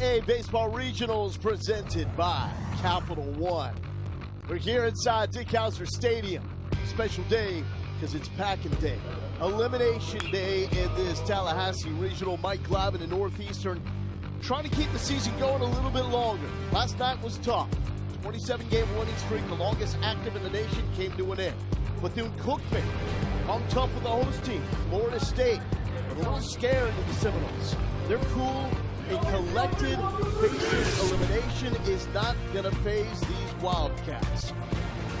NCAA Baseball Regionals presented by Capital One. We're here inside Dick Howser Stadium. Special day because it's packing day. Elimination day in this Tallahassee Regional. Mike Glavin and Northeastern trying to keep the season going a little bit longer. Last night was tough. 27-game winning streak, the longest active in the nation, came to an end. Bethune-Cookman hung tough with the host team, Florida State, but a little scared of the Seminoles. They're cool and collected. Facing elimination is not going to phase these Wildcats.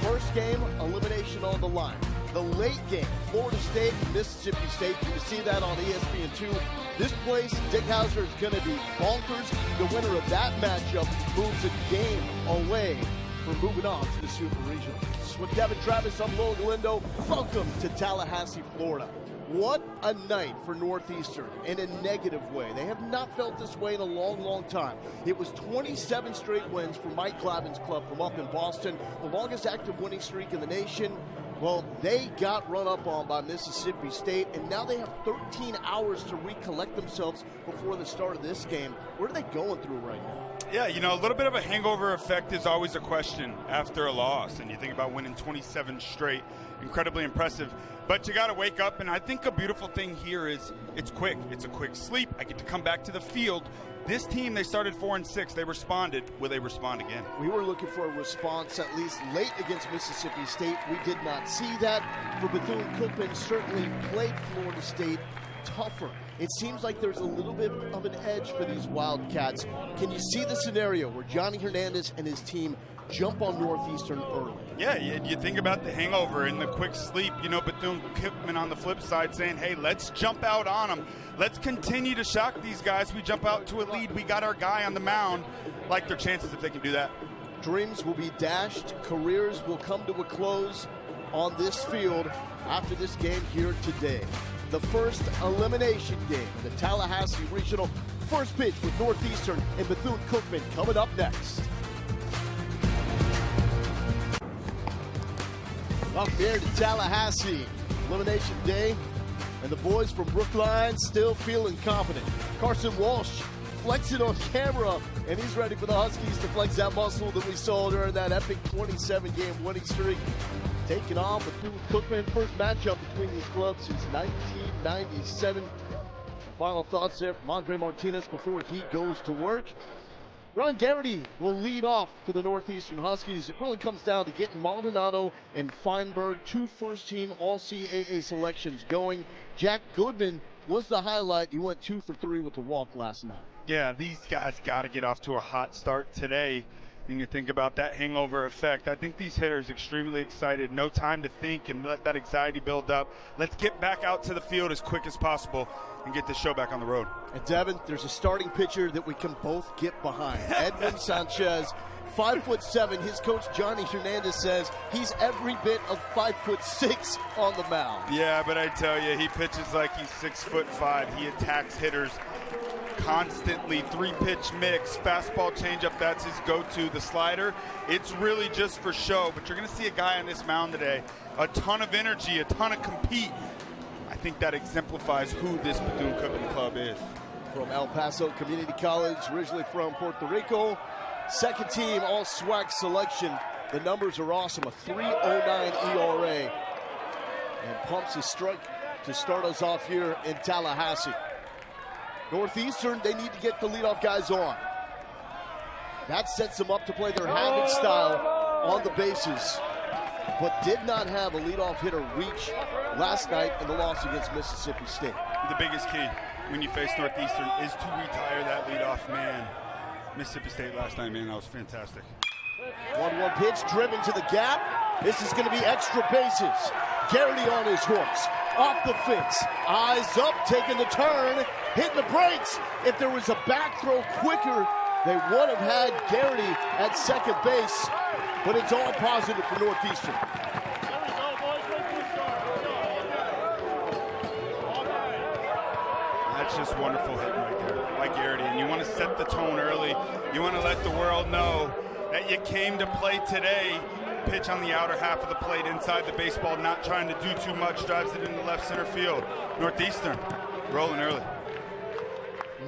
First game, elimination on the line. The late game, Florida State, Mississippi State. You can see that on ESPN2. This place, Dick Howser, is going to be bonkers. The winner of that matchup moves a game away from moving on to the Super Regionals. With Devin Travis, I'm Lowell Galindo. Welcome to Tallahassee, Florida. What a night for Northeastern in a negative way. They have not felt this way in a long, long time. It was 27 straight wins for Mike Glavin's club from up in Boston, the longest active winning streak in the nation. Well, they got run up on by Mississippi State, and now they have 13 hours to recollect themselves before the start of this game. What are they going through right now? Yeah, you know, a little bit of a hangover effect is always a question after a loss. And you think about winning 27 straight, incredibly impressive. But you got to wake up, and I think a beautiful thing here is it's quick. It's a quick sleep. I get to come back to the field. This team, they started 4-6. They responded. Will they respond again? We were looking for a response at least late against Mississippi State. We did not see that. For Bethune-Cookman, certainly played Florida State tougher. It seems like there's a little bit of an edge for these Wildcats. Can you see the scenario where Johnny Hernandez and his team jump on Northeastern early? Yeah, you think about the hangover and the quick sleep. You know, Bethune-Cookman on the flip side saying, hey, let's jump out on them. Let's continue to shock these guys. We jump out to a lead. We got our guy on the mound. Like their chances if they can do that. Dreams will be dashed. Careers will come to a close on this field after this game here today. The first elimination game in the Tallahassee Regional. First pitch with Northeastern and Bethune-Cookman coming up next. Welcome here to Tallahassee. Elimination day. And the boys from Brookline still feeling confident. Carson Walsh flexing on camera, and he's ready for the Huskies to flex that muscle that we saw during that epic 27-game winning streak. Taking on Bethune-Cookman, first matchup between these clubs since 1997. Final thoughts there from Andre Martinez before he goes to work. Ron Garrity will lead off for the Northeastern Huskies. It really comes down to getting Maldonado and Feinberg, two first-team All-CAA selections going. Jack Goodman was the highlight. He went 2 for 3 with the walk last night. Yeah, these guys got to get off to a hot start today. And you think about that hangover effect. I think these hitters extremely excited. No time to think and let that anxiety build up. Let's get back out to the field as quick as possible and get this show back on the road. And Devin, there's a starting pitcher that we can both get behind. Edwin Sanchez, 5'7". His coach Johnny Hernandez says he's every bit of 5'6" on the mound. Yeah, but I tell you, he pitches like he's 6'5". He attacks hitters constantly. 3-pitch mix, fastball, changeup, that's his go-to. The slider, it's really just for show, but you're going to see a guy on this mound today, a ton of energy, a ton of compete. I think that exemplifies who this Bethune-Cookman club is. From El Paso Community College, originally from Puerto Rico, second team all-SWAC selection. The numbers are awesome, a 3.09 ERA, and pumps his strike to start us off here in Tallahassee. Northeastern, they need to get the leadoff guys on. That sets them up to play their havoc style on the bases, but did not have a leadoff hitter reach last night in the loss against Mississippi State. The biggest key when you face Northeastern is to retire that leadoff man. Mississippi State last night, man, that was fantastic. 1-1 pitch, driven to the gap. This is going to be extra bases. Garrity on his horse, off the fence, eyes up, taking the turn, hitting the brakes. If there was a back throw quicker, they would have had Garrity at second base, but it's all positive for Northeastern. That's just wonderful hitting right there by Garrity. And you want to set the tone early. You want to let the world know that you came to play today. Pitch on the outer half of the plate, inside the baseball, not trying to do too much, drives it into left center field. Northeastern rolling early.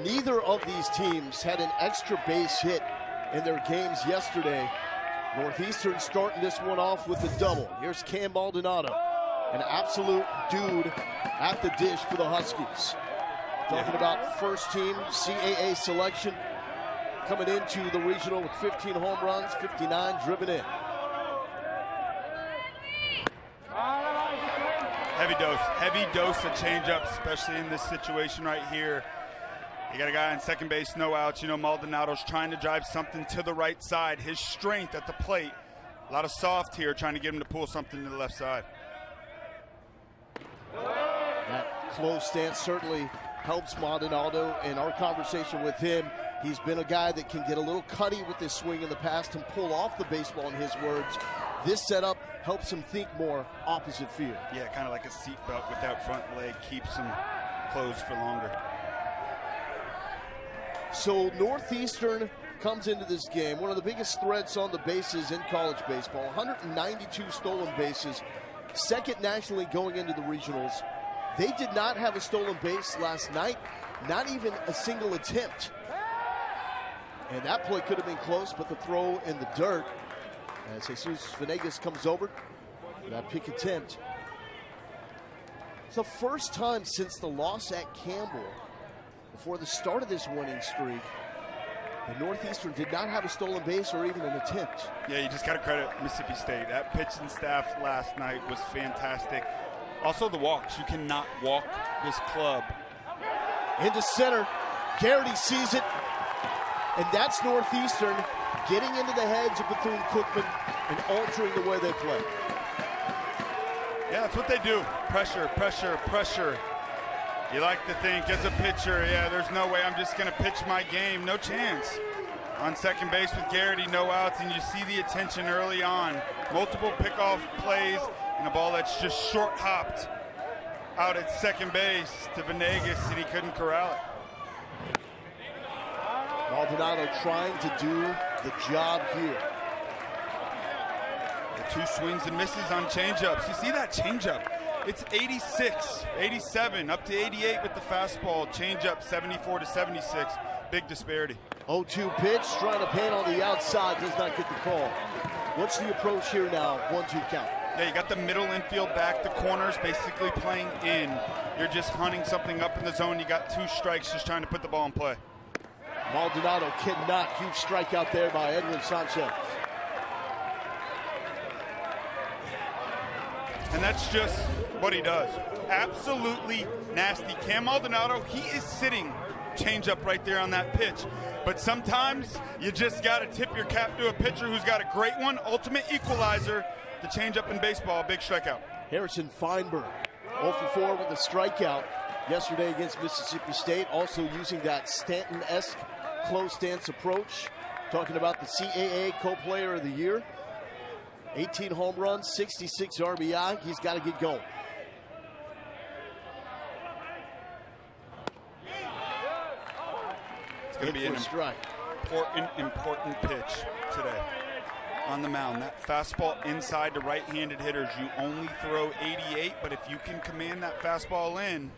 Neither of these teams had an extra base hit in their games yesterday. Northeastern starting this one off with a double. Here's Cam Maldonado, an absolute dude at the dish for the Huskies. Talking about first team CAA selection, coming into the regional with 15 home runs, 59 driven in. Heavy dose of changeup, especially in this situation right here. You got a guy on second base, no outs. You know, Maldonado's trying to drive something to the right side. His strength at the plate. A lot of soft here, trying to get him to pull something to the left side. That close stance certainly helps Maldonado. In our conversation with him, he's been a guy that can get a little cutty with his swing in the past and pull off the baseball, in his words. This setup helps him think more opposite field. Yeah, kind of like a seatbelt with that front leg, keeps him closed for longer. So Northeastern comes into this game, one of the biggest threats on the bases in college baseball, 192 stolen bases, second nationally going into the regionals. They did not have a stolen base last night, not even a single attempt. And that play could have been close, but the throw in the dirt as Jesus Venegas comes over for that pick attempt. It's the first time since the loss at Campbell, before the start of this winning streak, the Northeastern did not have a stolen base or even an attempt. Yeah, you just got to credit Mississippi State. That pitching staff last night was fantastic. Also the walks. You cannot walk this club. Into center. Garrity sees it. And that's Northeastern getting into the heads of Bethune-Cookman and altering the way they play. Yeah, that's what they do. Pressure, pressure, pressure. You like to think as a pitcher, yeah, there's no way I'm just going to pitch my game. No chance. On second base with Garrity, no outs, and you see the attention early on. Multiple pickoff plays and a ball that's just short hopped out at second base to Venegas, and he couldn't corral it. Maldonado trying to do the job here. The two swings and misses on changeups. You see that changeup? It's 86, 87, up to 88 with the fastball. Changeup 74 to 76. Big disparity. 0-2 pitch, trying to pan on the outside, does not get the call. What's the approach here now? 1-2 count. Yeah, you got the middle infield back, the corners basically playing in. You're just hunting something up in the zone. You got two strikes, just trying to put the ball in play. Maldonado cannot. Huge strikeout there by Edwin Sanchez. And that's just what he does. Absolutely nasty. Cam Maldonado, he is sitting changeup right there on that pitch. But sometimes you just got to tip your cap to a pitcher who's got a great one. Ultimate equalizer. The changeup in baseball, big strikeout. Harrison Feinberg, 0 for 4 with a strikeout yesterday against Mississippi State. Also using that Stanton-esque close stance approach. Talking about the CAA co-player of the year. 18 home runs, 66 RBI. He's got to get going. It's going to be an important pitch today on the mound. That fastball inside to right-handed hitters. You only throw 88, but if you can command that fastball in,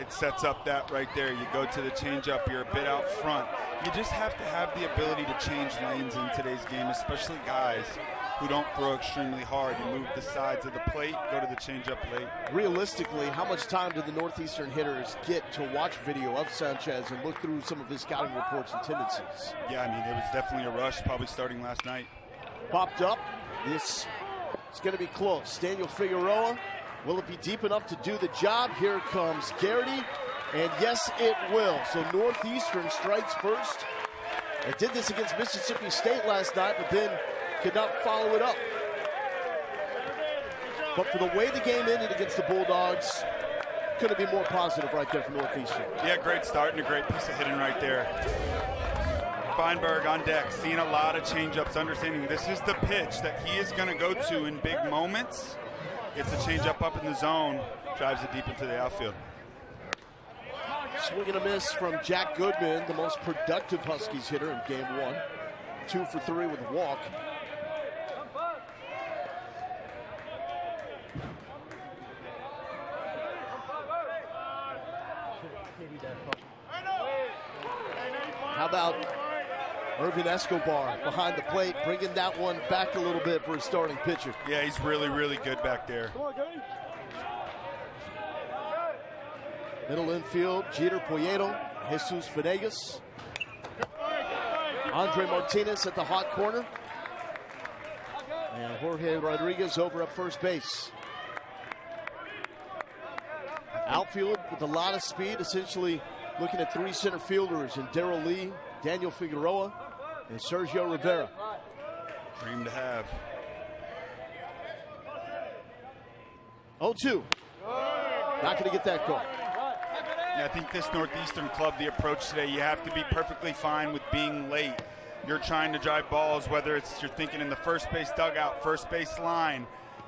it sets up that right there. You go to the changeup, you're a bit out front. You just have to have the ability to change lanes in today's game, especially guys who don't throw extremely hard. You move the sides of the plate, go to the changeup late. Realistically, how much time do the Northeastern hitters get to watch video of Sanchez and look through some of his scouting reports and tendencies? Yeah, I mean, it was definitely a rush, probably starting last night. Popped up. This is going to be close. Daniel Figueroa, will it be deep enough to do the job? Here comes Garrity, and yes, it will. So Northeastern strikes first. They did this against Mississippi State last night, but then could not follow it up. But for the way the game ended against the Bulldogs, couldn't be more positive right there for Northeastern. Yeah, great start and a great piece of hitting right there. Feinberg on deck, seeing a lot of changeups, understanding this is the pitch that he is going to go to in big moments. Gets a changeup up in the zone, drives it deep into the outfield. Swing and a miss from Jack Goodman, the most productive Huskies hitter in game one. 2 for 3 with a walk. about Irvin Escobar behind the plate, bringing that one back a little bit for a starting pitcher. Yeah, he's really, really good back there. Middle infield, Jeter Poyeto, Jesus Venegas. Andre Martinez at the hot corner. And Jorge Rodriguez over at first base. Outfield with a lot of speed, essentially looking at three center fielders in Darrell Lee, Daniel Figueroa, and Sergio Rivera. Dream to have. 0-2. Not going to get that call. Yeah, I think this Northeastern club, the approach today, you have to be perfectly fine with being late. You're trying to drive balls, whether it's you're thinking in the first base dugout, first base line.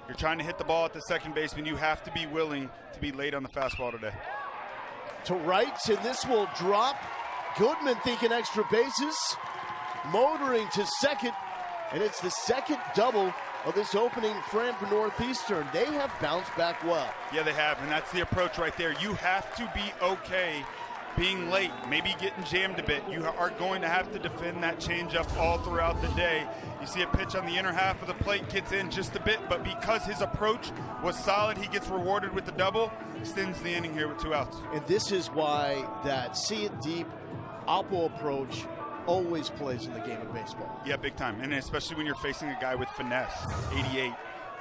You're trying to hit the ball at the second baseman. You have to be willing to be late on the fastball today. To right, and this will drop. Goodman thinking extra bases. Motoring to second, and it's the second double of this opening frame for Northeastern. They have bounced back well. Yeah, they have, and that's the approach right there. You have to be okay being late, maybe getting jammed a bit. You are going to have to defend that changeup all throughout the day. You see a pitch on the inner half of the plate, gets in just a bit, but because his approach was solid, he gets rewarded with the double, extends the inning here with 2 outs. And this is why that see it deep, oppo approach always plays in the game of baseball. Yeah, big time, and especially when you're facing a guy with finesse, 88,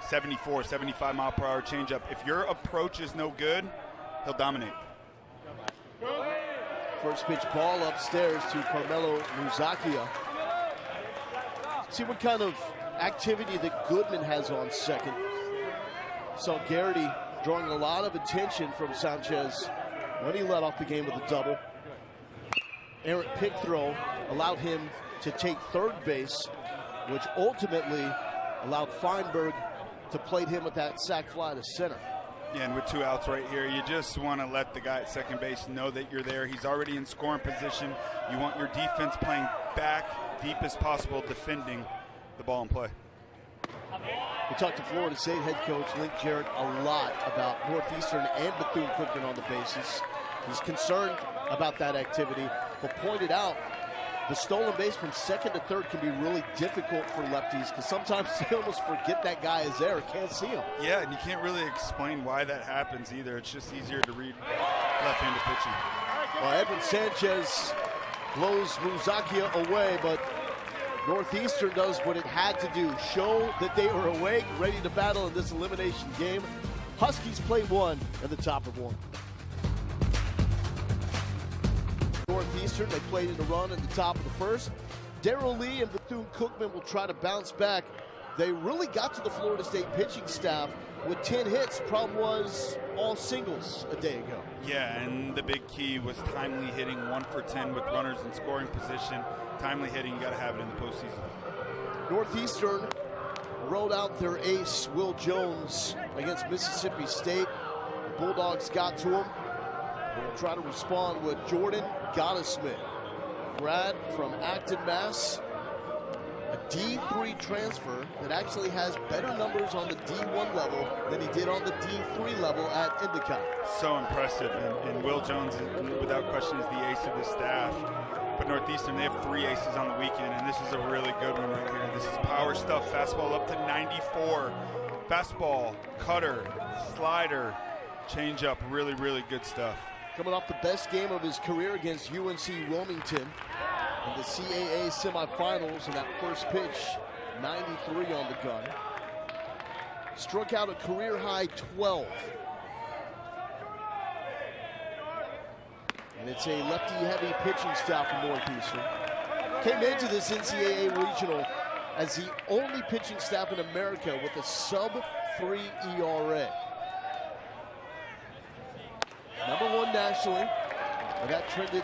74, 75 mile per hour changeup. If your approach is no good, he'll dominate. First pitch ball upstairs to Carmelo Muzakia. See what kind of activity that Goodman has on second. Saw Garrity drawing a lot of attention from Sanchez when he led off the game with a double. Errant pick throw allowed him to take third base, which ultimately allowed Feinberg to plate him with that sac fly to center. Yeah, and with 2 outs right here, you just want to let the guy at second base know that you're there. He's already in scoring position. You want your defense playing back deep as possible, defending the ball in play. We talked to Florida State head coach Link Jarrett a lot about Northeastern and Bethune-Cookman on the bases. He's concerned about that activity, but pointed out the stolen base from second to third can be really difficult for lefties because sometimes they almost forget that guy is there, can't see him. Yeah, and you can't really explain why that happens either. It's just easier to read left-handed pitching. Well, Edwin Sanchez blows Muzakia away, but Northeastern does what it had to do, show that they were awake, ready to battle in this elimination game. Huskies play one in the top of one. Northeastern, they played in a run in the top of the first. Darrell Lee and Bethune-Cookman will try to bounce back. They really got to the Florida State pitching staff with 10 hits. Problem was all singles a day ago. Yeah, and the big key was timely hitting, 1 for 10 with runners in scoring position. Timely hitting, you got to have it in the postseason. Northeastern rolled out their ace, Will Jones, against Mississippi State. The Bulldogs got to him. We'll try to respond with Jordan Gottesman. Grad from Acton, Mass. A D3 transfer that actually has better numbers on the D1 level than he did on the D3 level at Endicott. So impressive, and Will Jones, without question, is the ace of the staff. But Northeastern, they have 3 aces on the weekend, and this is a really good one right here. This is power stuff, fastball up to 94. Fastball, cutter, slider, changeup, really, really good stuff. Coming off the best game of his career against UNC Wilmington in the CAA semifinals, and that first pitch, 93 on the gun. Struck out a career-high 12. And it's a lefty-heavy pitching staff from Northeastern. Came into this NCAA regional as the only pitching staff in America with a sub-3 ERA. Number 1 nationally, and that trended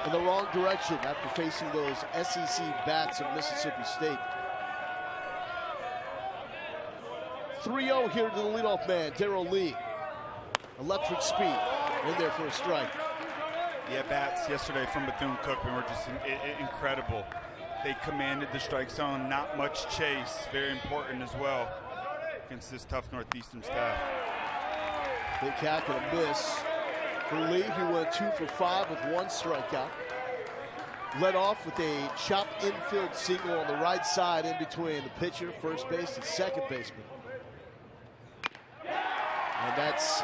in the wrong direction after facing those SEC bats of Mississippi State. 3-0 here to the leadoff man, Darrell Lee. Electric speed, in there for a strike. The at-bats yesterday from Bethune-Cookman were just incredible. They commanded the strike zone, not much chase, very important as well against this tough Northeastern staff. Big hack and a miss for Lee, who went 2 for 5 with 1 strikeout. led off with a chop infield single on the right side in between the pitcher, first base, and second baseman. And that's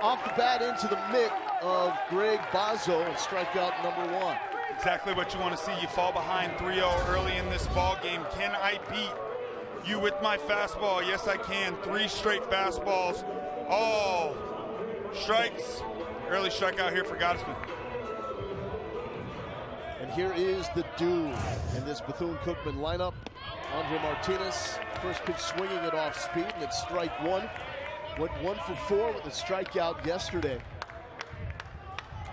off the bat into the mitt of Greg Bozzo, and strikeout number 1. Exactly what you want to see. You fall behind 3-0 early in this ball game. Can I beat you with my fastball? Yes, I can. 3 straight fastballs. All strikes. Early strikeout here for Gottesman. And here is the dude in this Bethune-Cookman lineup. Andre Martinez, first pitch swinging it off speed, and it's strike 1. Went 1 for 4 with a strikeout yesterday.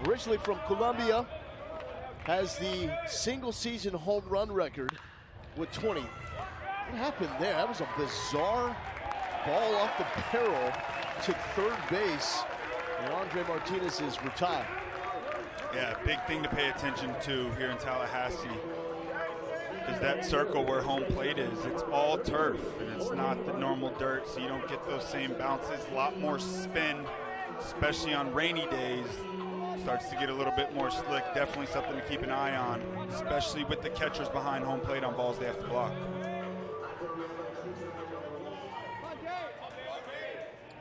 Originally from Colombia, has the single-season home run record with 20. What happened there? That was a bizarre ball off the barrel to third base, and Andre Martinez is retired. Yeah, big thing to pay attention to here in Tallahassee is that circle where home plate is. It's all turf, and it's not the normal dirt, so you don't get those same bounces. A lot more spin, especially on rainy days. Starts to get a little bit more slick. Definitely something to keep an eye on, especially with the catchers behind home plate on balls they have to block.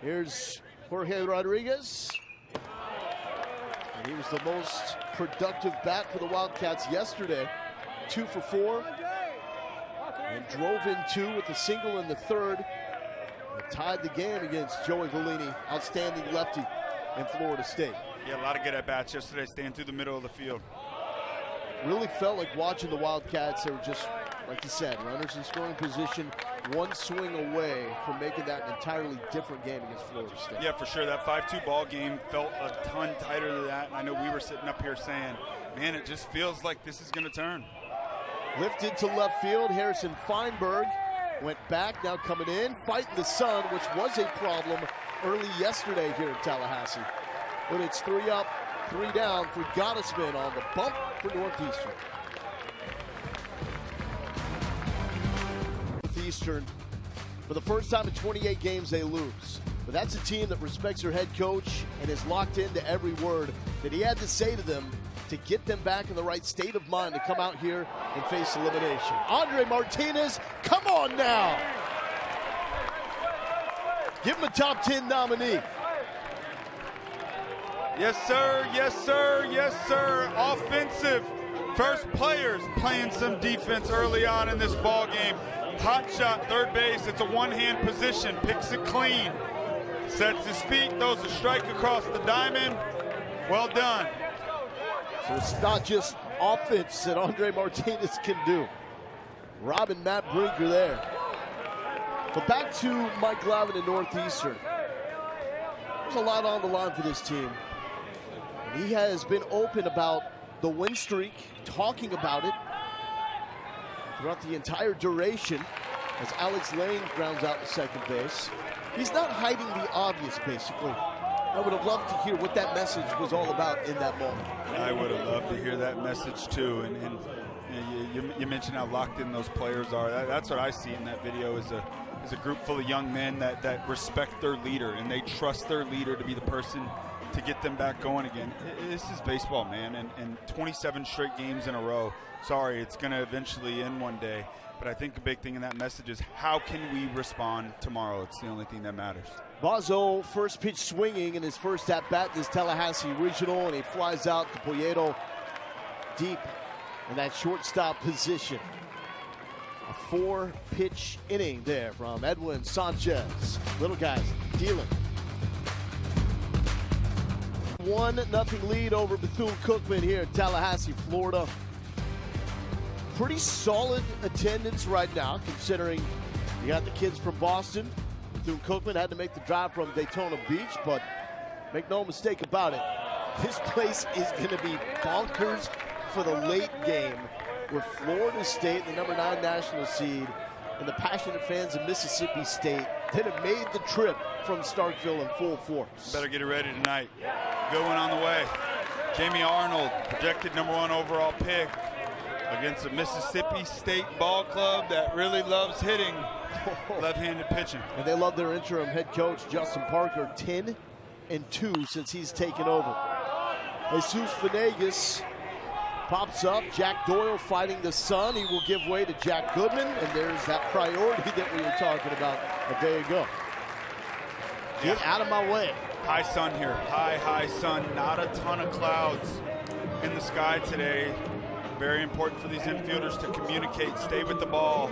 Here's Jorge Rodriguez. And he was the most productive bat for the Wildcats yesterday. 2 for 4. And drove in 2 with a single in the third. And tied the game against Joey Vellini, outstanding lefty in Florida State. Yeah, a lot of good at-bats yesterday, staying through the middle of the field. Really felt like watching the Wildcats. They were just, like you said, runners in scoring position, 1 swing away from making that an entirely different game against Florida State. Yeah, for sure. That 5-2 ball game felt a ton tighter than that. And I know we were sitting up here saying, man, it just feels like this is going to turn. Lifted to left field. Harrison Feinberg went back, now coming in, fighting the sun, which was a problem early yesterday here in Tallahassee. But it's 3 up, 3 down for Gottesman on the bump for Northeastern. Northeastern, for the first time in 28 games, they lose. But that's a team that respects their head coach and is locked into every word that he had to say to them to get them back in the right state of mind to come out here and face elimination. Andre Martinez, come on now! Give him a top 10 nominee. Yes, sir. Yes, sir. Yes, sir. Offensive. First players playing some defense early on in this ball game. Hot shot, third base. It's a one-hand position. Picks it clean. Sets his feet. Throws a strike across the diamond. Well done. So it's not just offense that Andre Martinez can do. Rob and Matt Brinker there. But back to Mike Lavin and Northeastern. There's a lot on the line for this team. He has been open about the win streak, talking about it throughout the entire duration as Alex Lane grounds out to second base. He's not hiding the obvious, basically. I would have loved to hear what that message was all about in that moment. I would have loved to hear that message too. And you mentioned how locked in those players are. That's what I see in that video is a group full of young men that respect their leader and they trust their leader to be the person to get them back going again. This is baseball, man, and 27 straight games in a row. Sorry, it's going to eventually end one day. But I think the big thing in that message is how can we respond tomorrow? It's the only thing that matters. Bozzo, first pitch swinging in his first at-bat in this Tallahassee Regional, and he flies out to Poyeto deep in that shortstop position. A 4-pitch inning there from Edwin Sanchez. Little guys dealing. 1-0 lead over Bethune-Cookman here in Tallahassee, Florida. Pretty solid attendance right now, considering you got the kids from Boston. Bethune-Cookman had to make the drive from Daytona Beach, but make no mistake about it, this place is going to be bonkers for the late game, where Florida State, the number 9 national seed, and the passionate fans of Mississippi State that have made the trip from Starkville in full force. Better get it ready tonight. Good one on the way. Jamie Arnold, projected number 1 overall pick against a Mississippi State ball club that really loves hitting left-handed pitching. And they love their interim head coach, Justin Parker, 10-2 since he's taken over. Jesus Venegas Pops up, Jack Doyle fighting the sun. He will give way to Jack Goodman, and there's that priority that we were talking about a day ago. Get out of my way. High sun here, high sun. Not a ton of clouds in the sky today. Very important for these infielders to communicate, stay with the ball.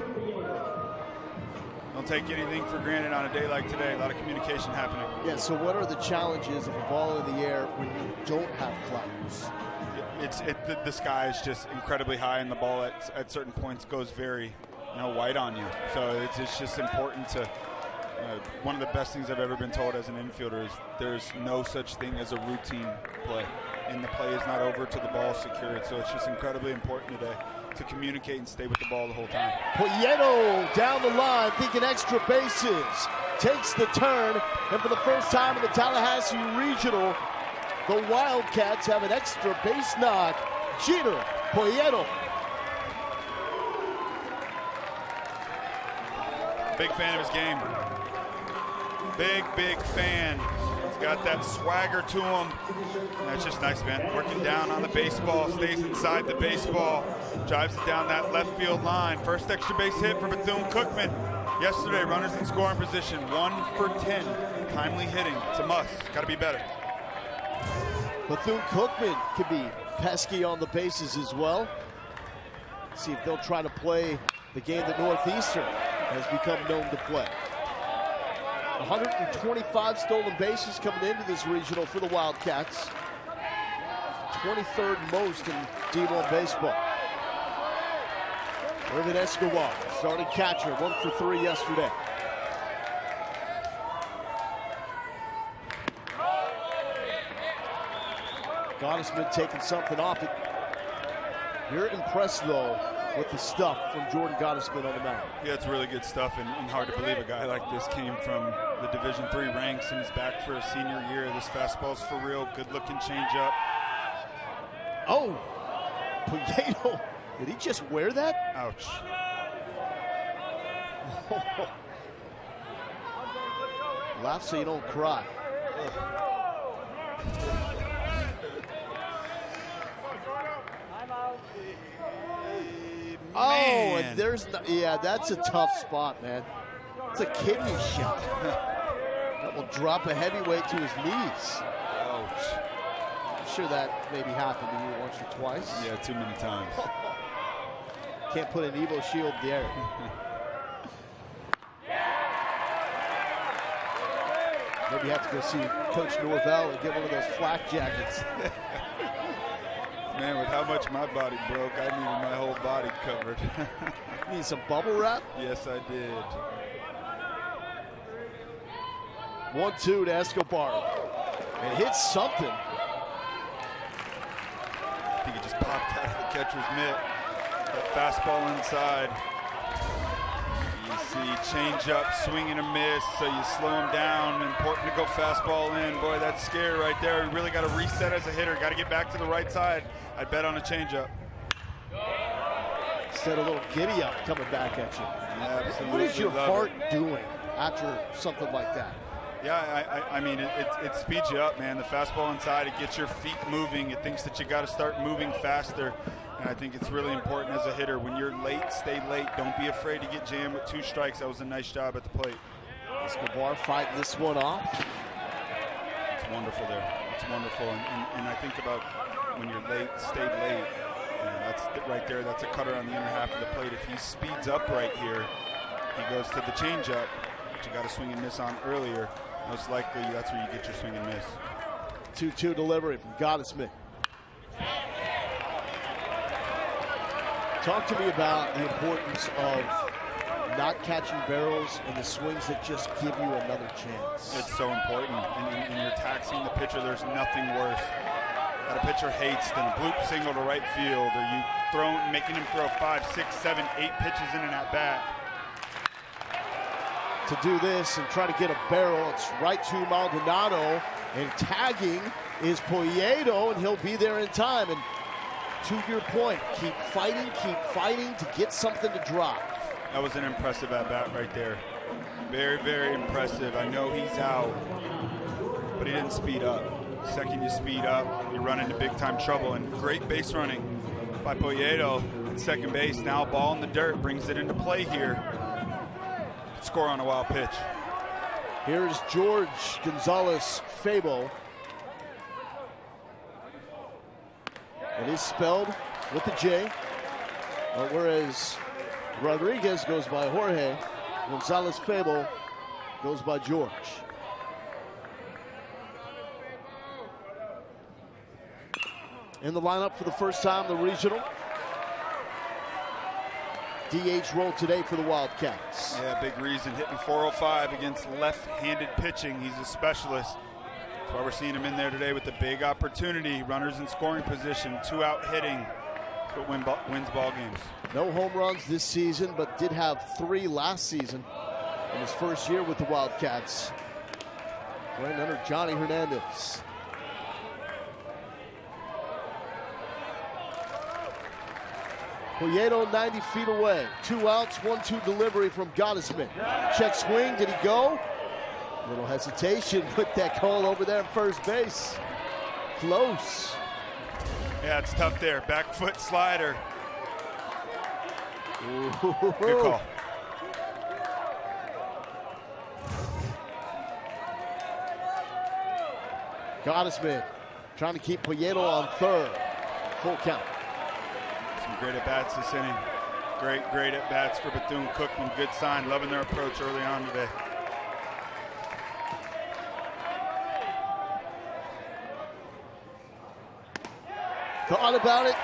Don't take anything for granted on a day like today. A lot of communication happening. Yeah, so what are the challenges of a ball in the air when you don't have clouds? The sky is just incredibly high, and the ball at certain points goes very, white on you. So it's just important to. One of the best things I've ever been told as an infielder is there's no such thing as a routine play, and the play is not over till the ball is secured. So it's just incredibly important today to communicate and stay with the ball the whole time. Poyeto down the line, thinking extra bases, takes the turn, and for the first time in the Tallahassee Regional, the Wildcats have an extra base knock. Jeter Poyeto. Big fan of his game. Big fan. He's got that swagger to him. That's just nice, man. Working down on the baseball, stays inside the baseball, drives it down that left field line. First extra base hit for Bethune-Cookman. Yesterday, runners in scoring position, 1 for 10. Timely hitting. It's a must. Got to be better. Bethune-Cookman can be pesky on the bases as well. See if they'll try to play the game that Northeastern has become known to play. 125 stolen bases coming into this regional for the Wildcats. 23rd most in D1 baseball. Irvin Escobar, starting catcher, 1 for 3 yesterday. Gottesman taking something off it. You're impressed, though, with the stuff from Jordan Gottesman on the mound. Yeah, it's really good stuff, and hard to believe a guy like this came from the Division III ranks and is back for a senior year. This fastball's for real, good-looking changeup. Oh, Poyeto, did he just wear that? Ouch. Laugh so you don't cry. Oh, and there's yeah, that's a tough spot, man. It's a kidney shot. That will drop a heavyweight to his knees. Ouch. I'm sure that maybe happened to you once or twice. Yeah, too many times. Can't put an Evo shield there. Maybe you have to go see Coach Norvell and get one of those flak jackets. Man, with how much my body broke, I needed my whole body covered. You need some bubble wrap? Yes, I did. 1-2 to Escobar. It hits something. I think it just popped out of the catcher's mitt. That fastball inside. You see change up, swing and a miss, so you slow him down. Important to go fastball in. Boy, that's scary right there. You really got to reset as a hitter. Got to get back to the right side. I'd bet on a changeup. Instead of a little giddy up coming back at you. Absolutely. What is your heart doing after something like that? Yeah, I mean, it speeds you up, man. The fastball inside, it gets your feet moving. It thinks that you got to start moving faster. And I think it's really important as a hitter. When you're late, stay late. Don't be afraid to get jammed with 2 strikes. That was a nice job at the plate. Escobar fighting this one off. It's wonderful there. It's wonderful. And I think about when you're late, stay late. That's right there. That's a cutter on the inner half of the plate. If he speeds up right here, he goes to the changeup, which you got to swing and miss on earlier. Most likely, that's where you get your swing and miss. 2-2 delivery from Gottesman. Talk to me about the importance of not catching barrels and the swings that just give you another chance. It's so important. And you're taxing the pitcher. There's nothing worse that a pitcher hates than a bloop single to right field, or you making him throw 5, 6, 7, 8 pitches in an at-bat. To do this and try to get a barrel, it's right to Maldonado, and tagging is Poyeto, and he'll be there in time. And to your point, keep fighting to get something to drop. That was an impressive at-bat right there. Very, very impressive. I know he's out, but he didn't speed up. The second you speed up, you run into big-time trouble, and great base running by Poyeto at second base. Now ball in the dirt, brings it into play here. Score on a wild pitch. Here's George Gonzalez-Fabo. It is spelled with a J, whereas Rodriguez goes by Jorge, Gonzalez-Fabo goes by George. In the lineup for the first time, the regional. DH role today for the Wildcats. Yeah, big reason, hitting .405 against left-handed pitching. He's a specialist. That's why we're seeing him in there today with the big opportunity. Runners in scoring position, 2-out hitting. That's what wins ball games. No home runs this season, but did have 3 last season in his first year with the Wildcats. Right under Johnny Hernandez. Poyeto 90 feet away. 2 outs, 1-2 delivery from Gottesman. Check swing, did he go? A little hesitation with that call over there at first base. Close. Yeah, it's tough there. Back foot slider. Ooh. Good call. Gottesman trying to keep Poyeto on third. Full count. Some great at-bats this inning. Great at-bats for Bethune-Cookman. Good sign. Loving their approach early on today. Thought about it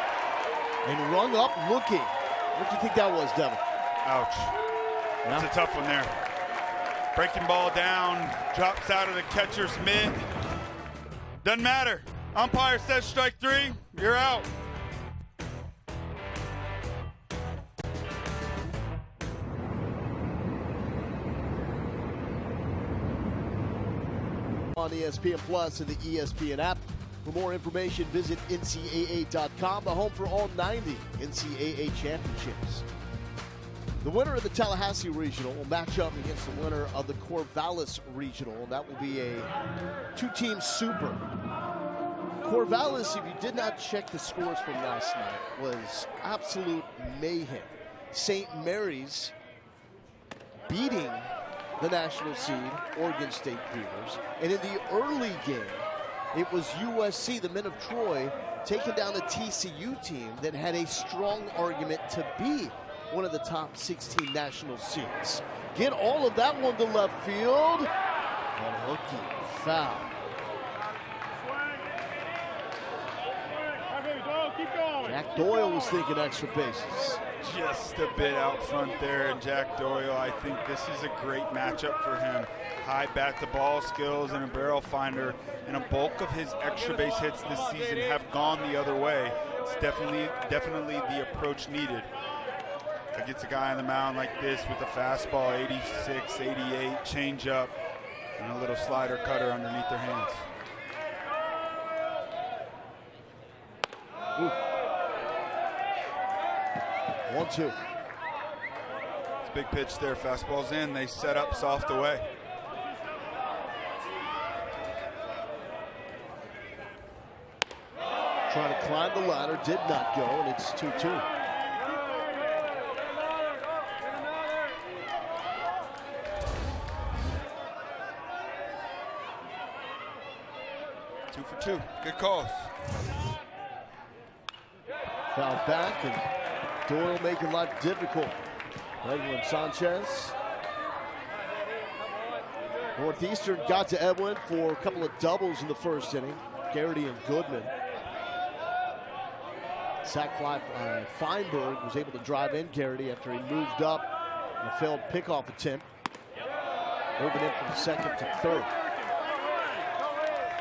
and rung up looking. What do you think that was, Devin? Ouch. That's a tough one there. Breaking ball down, drops out of the catcher's mitt. Doesn't matter. Umpire says strike 3, you're out. On ESPN Plus and the ESPN app. For more information, visit NCAA.com, the home for all 90 NCAA championships. The winner of the Tallahassee Regional will match up against the winner of the Corvallis Regional. That will be a 2-team super. Corvallis, if you did not check the scores from last night, was absolute mayhem. St. Mary's beating the national seed, Oregon State Beavers. And in the early game, it was USC, the men of Troy, taking down a TCU team that had a strong argument to be one of the top 16 national seeds. Get all of that one to left field. Unhooking foul. Jack Doyle was thinking extra bases. Just a bit out front there, and Jack Doyle, I think this is a great matchup for him. High bat-to-ball skills and a barrel finder, and a bulk of his extra base hits this season have gone the other way. It's definitely the approach needed. Gets a guy on the mound like this with a fastball, 86, 88, changeup, and a little slider cutter underneath their hands. Ooh. 1-2. It's a big pitch there. Fastball's in. They set up soft away. Trying to climb the ladder, did not go, and it's 2-2. Two for two. Good calls. Foul back, and Doyle making life difficult. Edwin Sanchez. Northeastern got to Edwin for a couple of doubles in the first inning. Garrity and Goodman. Sack fly, Feinberg was able to drive in Garrity after he moved up in a failed pickoff attempt. Moving in from second to third.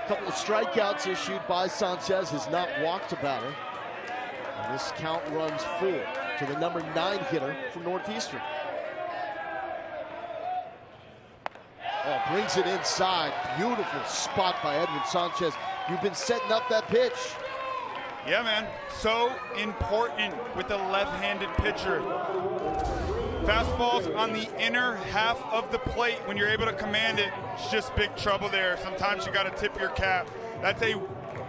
A couple of strikeouts issued by Sanchez, has not walked a batter. And this count runs full to the number 9 hitter from Northeastern. Oh, brings it inside. Beautiful spot by Edwin Sanchez. You've been setting up that pitch. Yeah, man. So important with a left-handed pitcher. Fastballs on the inner half of the plate. When you're able to command it, it's just big trouble there. Sometimes you got to tip your cap. That's a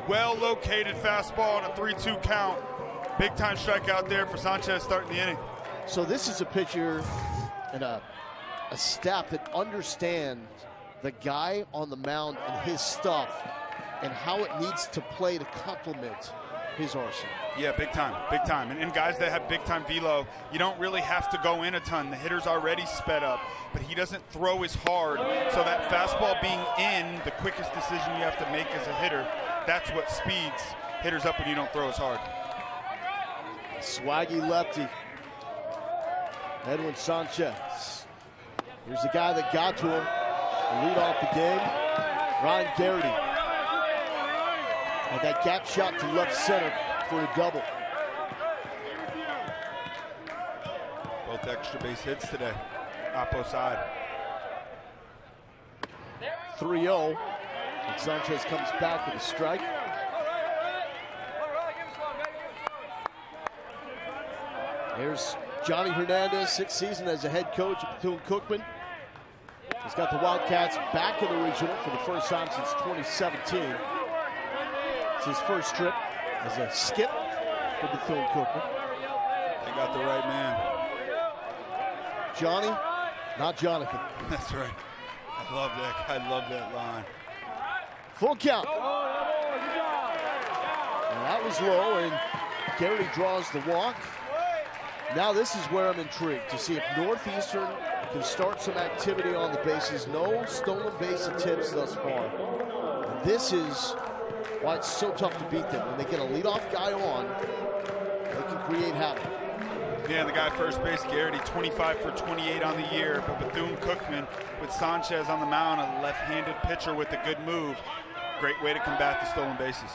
well-located fastball on a 3-2 count. Big time strikeout there for Sanchez starting the inning. So this is a pitcher and a staff that understands the guy on the mound and his stuff and how it needs to play to complement his arsenal. Yeah, big time, big time. And guys that have big time velo, you don't really have to go in a ton. The hitter's already sped up, but he doesn't throw as hard. So that fastball being in, the quickest decision you have to make as a hitter, that's what speeds hitters up when you don't throw as hard. Swaggy lefty, Edwin Sanchez. Here's the guy that got to him to lead off the game, Ryan Garrity. And that gap shot to left center for a double. Both extra base hits today, oppo side. 3-0, and Sanchez comes back with a strike. Here's Johnny Hernandez, 6th season as a head coach at Bethune-Cookman. He's got the Wildcats back in the regional for the first time since 2017. It's his first trip as a skip for Bethune-Cookman. They got the right man. Johnny, not Jonathan. That's right. I love that. I love that line. Full count. And that was low, and Garrity draws the walk. Now this is where I'm intrigued to see if Northeastern can start some activity on the bases. No stolen base attempts thus far. And this is why it's so tough to beat them. When they get a leadoff guy on, they can create havoc. Yeah, the guy first base, Garrity, 25 for 28 on the year. But Bethune-Cookman with Sanchez on the mound, a left-handed pitcher with a good move. Great way to combat the stolen bases.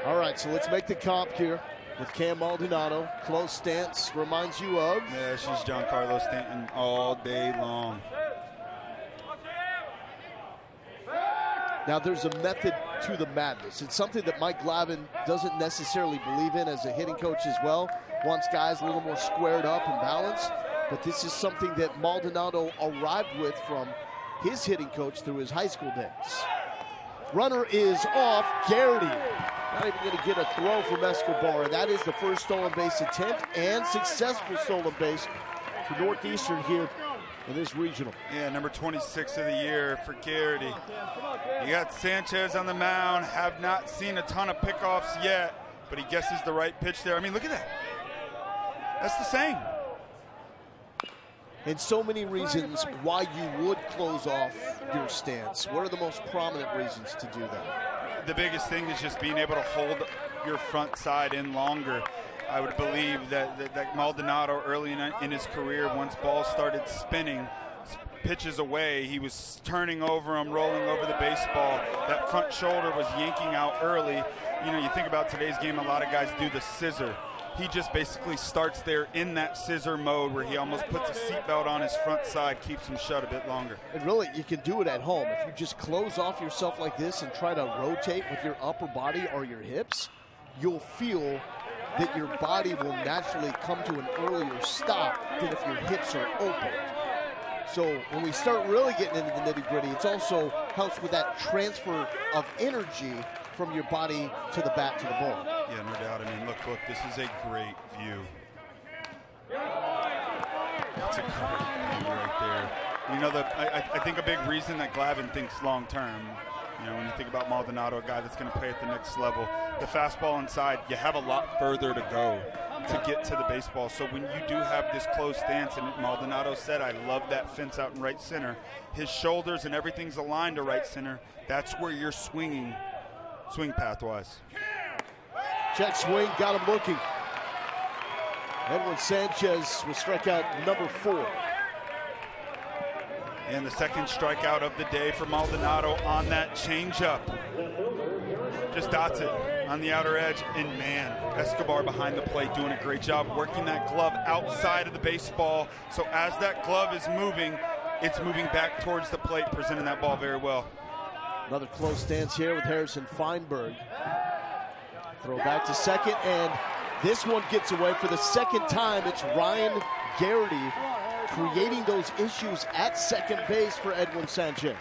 All right, so let's make the comp here with Cam Maldonado. Close stance reminds you of? Yeah, she's Giancarlo Stanton all day long. Now there's a method to the madness. It's something that Mike Glavin doesn't necessarily believe in as a hitting coach as well. Wants guys a little more squared up and balanced. But this is something that Maldonado arrived with from his hitting coach through his high school days. Runner is off. Garrity not even going to get a throw from Escobar. And that is the first stolen base attempt and successful stolen base for Northeastern here in this regional. Yeah, number 26 of the year for Garrity. You got Sanchez on the mound. Have not seen a ton of pickoffs yet, but he guesses the right pitch there. I mean, look at that. That's the same. And so many reasons why you would close off your stance. What are the most prominent reasons to do that? The biggest thing is just being able to hold your front side in longer. I would believe that Maldonado early in his career, once balls started spinning, pitches away, he was turning over them, rolling over the baseball. That front shoulder was yanking out early. You know, you think about today's game, a lot of guys do the scissor. He just basically starts there in that scissor mode where he almost puts a seatbelt on his front side, keeps him shut a bit longer. And really, you can do it at home. If you just close off yourself like this and try to rotate with your upper body or your hips, you'll feel that your body will naturally come to an earlier stop than if your hips are open. So when we start really getting into the nitty-gritty, it also helps with that transfer of energy from your body to the bat to the ball. Yeah, no doubt. I mean, look, this is a great view. That's a great view right there. You know, I think a big reason that Glavin thinks long-term, you know, when you think about Maldonado, a guy that's going to play at the next level, the fastball inside, you have a lot further to go to get to the baseball. So when you do have this close stance, and Maldonado said, I love that fence out in right center, his shoulders and everything's aligned to right center, that's where you're swinging, swing path-wise. Check swing, got him looking. Edwin Sanchez will strike out number 4. And the second strikeout of the day for Maldonado on that changeup. Just dots it on the outer edge. And man, Escobar behind the plate doing a great job working that glove outside of the baseball. So as that glove is moving, it's moving back towards the plate, presenting that ball very well. Another close stance here with Harrison Feinberg. Throw back to second, and this one gets away for the second time. It's Ryan Garrity creating those issues at second base for Edwin Sanchez.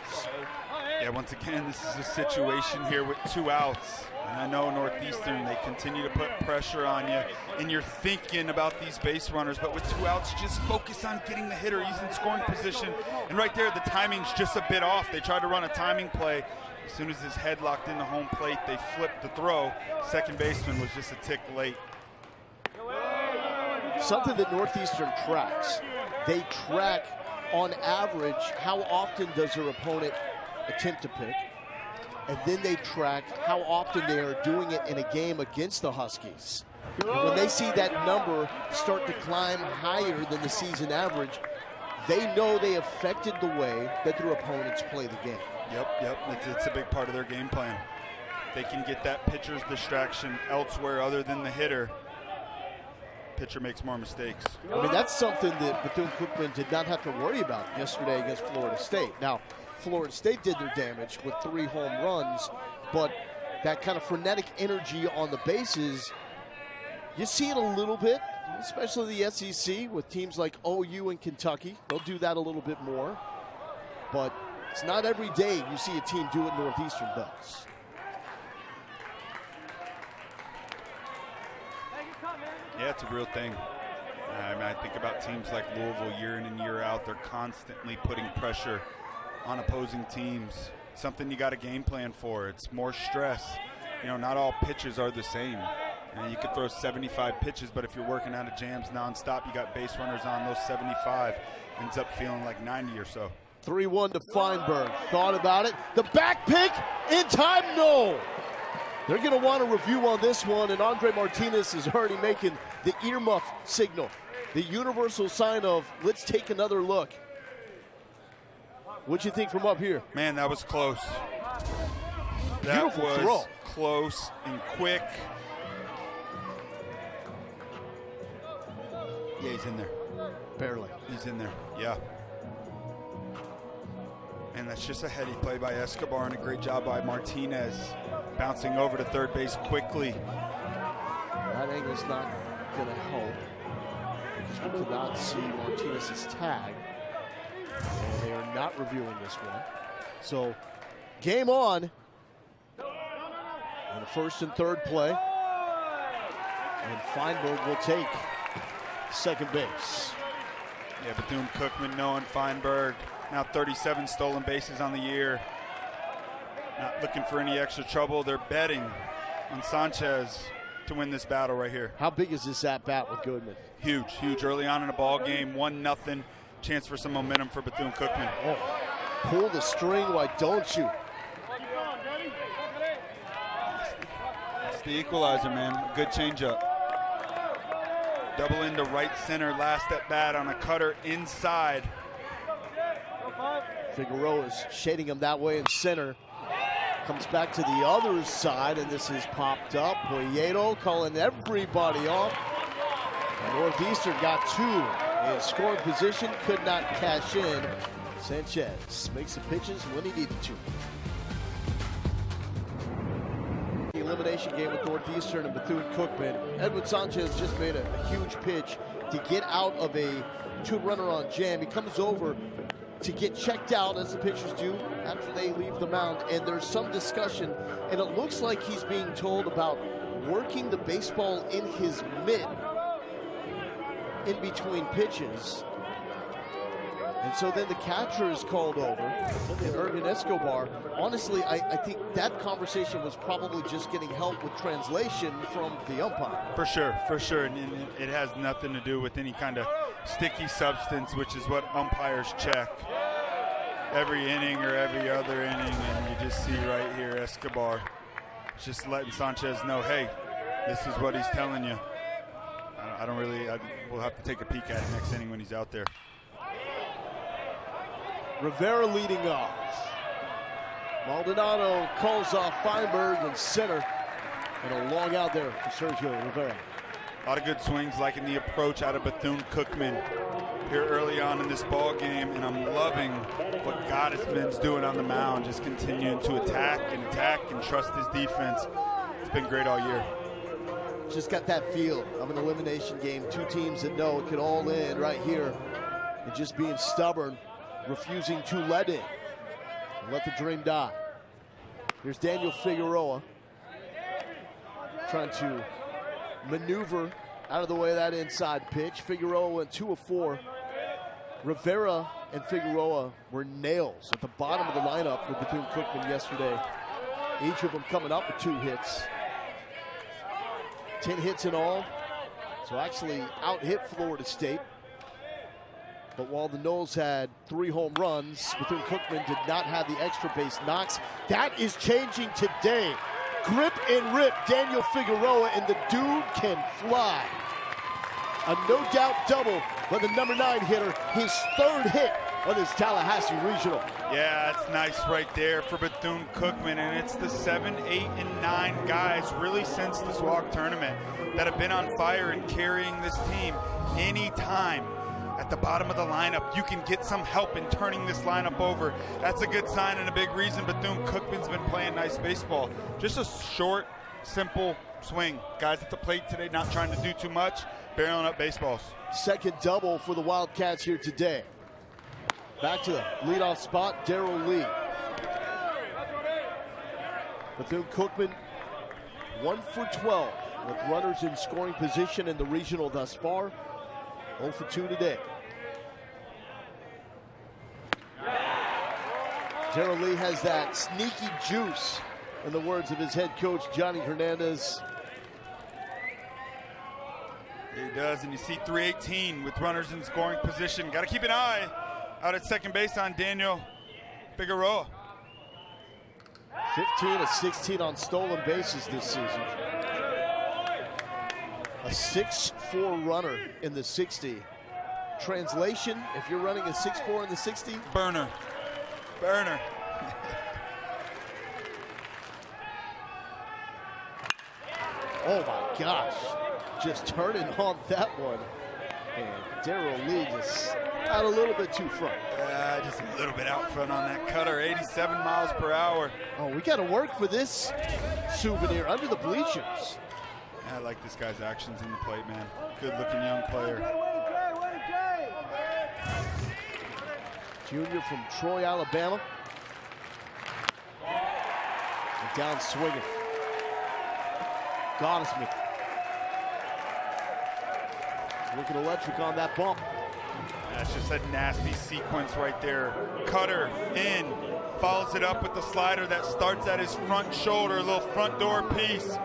Yeah, once again, this is a situation here with 2 outs. And I know Northeastern, they continue to put pressure on you, and you're thinking about these base runners, but with 2 outs, just focus on getting the hitter. He's in scoring position, and right there, the timing's just a bit off. They tried to run a timing play. As soon as his head locked into home plate, they flipped the throw. Second baseman was just a tick late. Something that Northeastern tracks. They track, on average, how often does their opponent attempt to pick, and then they track how often they are doing it in a game against the Huskies. And when they see that number start to climb higher than the season average, they know they affected the way that their opponents play the game. Yep, it's a big part of their game plan. They can get that pitcher's distraction elsewhere other than the hitter. Pitcher makes more mistakes. I mean, that's something that Bethune-Cookman did not have to worry about yesterday against Florida State. Now, Florida State did their damage with 3 home runs, but that kind of frenetic energy on the bases, you see it a little bit, especially the SEC with teams like OU and Kentucky. They'll do that a little bit more, but it's not every day you see a team do what Northeastern does. Yeah, it's a real thing. I mean, I think about teams like Louisville year in and year out. They're constantly putting pressure on opposing teams. Something you got a game plan for. It's more stress. You know, not all pitches are the same. And you could throw 75 pitches, but if you're working out of jams nonstop, you got base runners on those 75. Ends up feeling like 90 or so. 3-1 to Feinberg. Thought about it. The back pick in time, no. They're going to want a review on this one, and Andre Martinez is already making the earmuff signal, the universal sign of let's take another look. What'd you think from up here? Man, that was close. Beautiful that was throw. Close and quick. Yeah, he's in there. Barely. He's in there, yeah. And that's just a heady play by Escobar and a great job by Martinez. Bouncing over to third base quickly. That angle's not going to help, because we could not see Martinez's tag. And they are not reviewing this one. So, game on. And the first and third play. And Feinberg will take second base. Yeah, Bethune-Cookman knowing Feinberg. Now 37 stolen bases on the year. Not looking for any extra trouble. They're betting on Sanchez to win this battle right here. How big is this at-bat with Goodman? Huge, huge. Early on in the ball game, 1-0. Chance for some momentum for Bethune-Cookman. Oh, pull the string, why don't you? It's the equalizer, man. Good changeup. Double into right center, last at bat on a cutter inside. Figueroa is shading him that way in center. Comes back to the other side, and this is popped up. Pueyedo calling everybody off. And Northeastern got 2 in scoring position, could not cash in. Sanchez makes the pitches when he needed to. The elimination game with Northeastern and Bethune-Cookman. Edwin Sanchez just made a huge pitch to get out of a 2-runner on jam. He comes over to get checked out, as the pitchers do after they leave the mound, and there's some discussion, and it looks like he's being told about working the baseball in his mitt in between pitches. And so then the catcher is called over, and Ervin Escobar. Honestly, I think that conversation was probably just getting help with translation from the umpire. For sure. And it has nothing to do with any kind of sticky substance, which is what umpires check every inning or every other inning. And you just see right here Escobar just letting Sanchez know, hey, this is what he's telling you. We'll have to take a peek at it next inning when he's out there. Rivera leading off. Maldonado calls off Feinberg in center. And a long out there for Sergio Rivera. A lot of good swings, liking the approach out of Bethune-Cookman here early on in this ball game, and I'm loving what Gottesman's doing on the mound, just continuing to attack and trust his defense. It's been great all year. Just got that feel of an elimination game. 2 teams that know it could all end right here, and just being stubborn, refusing to let in. Let the dream die. Here's Daniel Figueroa trying to maneuver out of the way of that inside pitch. Figueroa went 2 of 4. Rivera and Figueroa were nails at the bottom of the lineup for Bethune-Cookman yesterday. Each of them coming up with 2 hits. 10 hits in all. So actually out-hit Florida State. But while the Noles had 3 home runs, Bethune-Cookman did not have the extra base knocks. That is changing today. Grip and rip, Daniel Figueroa, and the dude can fly. A no-doubt double by the number 9 hitter, his 3rd hit on this Tallahassee regional. Yeah, it's nice right there for Bethune-Cookman, and it's the 7, 8, and 9 guys really since the SWAC tournament that have been on fire and carrying this team. Anytime at the bottom of the lineup, you can get some help in turning this lineup over. That's a good sign and a big reason Bethune-Cookman's been playing nice baseball. Just a short, simple swing. Guys at the plate today not trying to do too much, barreling up baseballs. Second double for the Wildcats here today. Back to the leadoff spot, Darrell Lee. Bethune-Cookman 1 for 12 with runners in scoring position in the regional thus far. 0 for 2 today. Darrell Lee has that sneaky juice, in the words of his head coach, Johnny Hernandez. He does, and you see 318 with runners in scoring position. Got to keep an eye out at second base on Daniel Figueroa. 15 of 16 on stolen bases this season. A 6-4 runner in the 60. Translation, if you're running a 6-4 in the 60? Burner. Burner. Oh my gosh. Just turning on that one. And Darrell Lee just got a little bit too front. Just a little bit out front on that cutter, 87 miles per hour. Oh, we got to work for this souvenir under the bleachers. I like this guy's actions in the plate, man. Good-looking young player. Junior from Troy, Alabama. And down swinging. Gottesman. Looking electric on that bump. That's just a nasty sequence right there. Cutter in, follows it up with the slider that starts at his front shoulder, a little front door piece.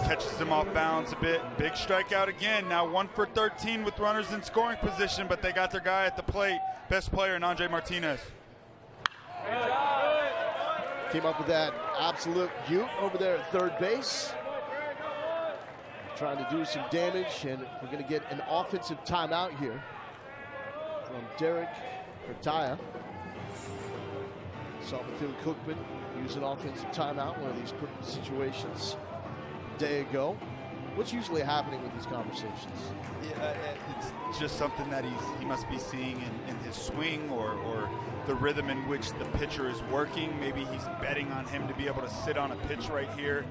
Catches him off balance a bit. Big strikeout again. Now 1 for 13 with runners in scoring position, but they got their guy at the plate. Best player, Andre Martinez. Came up with that absolute beaut over there at third base. Trying to do some damage, and we're going to get an offensive timeout here from Derek Hurtaya. Saw Bethune-Cookman use an offensive timeout, one of these critical situations a day ago. What's usually happening with these conversations? Yeah, it's just something that he must be seeing in his swing or the rhythm in which the pitcher is working. Maybe he's betting on him to be able to sit on a pitch right here.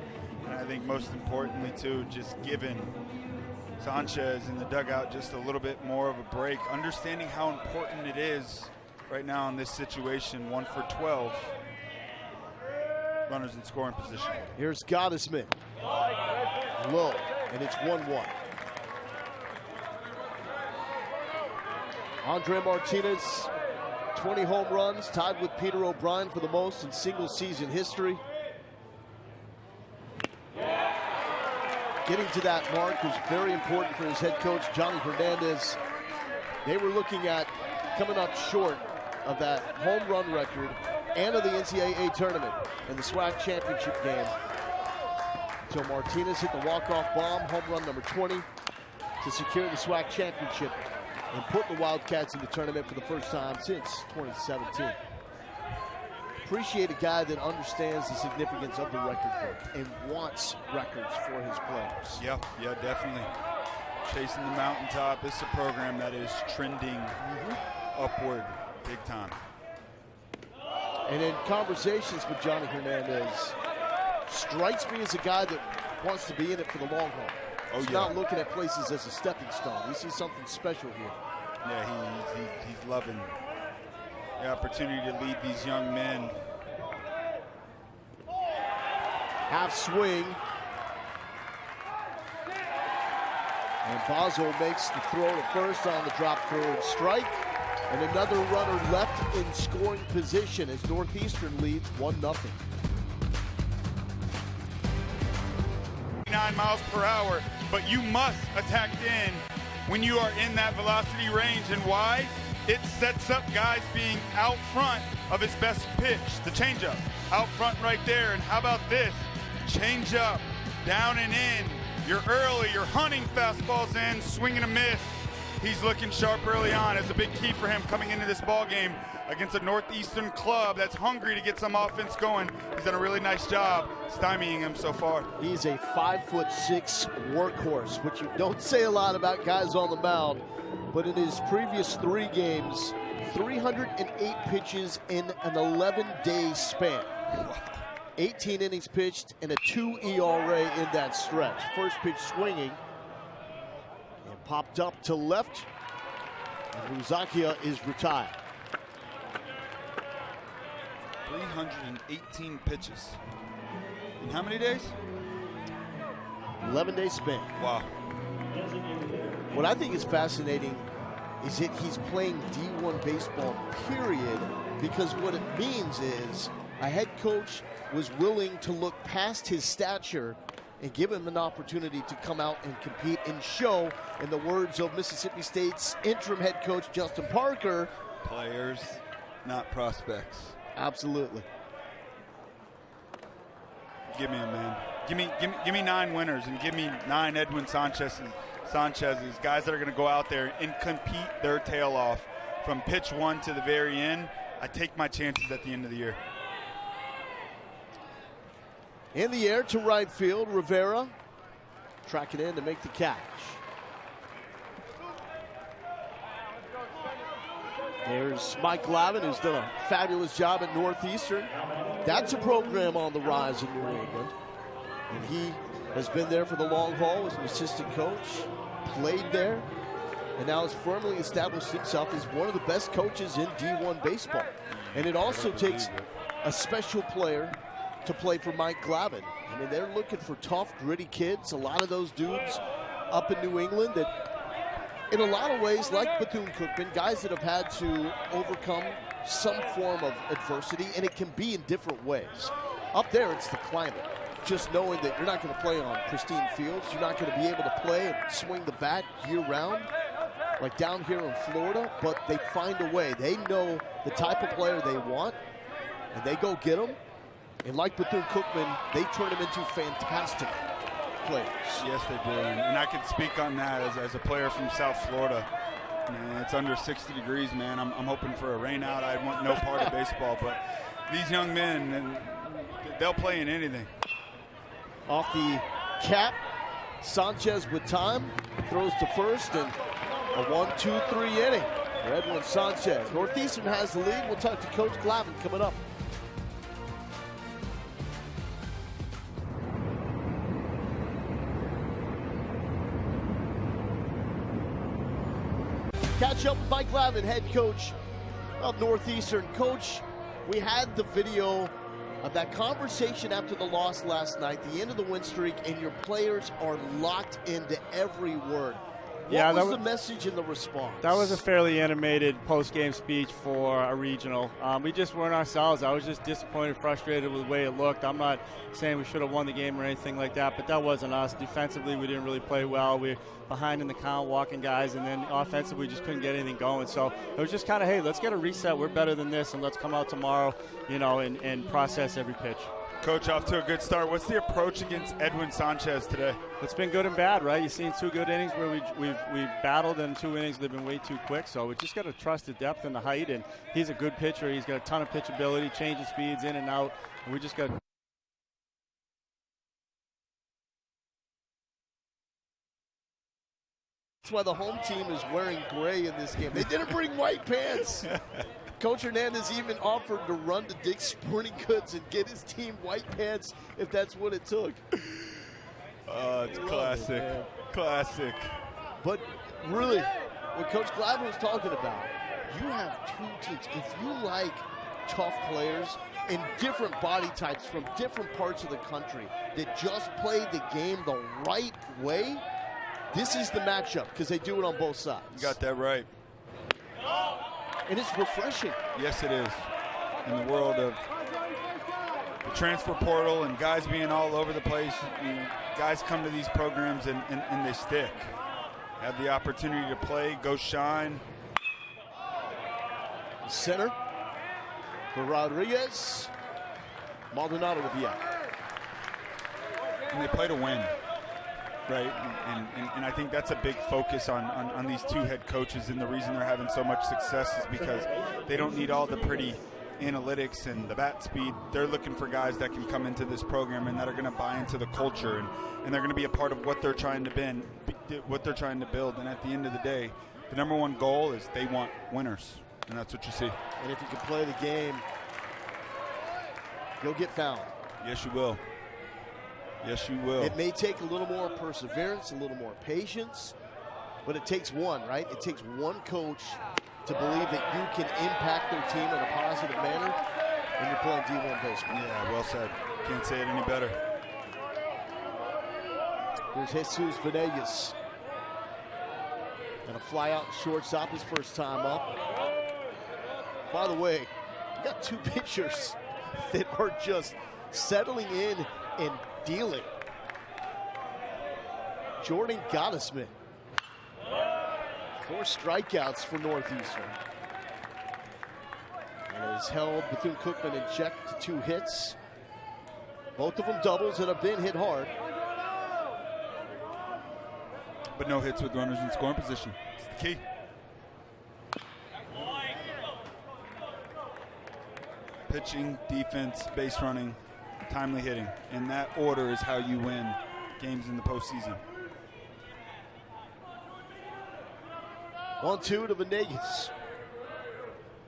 And I think most importantly, too, just giving Sanchez in the dugout just a little bit more of a break, understanding how important it is right now in this situation. 1 for 12. Runners in scoring position. Here's Gottesman. Low, and it's 1-1. Andre Martinez, 20 home runs, tied with Peter O'Brien for the most in single season history. Getting to that mark was very important for his head coach, Johnny Hernandez. They were looking at coming up short of that home run record and of the NCAA tournament in the SWAC championship game. Until Martinez hit the walk-off bomb, home run number 20, to secure the SWAC championship and put the Wildcats in the tournament for the first time since 2017. Appreciate a guy that understands the significance of the record book and wants records for his players. Yeah, definitely. Chasing the mountaintop. This is a program that is trending upward big time. And in conversations with Johnny Hernandez, strikes me as a guy that wants to be in it for the long haul. He's not looking at places as a stepping stone. He sees something special here. Yeah, he's loving the opportunity to lead these young men. Half swing. And Boswell makes the throw to first on the drop throw and strike. And another runner left in scoring position as Northeastern leads 1-0. 9 miles per hour, but you must attack in when you are in that velocity range. And why? It sets up guys being out front of his best pitch, the changeup. Out front right there. And how about this? Changeup, down and in. You're early, you're hunting fastballs in, swing and a miss. He's looking sharp early on. It's a big key for him coming into this ball game against a Northeastern club that's hungry to get some offense going. He's done a really nice job stymieing him so far. He's a 5'6" workhorse, which you don't say a lot about guys on the mound. But in his previous 3 games, 308 pitches in an 11-day span. 18 innings pitched and a 2 ERA in that stretch. First pitch swinging and popped up to left. And Ruzakia is retired. 318 pitches. In how many days? 11-day span. Wow. What I think is fascinating is that he's playing D1 baseball, period, because what it means is a head coach was willing to look past his stature and give him an opportunity to come out and compete and show, in the words of Mississippi State's interim head coach Justin Parker, players, not prospects. Absolutely. Give me him, man. Give me 9 winners and give me 9 Edwin Sanchez's, guys that are going to go out there and compete their tail off from pitch 1 to the very end. I take my chances at the end of the year. In the air to right field, Rivera tracking in to make the catch. There's Mike Lavin, who's done a fabulous job at Northeastern. That's a program on the rise in New England. And he has been there for the long haul as an assistant coach, played there, and now has firmly established himself as one of the best coaches in D1 baseball. And it also takes a special player to play for Mike Glavin. I mean, they're looking for tough, gritty kids. A lot of those dudes up in New England that, in a lot of ways, like Bethune-Cookman, guys that have had to overcome some form of adversity, and it can be in different ways. Up there, it's the climate. Just knowing that you're not going to play on pristine fields, you're not going to be able to play and swing the bat year-round, like down here in Florida, but they find a way. They know the type of player they want, and they go get them. And like Bethune-Cookman, they turn them into fantastic players. Yes, they do. And I can speak on that as a player from South Florida. Man, it's under 60 degrees, man. I'm hoping for a rain out. I want no part of baseball. But these young men, they'll play in anything. Off the cap, Sanchez with time. Throws to first, and a 1-2-3 inning for Edwin Sanchez. Northeastern has the lead. We'll talk to Coach Glavin coming up. Catch up with Mike Glavin, head coach of Northeastern. Coach, we had the video of that conversation after the loss last night, the end of the win streak, and your players are locked into every word. What was the message and the response? That was a fairly animated post-game speech for a regional. We just weren't ourselves. I was just disappointed, frustrated with the way it looked. I'm not saying we should have won the game or anything like that, but that wasn't us. Defensively, we didn't really play well. We were behind in the count, walking guys, and then offensively, we just couldn't get anything going. So it was just kind of, hey, let's get a reset. We're better than this, and let's come out tomorrow, and process every pitch. Coach, off to a good start. What's the approach against Edwin Sanchez today? It's been good and bad, right? You've seen 2 good innings where we've battled, and 2 innings they've been way too quick. So we just got to trust the depth and the height, and he's a good pitcher. He's got a ton of pitch ability, changing speeds in and out, and we just got. That's why the home team is wearing gray in this game. They didn't bring white pants. Coach Hernandez even offered to run to Dick's Sporting Goods and get his team white pants if that's what it took. It's classic. Classic. But really, what Coach Glavin was talking about, you have two teams. If you like tough players in different body types from different parts of the country that just play the game the right way, this is the matchup because they do it on both sides. You got that right. And it's refreshing. Yes, it is. In the world of the transfer portal and guys being all over the place, guys come to these programs and they stick. Have the opportunity to play, go shine. Center for Rodriguez. Maldonado will be out. And they play to win, right? And I think that's a big focus on these two head coaches, and the reason they're having so much success is because they don't need all the pretty analytics and the bat speed. They're looking for guys that can come into this program and that are going to buy into the culture, and they're going to be a part of what they're trying to build. And at the end of the day, the number one goal is they want winners, and that's what you see. And if you can play the game, you'll get fouled. Yes, you will. Yes, you will. It may take a little more perseverance, a little more patience, but it takes one, right? It takes one coach to believe that you can impact their team in a positive manner when you're playing D1 baseball. Yeah, well said. Can't say it any better. Here's Jesus Venegas. And a fly out shortstop his first time up. By the way, you got two pitchers that are just settling in and dealing. Jordan Gottesman. 4 strikeouts for Northeastern. And has held Bethune-Cookman in check to 2 hits. Both of them doubles and have been hit hard. But no hits with runners in scoring position. It's the key. Pitching, defense, base running, timely hitting. And that order is how you win games in the postseason. 1-2 to Venegas.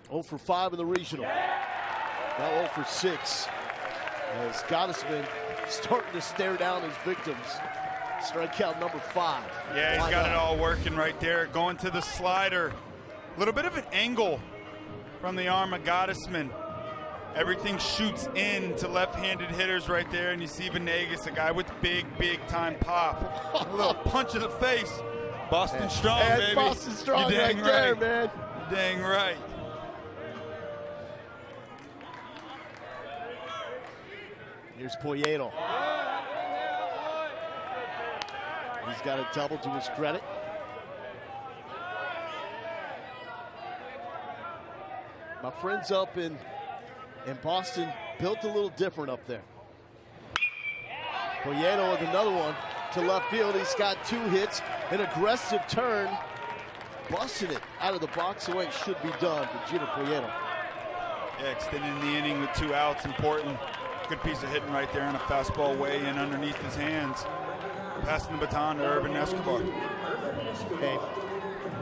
0 for 5 in the regional. Now 0 for 6. As Gottesman starting to stare down his victims. Strikeout number 5. Yeah, he's got it all working right there. Going to the slider. A little bit of an angle from the arm of Gottesman. Everything shoots in to left-handed hitters right there, and you see Venegas, a guy with big time pop. A little punch to the face. Boston strong, baby. Boston strong right there, man. You're dang right. Here's Poyeto. He's got a double to his credit. My friends up in Boston built a little different up there. Poyeto with another one to left field. He's got 2 hits, an aggressive turn, busting it out of the box the way it should be done for Gino Poyeto. Yeah, extending the inning with 2 outs, important. Good piece of hitting right there on a fastball way in underneath his hands. Passing the baton to Urban Escobar. Hey,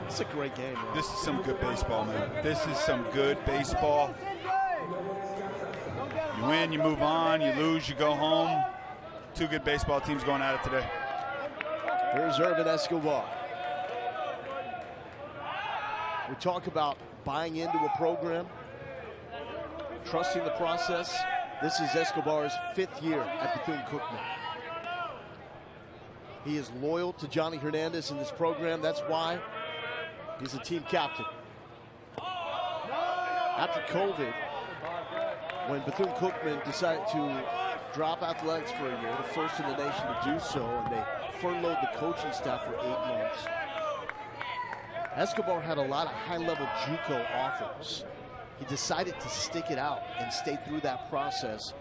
it's a great game, man. This is some good baseball, man. This is some good baseball. You win, you move on. You lose, you go home. 2 good baseball teams going at it today. Here's Urban Escobar. We talk about buying into a program, trusting the process. This is Escobar's 5th year at Bethune-Cookman. He is loyal to Johnny Hernandez in this program. That's why he's a team captain. After COVID, when Bethune-Cookman decided to drop athletics for a year, the first in the nation to do so, and they furloughed the coaching staff for 8 months. Escobar had a lot of high-level JUCO offers. He decided to stick it out and stay through that process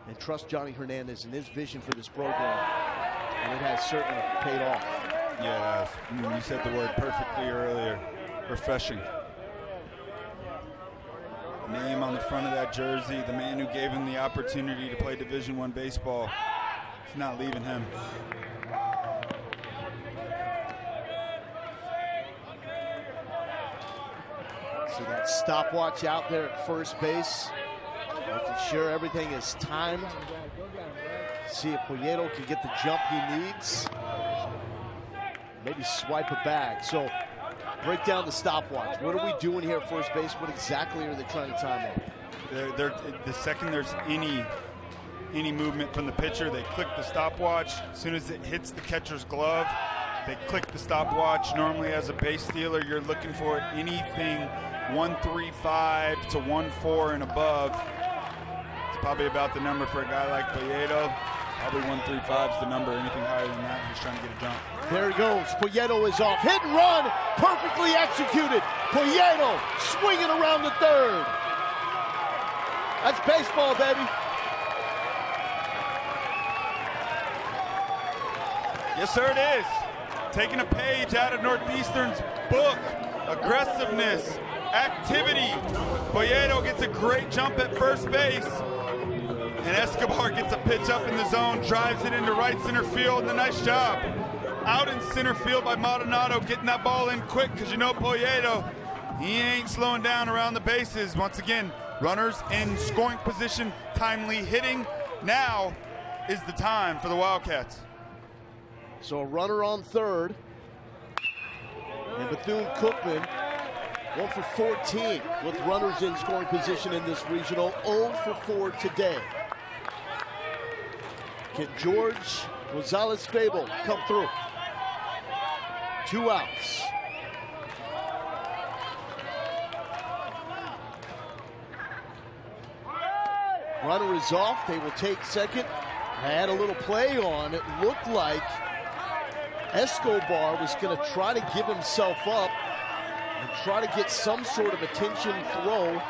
and trust Johnny Hernandez and his vision for this program, and it has certainly paid off. Yeah, you said the word perfectly earlier. Refreshing. Name on the front of that jersey, the man who gave him the opportunity to play Division I baseball. He's not leaving him. See that stopwatch out there at first base, making sure everything is timed. See if Poyeto can get the jump he needs. Maybe swipe a bag. So Break down the stopwatch. What are we doing here at first base? What exactly are they trying to time on? The second there's any movement from the pitcher, they click the stopwatch. As soon as it hits the catcher's glove, they click the stopwatch. Normally, as a base stealer, you're looking for anything 135 to 14 and above. It's probably about the number for a guy like Poyeto. Probably 135 is the number. Anything higher than that, he's trying to get a jump. There he goes. Poyeto is off. Hit and run. Perfectly executed. Poyeto swinging around the third. That's baseball, baby. Yes, sir, it is. Taking a page out of Northeastern's book. Aggressiveness, activity. Poyeto gets a great jump at first base. And Escobar gets a pitch up in the zone, drives it into right center field, and a nice job. Out in center field by Maldonado, getting that ball in quick, because you know Poyeto, he ain't slowing down around the bases. Once again, runners in scoring position, timely hitting. Now is the time for the Wildcats. So a runner on third. And Bethune-Cookman 1 for 14 with runners in scoring position in this regional. 0 for 4 today. Can George Gonzalez-Fable come through? 2 outs. Runner is off. They will take second. Had a little play on. It looked like Escobar was going to try to give himself up and try to get some sort of attention throw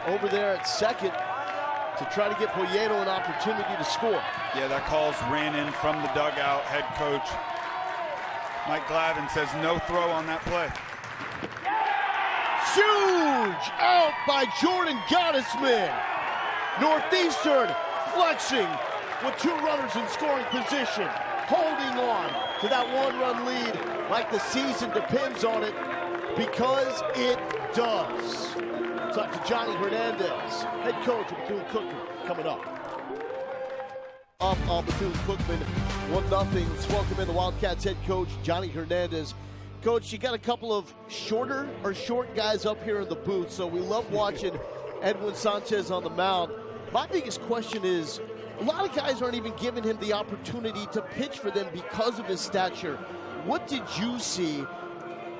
over there at second to try to get Poyeto an opportunity to score. Yeah, that call's ran in from the dugout. Head coach Mike Glavin says no throw on that play. Huge out by Jordan Gottesman. Northeastern flexing with 2 runners in scoring position, holding on to that 1-run lead like the season depends on it, because it does. Talk to Johnny Hernandez, head coach of Bethune-Cookman, coming up. Up on Bethune-Cookman, 1-0. Let's welcome in the Wildcats head coach, Johnny Hernandez. Coach, you got a couple of short guys up here in the booth, so we love watching Edwin Sanchez on the mound. My biggest question is, a lot of guys aren't even giving him the opportunity to pitch for them because of his stature. What did you see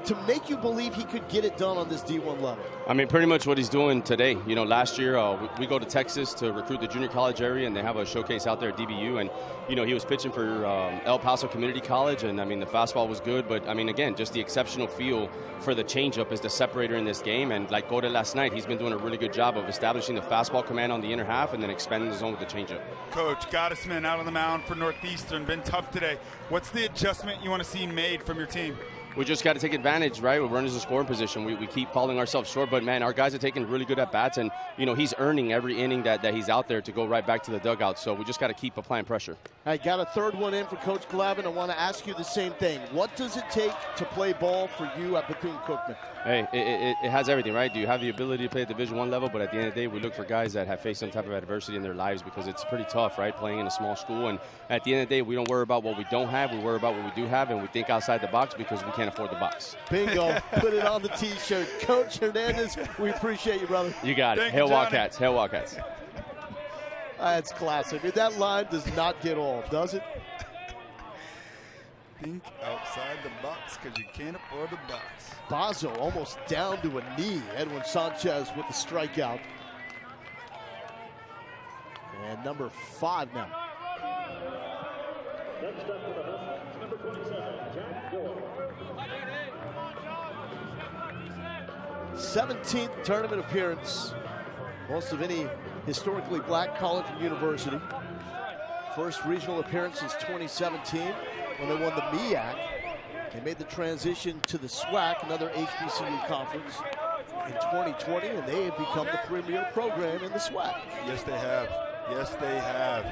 to make you believe he could get it done on this D1 level? I mean, pretty much what he's doing today. You know, last year we go to Texas to recruit the junior college area, and they have a showcase out there at DBU. And, you know, he was pitching for El Paso Community College, and, I mean, the fastball was good. But, I mean, again, just the exceptional feel for the changeup is the separator in this game. And like Gode last night, he's been doing a really good job of establishing the fastball command on the inner half and then expanding the zone with the changeup. Coach, Gottesman out on the mound for Northeastern. Been tough today. What's the adjustment you want to see made from your team? We just got to take advantage, right? We're running in scoring position. We keep falling ourselves short, but, man, our guys are taking really good at-bats, and, you know, he's earning every inning that he's out there to go right back to the dugout, so we just got to keep applying pressure. I got a third one in for Coach Glavin. I want to ask you the same thing. What does it take to play ball for you at Bethune-Cookman? Hey, it has everything, right? Do you have the ability to play at Division I level? But at the end of the day, we look for guys that have faced some type of adversity in their lives, because it's pretty tough, right, playing in a small school. And at the end of the day, we don't worry about what we don't have. We worry about what we do have, and we think outside the box because we can't afford the box. Bingo. Put it on the T-shirt. Coach Hernandez, we appreciate you, brother. You got it. Hail Wildcats. Hail Wildcats. That's classic. That line does not get old, does it? Think outside the box because you can't afford the box. Bazo almost down to a knee. Edwin Sanchez with the strikeout. And number 5 now. Next up for the Huskies, number 27, Jack Gore. 17th tournament appearance, most of any historically black college and university. First regional appearance since 2017 when they won the MEAC. They made the transition to the SWAC, another HBCU conference, in 2020, and they have become the premier program in the SWAC. Yes, they have. Yes, they have.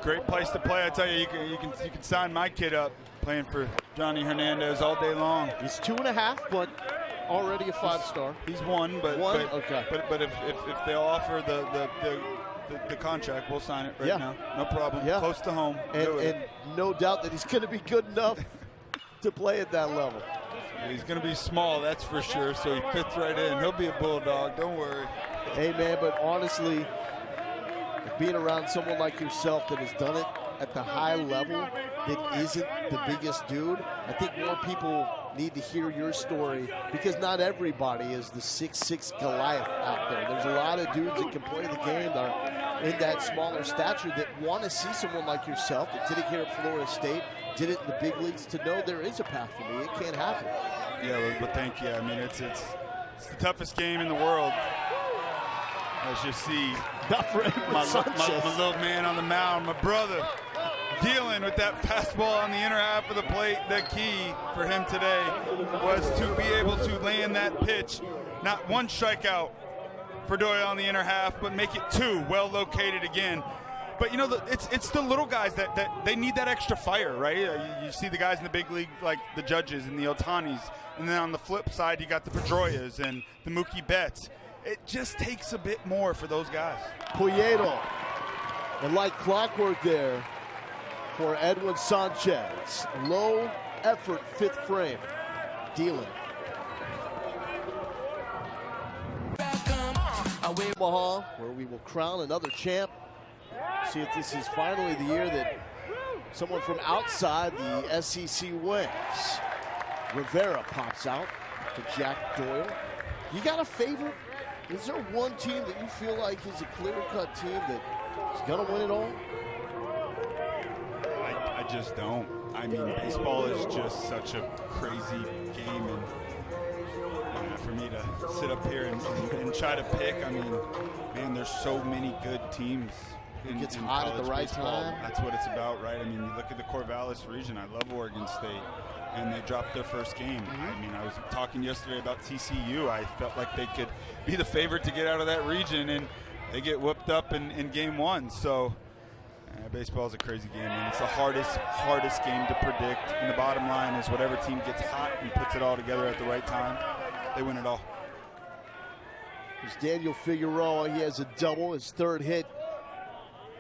Great place to play. I tell you, you can sign my kid up playing for Johnny Hernandez all day long. He's 2.5, but already a 5-star. He's 1, but okay. But if they'll offer the contract, we'll sign it right now. No problem. Yeah. Close to home. And no doubt that he's going to be good enough to play at that level. He's going to be small, that's for sure, so he fits right in. He'll be a bulldog, don't worry. Hey, man, but honestly, being around someone like yourself that has done it at the high level, that isn't the biggest dude, I think more people need to hear your story, because not everybody is the 6'6" Goliath out there. There's a lot of dudes that can play the game that are in that smaller stature that want to see someone like yourself that did it here at Florida State, did it in the big leagues, to know there is a path for me. It can't happen. Yeah, but thank you. I mean, it's the toughest game in the world. As you see, my little man on the mound, my brother, dealing with that fastball on the inner half of the plate. The key for him today was to be able to land that pitch. Not one strikeout for Doyle on the inner half, but make it two, well located again. But you know, it's the little guys that they need that extra fire, right? You see the guys in the big league like the Judges and the Otanis, and then on the flip side you got the Pedroias and the Mookie Betts. It just takes a bit more for those guys. Puedo, and like clockwork there for Edwin Sanchez. Low effort, fifth frame, dealing. Omaha, where we will crown another champ. See if this is finally the year that someone from outside the SEC wins. Rivera pops out to Jack Doyle. You got a favorite? Is there one team that you feel like is a clear-cut team that is going to win it all? I just don't. I mean, baseball is just such a crazy game, and for me to sit up here and try to pick, I mean, man, there's so many good teams. It gets hot at the right time. That's what it's about, right? I mean, you look at the Corvallis region. I love Oregon State, and they dropped their first game. I mean, I was talking yesterday about TCU. I felt like they could be the favorite to get out of that region, and they get whooped up in game one. So baseball is a crazy game, and it's the hardest game to predict. And the bottom line is whatever team gets hot and puts it all together at the right time, they win it all. There's Daniel Figueroa. He has a double, his third hit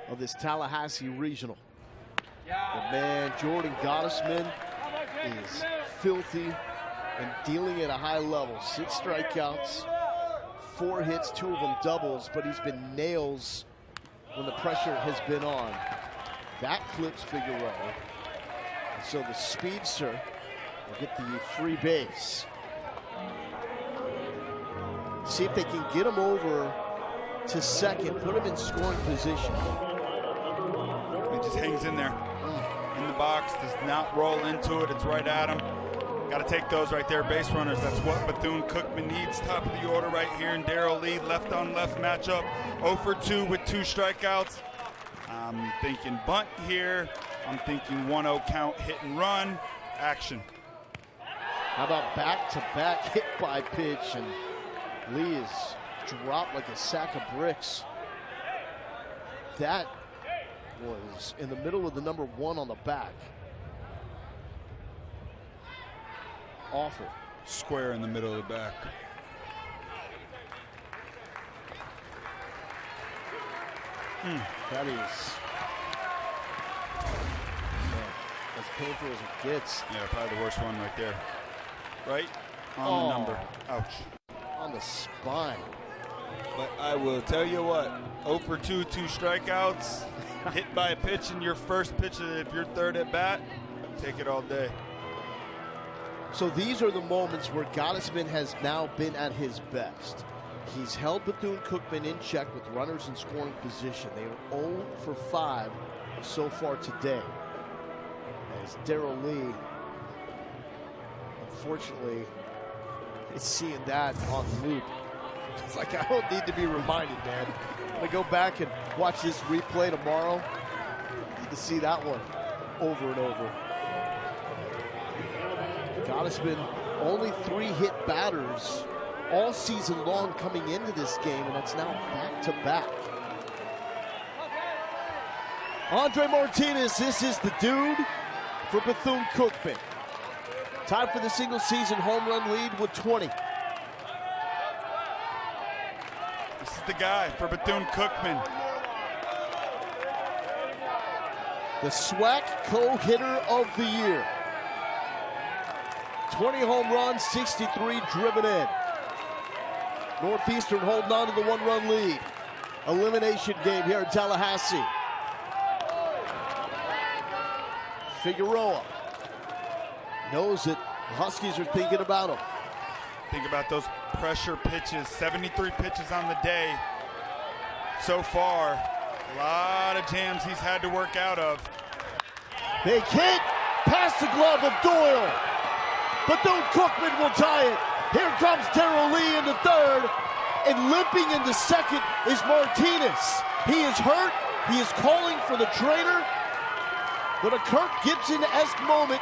of this Tallahassee regional. But man, Jordan Gottesman is filthy and dealing at a high level. 6 strikeouts, 4 hits, 2 of them doubles, but he's been nails when the pressure has been on. That clips Figueroa. And so the speedster will get the free base. See if they can get him over to second, put him in scoring position. He just hangs in there in the box, does not roll into it. It's right at him. Got to take those right there, base runners. That's what Bethune-Cookman needs. Top of the order right here in Darrell Lee. Left on left matchup. 0 for 2 with 2 strikeouts. I'm thinking bunt here. I'm thinking 1-0 count, hit and run. Action. How about back-to-back hit by pitch, and Lee is dropped like a sack of bricks. That was in the middle of the number 1 on the back. Awful. Square in the middle of the back. That is as painful as it gets. Yeah, probably the worst one right there. Right on the number. Ouch. On the spine. But I will tell you what, 0 for 2, 2 strikeouts, hit by a pitch in your first pitch, if you're third at bat, take it all day. So these are the moments where Gottesman has now been at his best. He's held Bethune-Cookman in check with runners in scoring position. They are 0 for 5 so far today. As Darrell Lee, unfortunately, is seeing that on loop. It's like, I don't need to be reminded, man. I'm going to go back and watch this replay tomorrow. I need to see that one over and over. Gottesman, only 3 hit batters all season long coming into this game, and that's now back-to-back. Andre Martinez, this is the dude for Bethune-Cookman. Tied for the single-season home run lead with 20. This is the guy for Bethune-Cookman. The SWAC co-hitter of the year. 20 home runs, 63 driven in. Northeastern holding on to the one-run lead. Elimination game here in Tallahassee. Figueroa knows that the Huskies are thinking about him. Think about those pressure pitches, 73 pitches on the day so far. A lot of jams he's had to work out of. Big hit, past the glove of Doyle. Bethune-Cookman will tie it. Here comes Darrell Lee into third, and limping into second is Martinez. He is hurt, he is calling for the trainer, but a Kirk Gibson-esque moment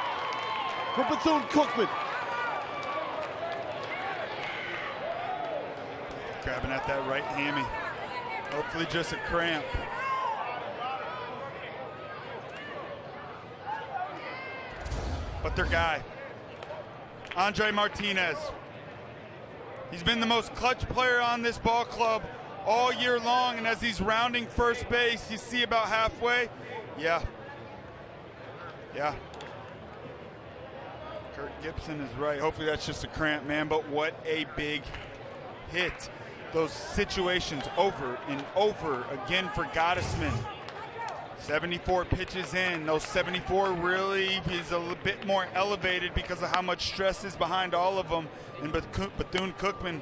for Bethune-Cookman. Grabbing at that right hammy. Hopefully just a cramp. But their guy, Andre Martinez. He's been the most clutch player on this ball club all year long, and as he's rounding first base, you see about halfway. Yeah. Kirk Gibson is right. Hopefully that's just a cramp, man, but what a big hit. Those situations over and over again for Gottesman. 74 pitches in. Those 74 really is a little bit more elevated because of how much stress is behind all of them. And Bethune-Cookman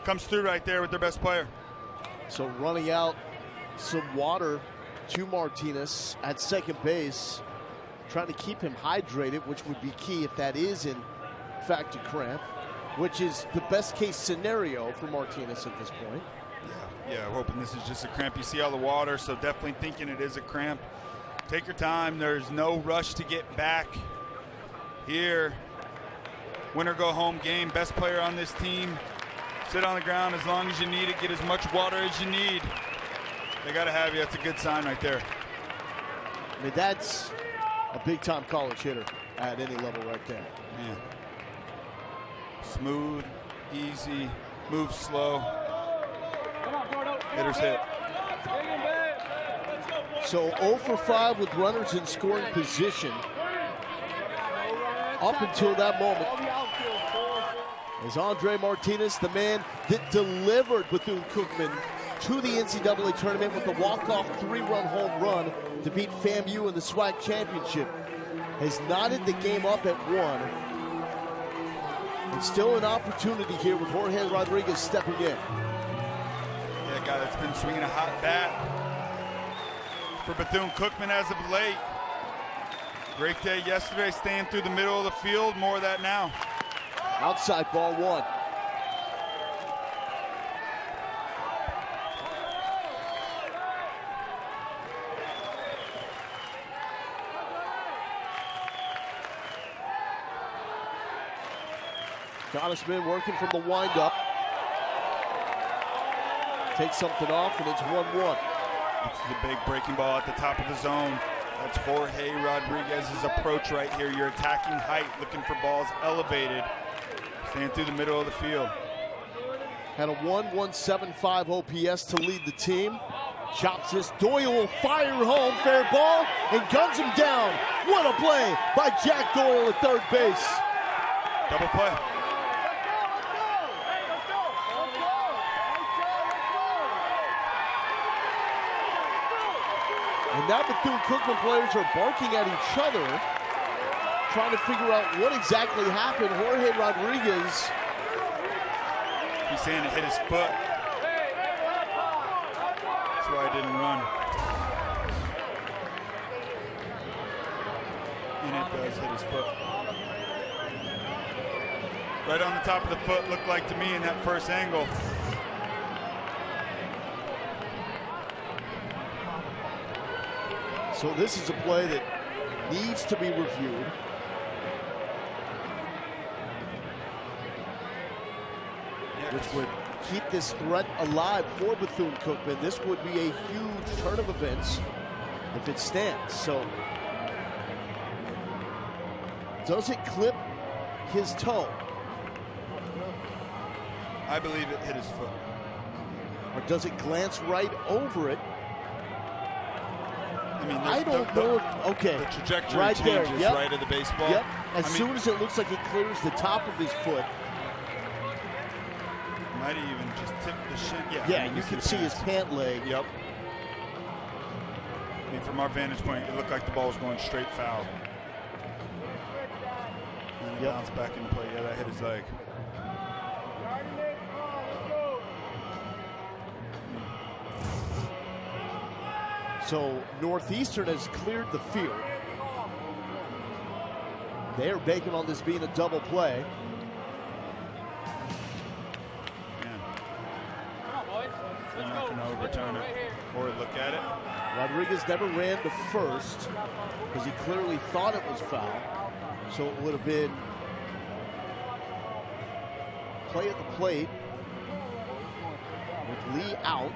comes through right there with their best player. So running out some water to Martinez at second base, trying to keep him hydrated, which would be key if that is in fact a cramp, which is the best case scenario for Martinez at this point. Yeah, hoping this is just a cramp. You see all the water, so definitely thinking it is a cramp. Take your time. There's no rush to get back here. Win or go home game. Best player on this team. Sit on the ground as long as you need it. Get as much water as you need. They got to have you. That's a good sign right there. I mean, that's a big-time college hitter at any level right there. Man. Smooth, easy, moves slow. Hitters hit. So 0 for 5 with runners in scoring position up until that moment. As Andre Martinez, the man that delivered Bethune-Cookman to the NCAA tournament with the walk-off 3-run home run to beat FAMU in the SWAC championship, has knotted the game up at 1. And still an opportunity here with Jorge Rodriguez stepping in. Yeah, guy that's been swinging a hot bat for Bethune-Cookman as of late. Great day yesterday, staying through the middle of the field. More of that now. Outside ball 1. Gottesman working from the windup. Takes something off, and it's 1-1. This is a big breaking ball at the top of the zone. That's Jorge Rodriguez's approach right here. You're attacking height, looking for balls elevated. Staying through the middle of the field. Had a 1.175 OPS to lead the team. Chops this. Doyle will fire home. Fair ball and guns him down. What a play by Jack Doyle at third base. Double play. And now Bethune-Cookman players are barking at each other, trying to figure out what exactly happened. Jorge Rodriguez. He's saying it hit his foot. That's why I didn't run. And it does hit his foot. Right on the top of the foot, looked like to me in that first angle. So this is a play that needs to be reviewed. Which would keep this threat alive for Bethune-Cookman. This would be a huge turn of events if it stands. So does it clip his toe? I believe it hit his foot. Or does it glance right over it? I mean, I don't know if, okay. The trajectory right changes there. Yep. right of the baseball. Yep. As soon as it looks like it clears the top of his foot. Might have even just tipped the shin. Yeah, you can see his pant leg. Yep. I mean, from our vantage point, it looked like the ball was going straight foul. And then it bounced back into play. Yeah, that hit his leg. So Northeastern has cleared the field. They are banking on this being a double play. They're not going to overturn it or look at it. Rodriguez never ran to first because he clearly thought it was foul. So it would have been play at the plate with Lee out.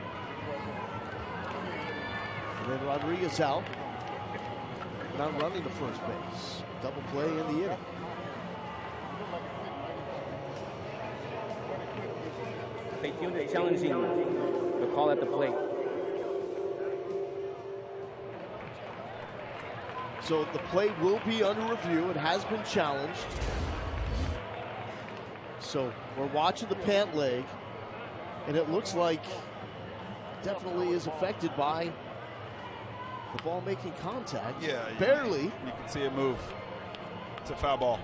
And then Rodriguez out. Not running to first base. Double play in the inning. They feel it challenging the call at the plate. So the play will be under review. It has been challenged. So we're watching the pant leg, and it looks like definitely is affected by the ball making contact. Yeah, barely. You can see it move. It's a foul ball.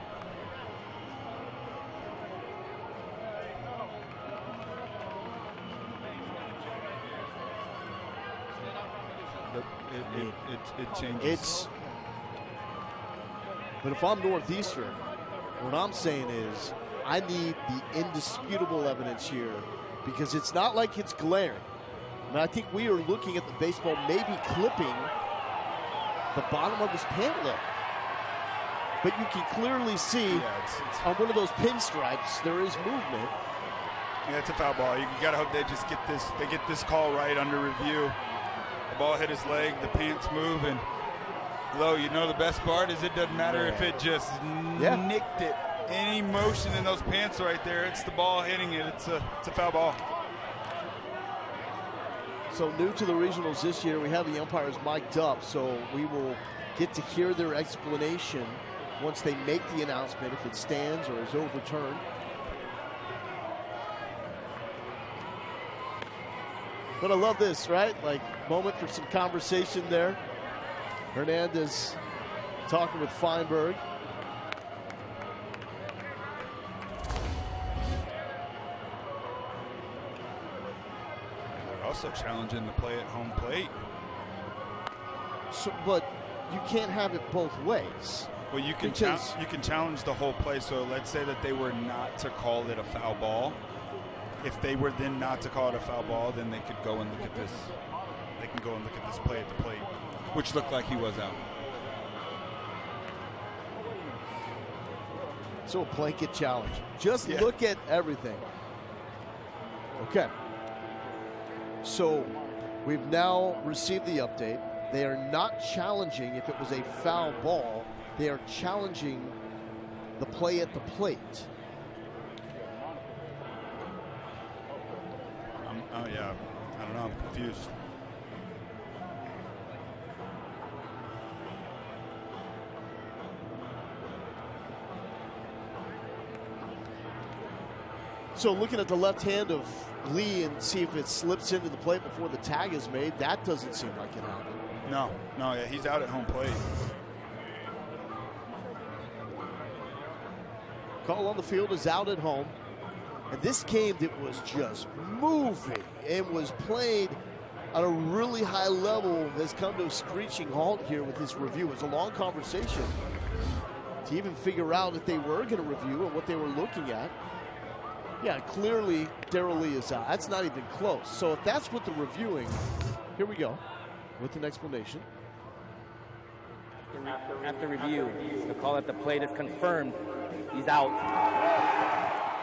It changes. But if I'm Northeastern, what I'm saying is I need the indisputable evidence here because it's not like it's glaring. And I think we are looking at the baseball maybe clipping the bottom of his pant leg. But you can clearly see on one of those pinstripes there is movement. Yeah, it's a foul ball. You got to hope they just get this call right under review. The ball hit his leg, the pants move, and Lo, you know the best part is it doesn't matter if it just nicked it. Any motion in those pants right there, it's the ball hitting it. It's a foul ball. So new to the regionals this year, we have the umpires mic'd up, so we will get to hear their explanation once they make the announcement, if it stands or is overturned. But I love this, right? Like, moment for some conversation there. Hernandez talking with Feinberg. They're also challenging the play at home plate. So, but you can't have it both ways. Well, you can challenge the whole play. So let's say that they were not to call it a foul ball. If they were then not to call it a foul ball, then they could go and look at this. They can go and look at this play at the plate, which looked like he was out. So a blanket challenge. Just look at everything. Okay. So we've now received the update. They are not challenging if it was a foul ball. They are challenging the play at the plate. Oh, yeah. I don't know. I'm confused. So looking at the left hand of Lee and see if it slips into the plate before the tag is made, that doesn't seem like it happened. No, yeah, he's out at home plate. Call on the field is out at home. And this game that was just moving and was played at a really high level has come to a screeching halt here with this review. It was a long conversation to even figure out if they were going to review and what they were looking at. Yeah, clearly Darrell Lee is out. That's not even close. So if that's what they're reviewing, here we go with an explanation. After review, the call at the plate is confirmed. He's out.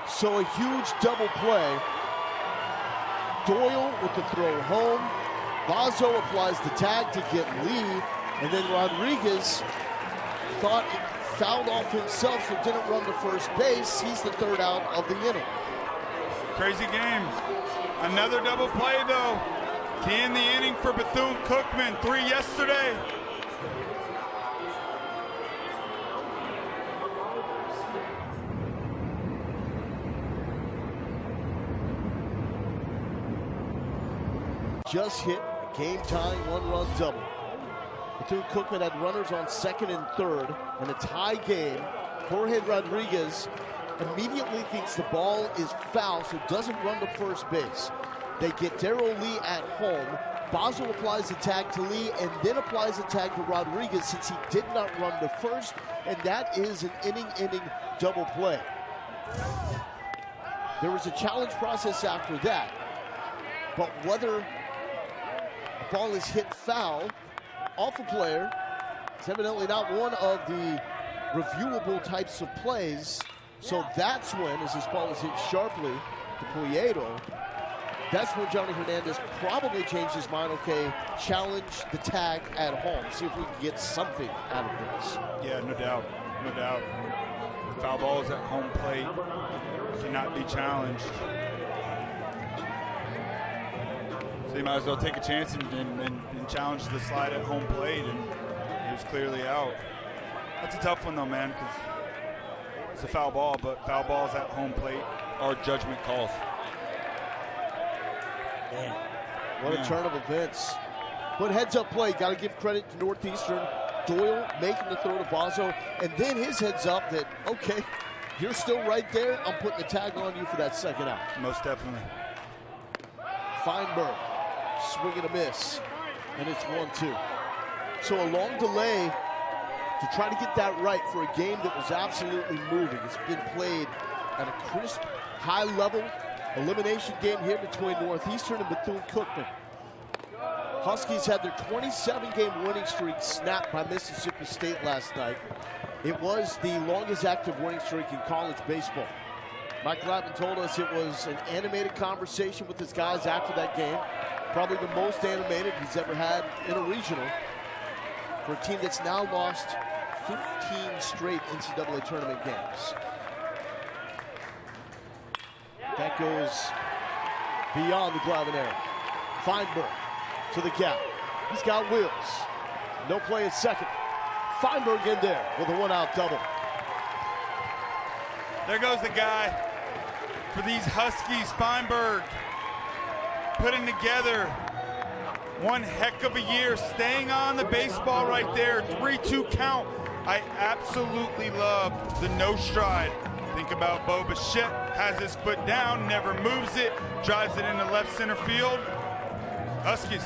So a huge double play. Doyle with the throw home. Vazo applies the tag to get Lee. And then Rodriguez thought it fouled off himself, so didn't run to first base. He's the third out of the inning. Crazy game. Another double play, though. Key in the inning for Bethune-Cookman. 3 yesterday. just hit a game-tying one-run double. Bethune-Cookman had runners on second and third in a tie game. Jorge Rodriguez immediately thinks the ball is foul, so doesn't run to first base. They get Darryl Lee at home. Basel applies the tag to Lee and then applies the tag to Rodriguez since he did not run to first, and that is an inning double play. There was a challenge process after that, but whether the ball is hit foul off a player, it's evidently not one of the reviewable types of plays. So that's when, as this ball is hit sharply to Puedo, that's when Johnny Hernandez probably changed his mind. Okay, challenge the tag at home. See if we can get something out of this. Yeah, no doubt. No doubt. Foul balls at home plate cannot be challenged. So you might as well take a chance and challenge the slide at home plate, and he was clearly out. That's a tough one though, man, because it's a foul ball, but foul balls at home plate are judgment calls. Man, what a turn of events. But heads up play, got to give credit to Northeastern. Doyle making the throw to Bazo, and then his heads up that, okay, you're still right there. I'm putting the tag on you for that second out. Most definitely. Feinberg, swing and a miss, and it's 1-2. So a long delay to try to get that right for a game that was absolutely moving. It's been played at a crisp, high level. Elimination game here between Northeastern and Bethune-Cookman. Huskies had their 27-game winning streak snapped by Mississippi State last night. It was the longest active winning streak in college baseball. Mike Glavin told us it was an animated conversation with his guys after that game. Probably the most animated he's ever had in a regional for a team that's now lost 15 straight NCAA tournament games. That goes beyond the Glavin area. Feinberg to the gap. He's got wheels. No play at second. Feinberg in there with a one-out double. There goes the guy for these Huskies, Feinberg, putting together one heck of a year, staying on the baseball right there. 3-2 count. I absolutely love the no stride. Think about Bo Bichette, has his foot down, never moves it, drives it into left center field. Huskies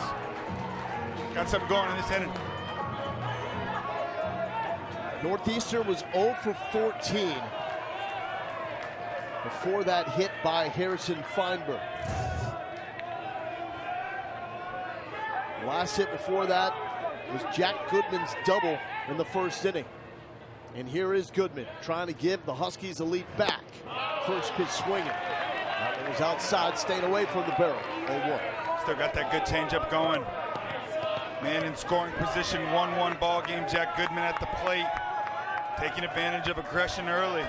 got something going in this inning. Northeastern was 0 for 14 before that hit by Harrison Feinberg. Last hit before that was Jack Goodman's double in the first inning. And here is Goodman trying to give the Huskies a lead back. First pitch swinging. That one was outside, staying away from the barrel. 0-1. Still got that good changeup going. Man in scoring position, 1-1 ball game. Jack Goodman at the plate, taking advantage of aggression early.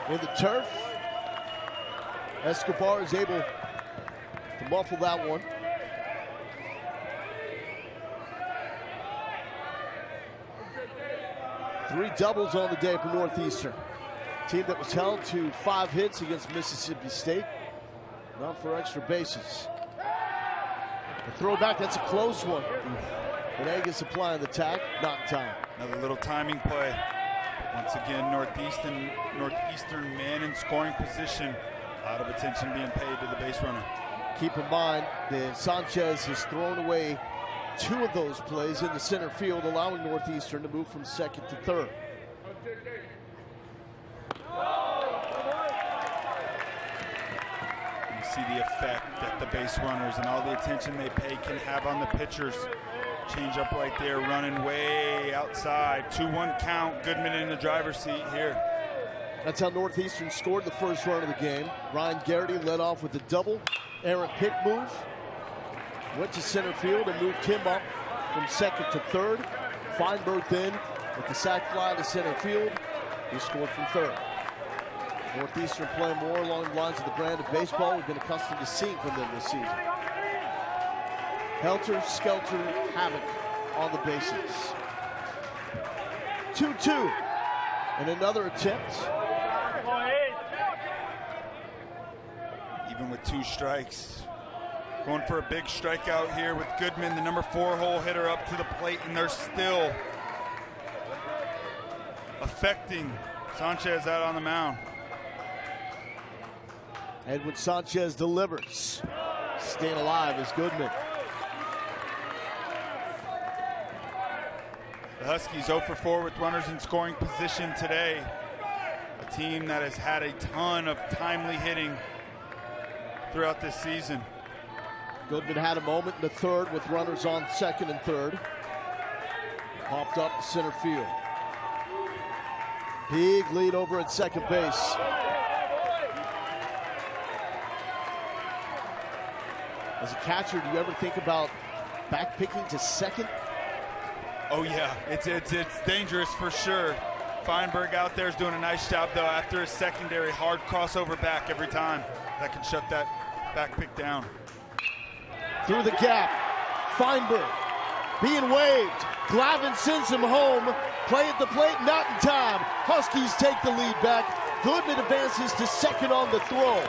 In the turf, Escobar is able to muffle that one. Three doubles on the day for Northeastern. Team that was held to 5 hits against Mississippi State. Not for extra bases. The throwback, that's a close one. Venegas applying the tag, not in time. Another little timing play. Once again, Northeastern man in scoring position. A lot of attention being paid to the base runner. Keep in mind that Sanchez has thrown away 2 of those plays in the center field, allowing Northeastern to move from second to third. You see the effect that the base runners and all the attention they pay can have on the pitchers. Change up right there, running way outside. 2-1 count. Goodman in the driver's seat here. That's how Northeastern scored the first run of the game. Ryan Garrity led off with a double. Aaron Pick move. Went to center field and moved him up from second to third. Feinberg then with the sac fly to center field. He scored from third. Northeastern playing more along the lines of the brand of baseball we've been accustomed to seeing from them this season. Helter Skelter havoc on the bases. 2-2 and another attempt Even with 2 strikes. Going for a big strikeout here with Goodman, the number 4 hole hitter, up to the plate, and they're still affecting Sanchez out on the mound. Edwin Sanchez delivers. Staying alive is Goodman. The Huskies 0 for 4 with runners in scoring position today. A team that has had a ton of timely hitting throughout this season. Goodman had a moment in the third with runners on second and third. Popped up to center field. Big lead over at second base. As a catcher, do you ever think about back picking to second? Oh yeah, it's dangerous for sure. Feinberg out there is doing a nice job though after a secondary hard crossover back every time. That can shut that back pick down. Through the gap, Feinberg being waved. Glavin sends him home. Play at the plate, not in time. Huskies take the lead back. Goodman advances to second on the throw.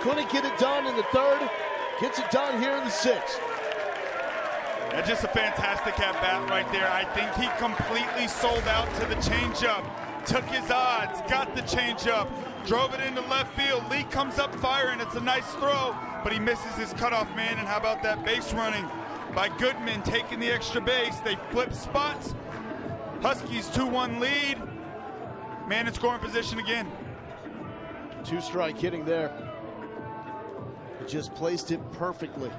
Couldn't get it done in the third. Gets it done here in the sixth. And just a fantastic at-bat right there. I think he completely sold out to the changeup. Took his odds, got the changeup, drove it into left field. Lee comes up firing. It's a nice throw, but he misses his cutoff man. And how about that base running by Goodman, taking the extra base. They flip spots. Huskies 2-1 lead. Man in scoring position again. 2-strike hitting there. Just placed it perfectly.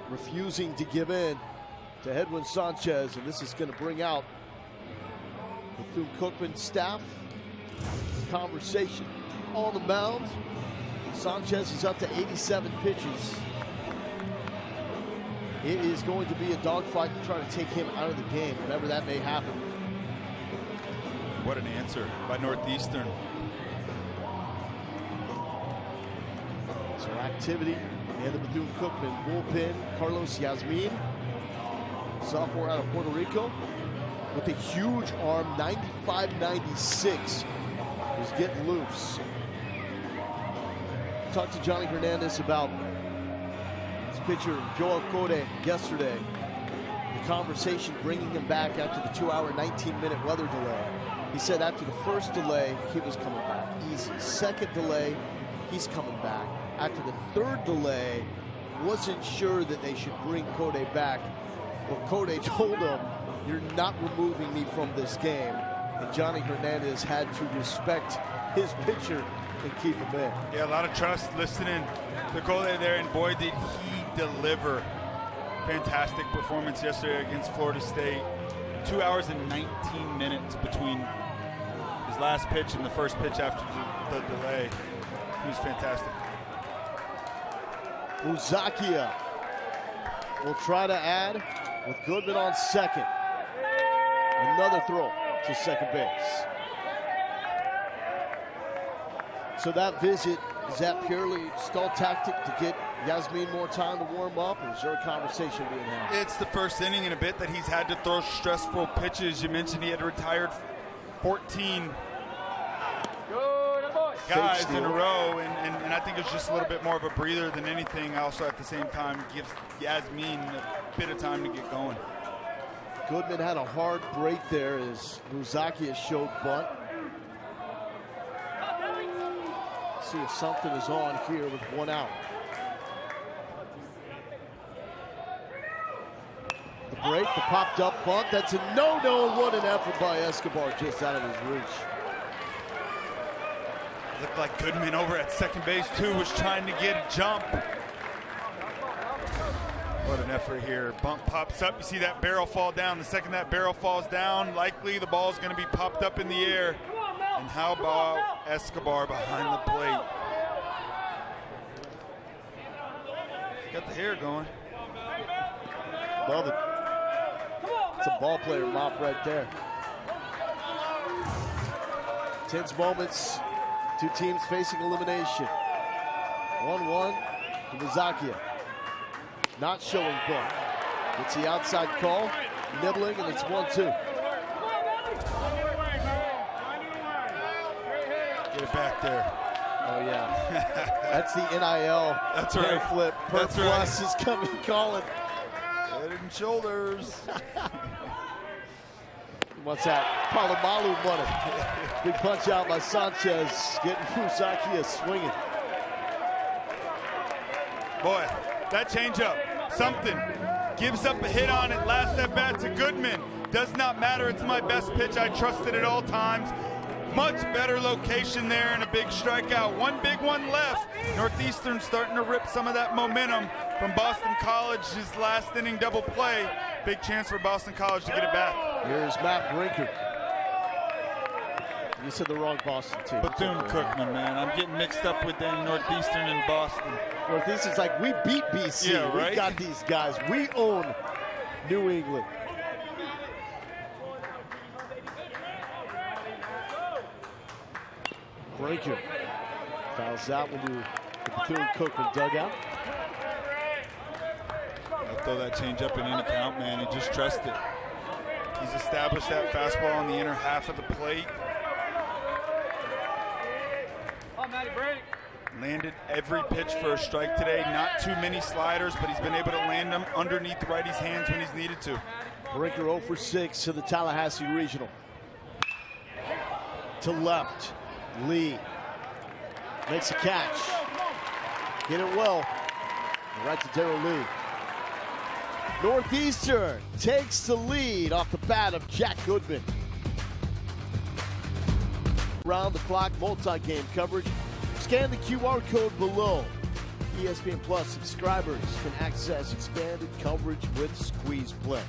Refusing to give in to Edwin Sanchez, and this is going to bring out the Bethune-Cookman staff. Conversation on the mound. Sanchez is up to 87 pitches. It is going to be a dogfight to try to take him out of the game, whenever that may happen. What an answer by Northeastern. So activity in the Bethune-Cookman bullpen. Carlos Yasmin, sophomore out of Puerto Rico, with a huge arm, 95-96, was getting loose. Talked to Johnny Hernandez about his pitcher Joel Code yesterday. The conversation bringing him back after the 2-hour, 19-minute weather delay. He said after the first delay, he was coming back easy. Second delay, he's coming back. After the third delay, wasn't sure that they should bring Code back. But Code told him, "You're not removing me from this game." And Johnny Hernandez had to respect his pitcher and keep him in. Yeah, a lot of trust listening to Code there, and boy, did he deliver. Fantastic performance yesterday against Florida State. 2 hours and 19 minutes between his last pitch and the first pitch after the delay. He was fantastic. Uzakia will try to add with Goodman on second. Another throw to second base. So that visit, is that purely stall tactic to get Yasmin more time to warm up, or is there a conversation being had? It's the first inning in a bit that he's had to throw stressful pitches. You mentioned he had retired 14 guys in a row, and I think it's just a little bit more of a breather than anything. Also, at the same time, gives Yasmin a bit of time to get going. Goodman had a hard break there as Uzakia showed bunt. See if something is on here with 1 out. The break, the popped up bunt. That's a no-no. What an effort by Escobar, just out of his reach. Looked like Goodman over at second base too was trying to get a jump. What an effort here. Bump pops up. You see that barrel fall down. The second that barrel falls down, likely the ball is going to be popped up in the air. And how about Escobar behind the plate? Got the hair going. Love it. It's a ball player mop right there. Tense moments. Two teams facing elimination. 1-1 to Uzakia. Not showing bunt. It's the outside call. Nibbling, and it's 1-2. Get it back there. Oh, yeah. That's the NIL. That's right. Flip. Per Plus is coming, calling. Head and shoulders. What's that? Palomalu won it. Big punch out by Sanchez, getting Fusaki swinging. Boy, that changeup, something. Gives up a hit on it, last at bat to Goodman. Does not matter, it's my best pitch. I trust it at all times. Much better location there and a big strikeout. One big one left. Northeastern starting to rip some of that momentum from Boston College's last inning double play. Big chance for Boston College to get it back. Here's Matt Brinker. You said the wrong Boston team. Bethune-Cookman, man. I'm getting mixed up with Northeastern and Boston. Northeastern's like, we beat BC. Yeah, right? We got these guys. We own New England. Brinker fouls out when the Bethune-Cookman dugout. I'll throw that change up in any count, man. He just trusts it. He's established that fastball on the inner half of the plate. Landed every pitch for a strike today. Not too many sliders, but he's been able to land them underneath the righty's hands when he's needed to. Brinker 0 for 6 to the Tallahassee Regional. To left, Lee makes a catch. Get it well. Right to Darryl Lee. Northeastern takes the lead off the bat of Jack Goodman. Round the clock multi-game coverage. Scan the QR code below. ESPN Plus subscribers can access expanded coverage with Squeeze Play.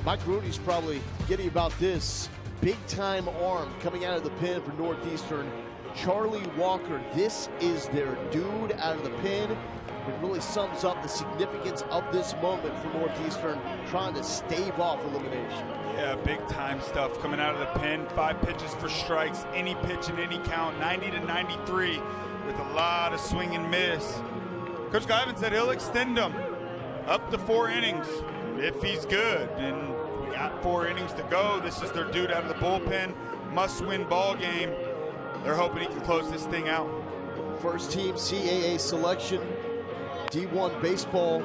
Mike Rooney's probably giddy about this. Big-time arm coming out of the pen for Northeastern. Charlie Walker, this is their dude out of the pen. It really sums up the significance of this moment for Northeastern, trying to stave off elimination. Yeah, big-time stuff coming out of the pen. 5 pitches for strikes, any pitch in any count, 90 to 93 with a lot of swing and miss. Coach Guyman said he'll extend them up to 4 innings if he's good. And we got 4 innings to go. This is their dude out of the bullpen. Must-win ball game. They're hoping he can close this thing out. First team CAA selection. D1 Baseball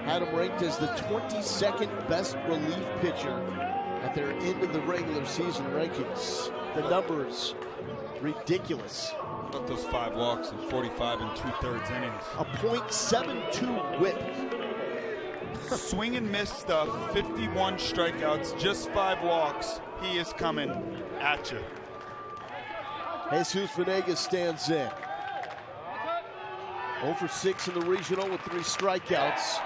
had him ranked as the 22nd best relief pitcher at their end of the regular season rankings. The numbers, ridiculous. About those 5 walks in 45 2/3 innings. A .72 whip. Swing and miss stuff, 51 strikeouts, just 5 walks. He is coming at you. Jesus Venegas stands in. 0 for 6 in the regional with 3 strikeouts.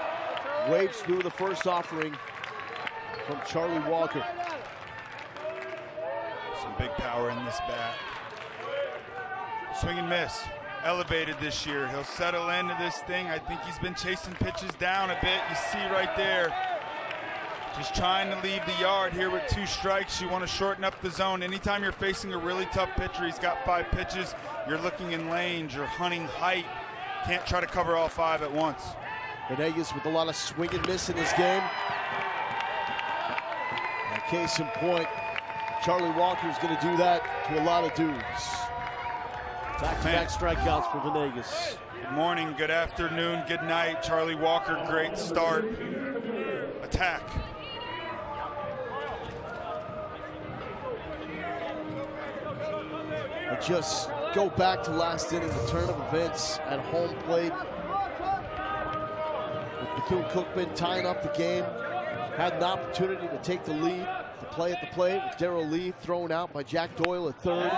Waves through the first offering from Charlie Walker. Some big power in this bat. Swing and miss. Elevated this year. He'll settle into this thing. I think he's been chasing pitches down a bit. You see right there. Just trying to leave the yard here with 2 strikes. You want to shorten up the zone. Anytime you're facing a really tough pitcher, he's got 5 pitches. You're looking in lanes. You're hunting height. Can't try to cover all 5 at once. Venegas with a lot of swing and miss in this game. And case in point, Charlie Walker's going to do that to a lot of dudes. Back-to-back strikeouts for Venegas. Good morning, good afternoon, good night. Charlie Walker, great start. Attack. And just go back to last inning, the turn of events at home plate. With Bethune-Cookman tying up the game. Had an opportunity to take the lead. The play at the plate with Darryl Lee thrown out by Jack Doyle at third.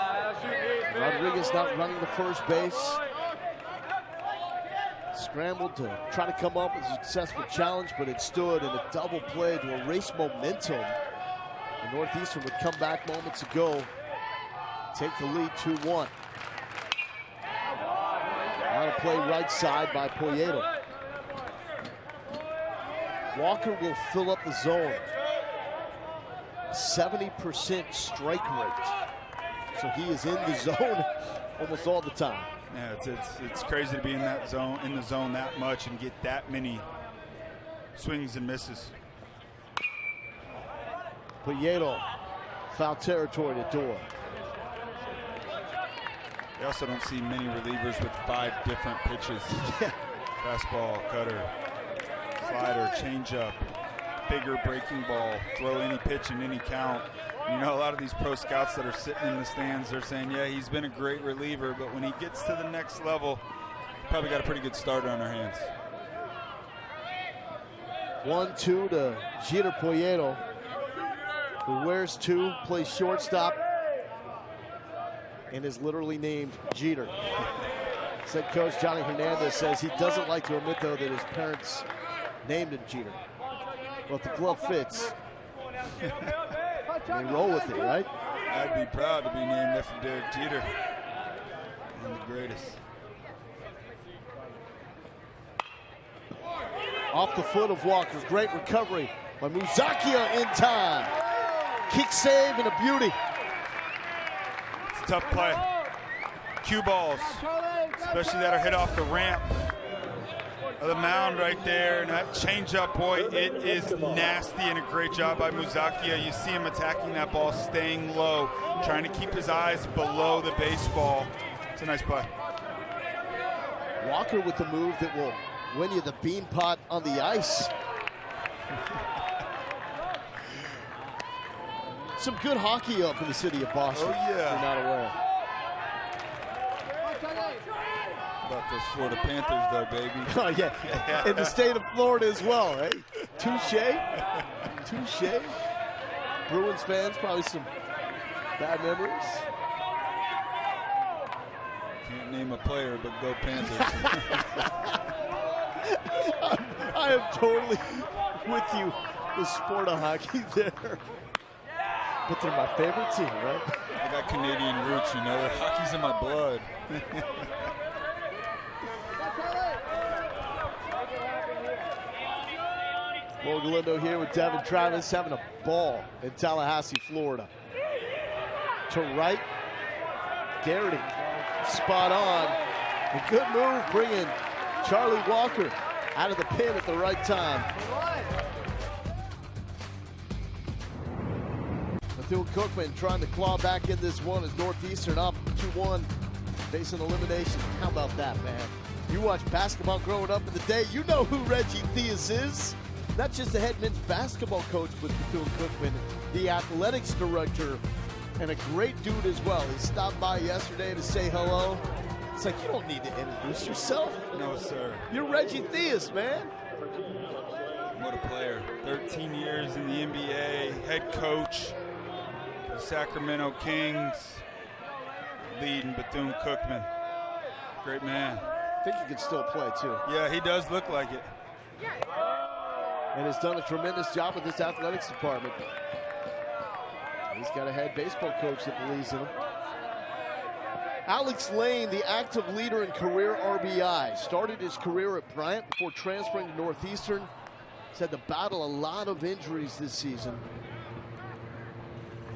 Rodriguez not running the first base. Scrambled to try to come up with a successful challenge, but it stood in a double play to erase momentum. And Northeastern would come back moments ago, take the lead 2-1. On a play right side by Poyeto. Walker will fill up the zone. 70% strike rate. So he is in the zone almost all the time. Yeah, it's crazy to be in that zone, the zone that much and get that many swings and misses. Poyeto, foul territory to door. You also don't see many relievers with 5 different pitches. Fastball, cutter, slider, changeup, bigger breaking ball, throw any pitch in any count. You know, a lot of these pro scouts that are sitting in the stands, they're saying, yeah, he's been a great reliever, but when he gets to the next level, probably got a pretty good starter on our hands. 1-2 to Jeter Poyeto, who wears 2, plays shortstop, and is literally named Jeter. Head coach Johnny Hernandez says he doesn't like to admit, though, that his parents named him Jeter. Well, if the glove fits, they roll with it, right? I'd be proud to be named after Derek Jeter. One of the greatest. Off the foot of Walker. Great recovery by Muzakia in time. Kick save and a beauty. It's a tough play. Cue balls, especially that are hit off the ramp of the mound right there. And that changeup, boy, it is nasty, and a great job by Muzakia. You see him attacking that ball, staying low, trying to keep his eyes below the baseball. It's a nice play. Walker with the move that will win you the bean pot on the ice. Some good hockey up in the city of Boston. Oh, yeah. If you're not aware. About those Florida Panthers, though, baby. Oh, yeah. In the state of Florida as well, right? Touche. Touche. Bruins fans, probably some bad memories. Can't name a player, but go Panthers. I am totally with you, the sport of hockey there. But they're my favorite team, right? I got Canadian roots, you know. Hockey's in my blood. Mo Galindo here with Devin Travis having a ball in Tallahassee, Florida. To right, Garrity, spot on. A good move bringing Charlie Walker out of the pin at the right time. Bethune-Cookman trying to claw back in this one as Northeastern up 2-1, facing elimination. How about that, man? You watch basketball growing up in the day, you know who Reggie Theus is. Not just the head men's basketball coach with Bethune-Cookman, the athletics director, and a great dude as well. He stopped by yesterday to say hello. It's like, you don't need to introduce yourself. No, sir. You're Reggie Theus, man. What a player. 13 years in the NBA, head coach, the Sacramento Kings, leading Bethune-Cookman. Great man. I think he can still play, too. Yeah, he does look like it. And has done a tremendous job with this athletics department. He's got a head baseball coach that believes in him. Alex Lane, the active leader in career RBI, started his career at Bryant before transferring to Northeastern. He's had to battle a lot of injuries this season.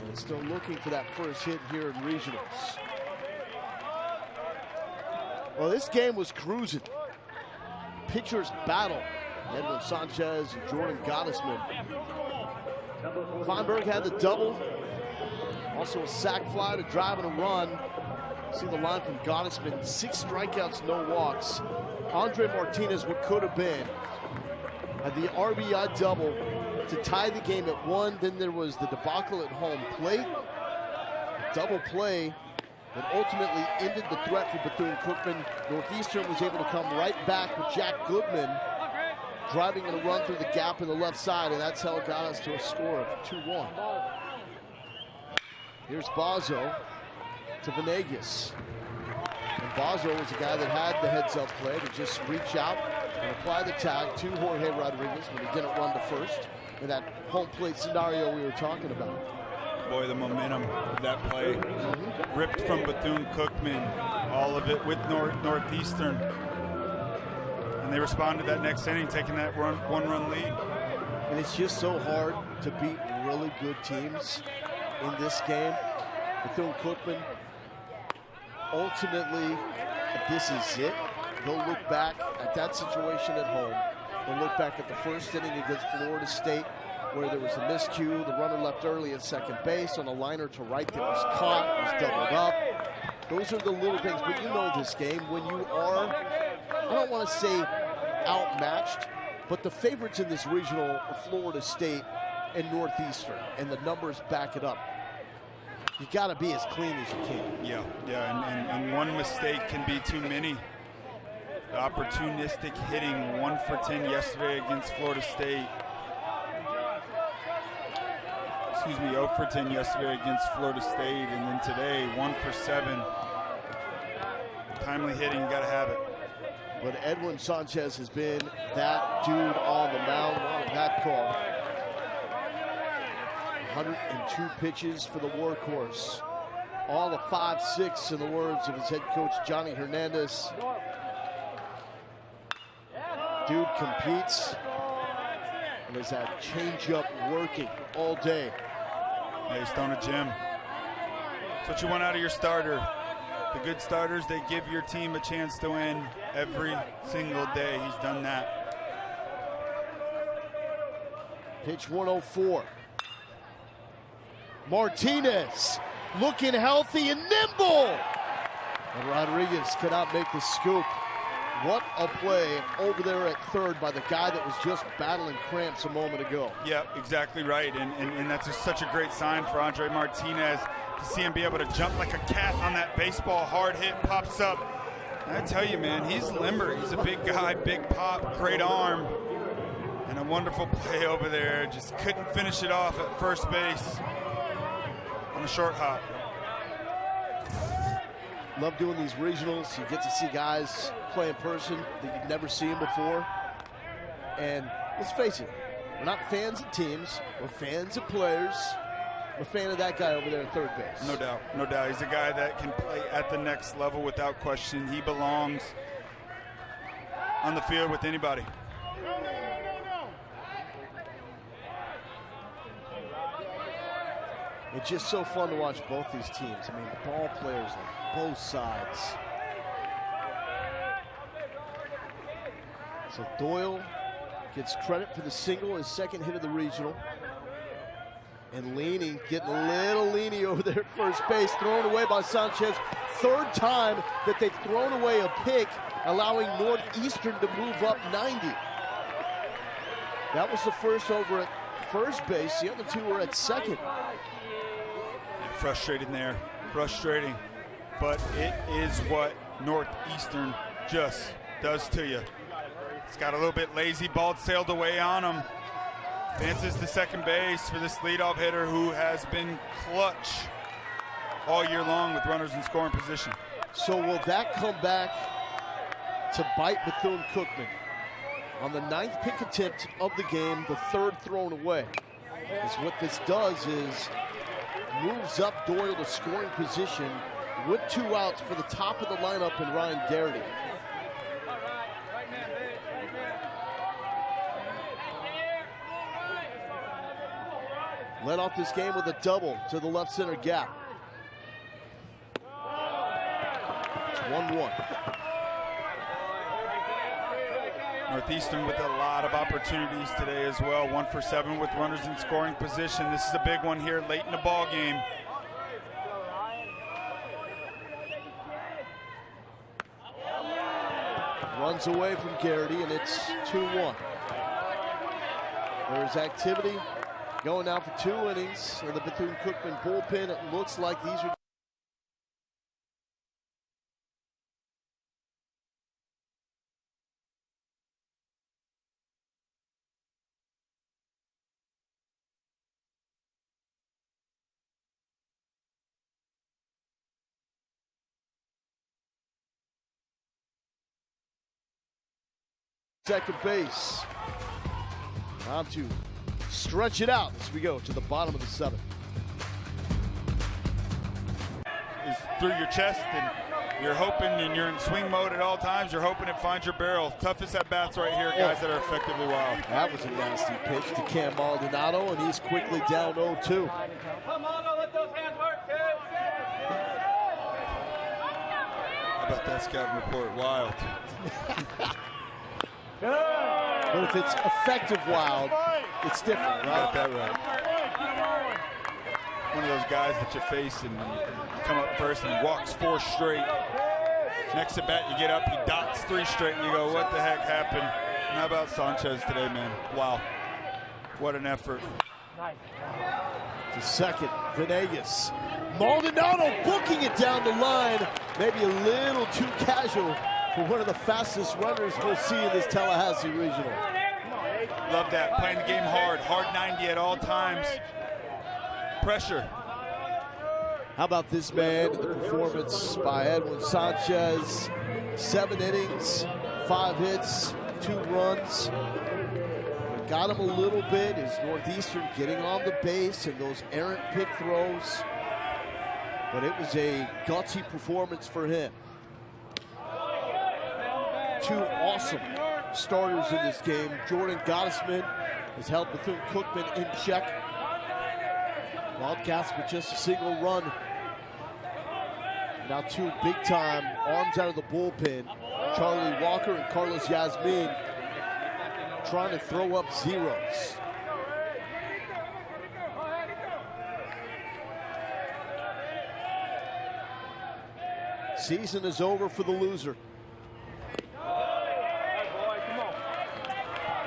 And still looking for that first hit here in regionals. Well, this game was cruising. Pitchers battle. Edwin Sanchez and Jordan Gottesman. Feinberg had the double. Also a sac fly to drive and a run. See the line from Gottesman. 6 strikeouts, no walks. Andre Martinez, what could have been, had the RBI double to tie the game at 1. Then there was the debacle at home plate. A double play that ultimately ended the threat for Bethune-Cookman. Northeastern was able to come right back with Jack Goodman driving in a run through the gap in the left side, and that's how it got us to a score of 2-1. Here's Bazo to Venegas. And Bazo was a guy that had the heads-up play to just reach out and apply the tag to Jorge Rodriguez when he didn't run to first in that home plate scenario we were talking about. Boy, the momentum of that play. Ripped from Bethune-Cookman, all of it with Northeastern. And they responded that next inning, taking that one-run lead. And it's just so hard to beat really good teams in this game. Bethune-Cookman, ultimately, if this is it, they'll look back at that situation at home. They'll look back at the first inning against Florida State, where there was a miscue. The runner left early at second base on a liner to right that was caught, was doubled up. Those are the little things. But you know this game, when you are, I don't want to say outmatched, but the favorites in this regional are Florida State and Northeastern, and the numbers back it up. You got to be as clean as you can. Yeah, and one mistake can be too many. The opportunistic hitting, 1 for 10 yesterday against Florida State. 0 for 10 yesterday against Florida State, and then today 1 for 7. Timely hitting, you got to have it. But Edwin Sanchez has been that dude on the mound. Wow, that call. 102 pitches for the workhorse. All of 5-6 in the words of his head coach, Johnny Hernandez. Dude competes and has that changeup working all day. Yeah, he's throwing a gem. That's what you want out of your starter. The good starters, they give your team a chance to win every single day. He's done that. Pitch 104. Martinez looking healthy and nimble. And Rodriguez cannot make the scoop. What a play over there at third by the guy that was just battling cramps a moment ago. Yeah, exactly right. And that's just such a great sign for Andre Martinez to see him be able to jump like a cat on that baseball. Hard hit, pops up. And I tell you, man, he's limber. He's a big guy, big pop, great arm. And a wonderful play over there. Just couldn't finish it off at first base on a short hop. Love doing these regionals. You get to see guys play in person that you've never seen before. And let's face it, we're not fans of teams. We're fans of players. I'm a fan of that guy over there at third base. No doubt, no doubt. He's a guy that can play at the next level without question. He belongs on the field with anybody. It's just so fun to watch both these teams. I mean, ball players on both sides. So Doyle gets credit for the single, his second hit of the regional. And Leany getting a little leany over there at first base, thrown away by Sanchez. Third time that they've thrown away a pick, allowing Northeastern to move up 90. That was the first over at first base. The other two were at second. Frustrating there, frustrating, but it is what Northeastern just does to you. It's got a little bit lazy, ball sailed away on him. Advances to second base for this leadoff hitter who has been clutch all year long with runners in scoring position. So will that come back to bite Bethune-Cookman? On the 9th pick attempt of the game, the third thrown away. Because what this does is moves up Doyle to scoring position with 2 outs for the top of the lineup in Ryan Garrity. Led off this game with a double to the left center gap. It's 1-1. Northeastern with a lot of opportunities today as well. 1 for 7 with runners in scoring position. This is a big one here late in the ball game. Runs away from Garrity, and it's 2-1. There's activity going now for 2 innings in the Bethune-Cookman bullpen. It looks like these are second base. Time to stretch it out as we go to the bottom of the 7th. Is through your chest, and you're hoping, and you're in swing mode at all times. You're hoping it finds your barrel. Toughest at bats right here, guys that are effectively wild. That was a nasty pitch to Cam Maldonado, and he's quickly down 0-2. How about that scouting report? Wild. But if it's effective wild, it's different, right? Got that right. one of those guys that you face and you come up first and he walks 4 straight. Next at bat, you get up, he dots 3 straight, and you go, what the heck happened? And how about Sanchez today, man? Wow. What an effort. To second, Venegas. Maldonado booking it down the line. Maybe a little too casual for one of the fastest runners we'll see in this Tallahassee regional. Love that, playing the game hard. Hard 90 at all times. Pressure. How about this man, the performance by Edwin Sanchez? 7 innings, 5 hits, 2 runs. What got him a little bit is Northeastern getting on the base and those errant pick throws. But it was a gutsy performance for him. 2 awesome starters in this game. Jordan Gottesman has held Bethune-Cookman in check. Wildcats with just a single run. Now 2 big-time arms out of the bullpen. Charlie Walker and Carlos Yasmin trying to throw up zeros. Season is over for the loser.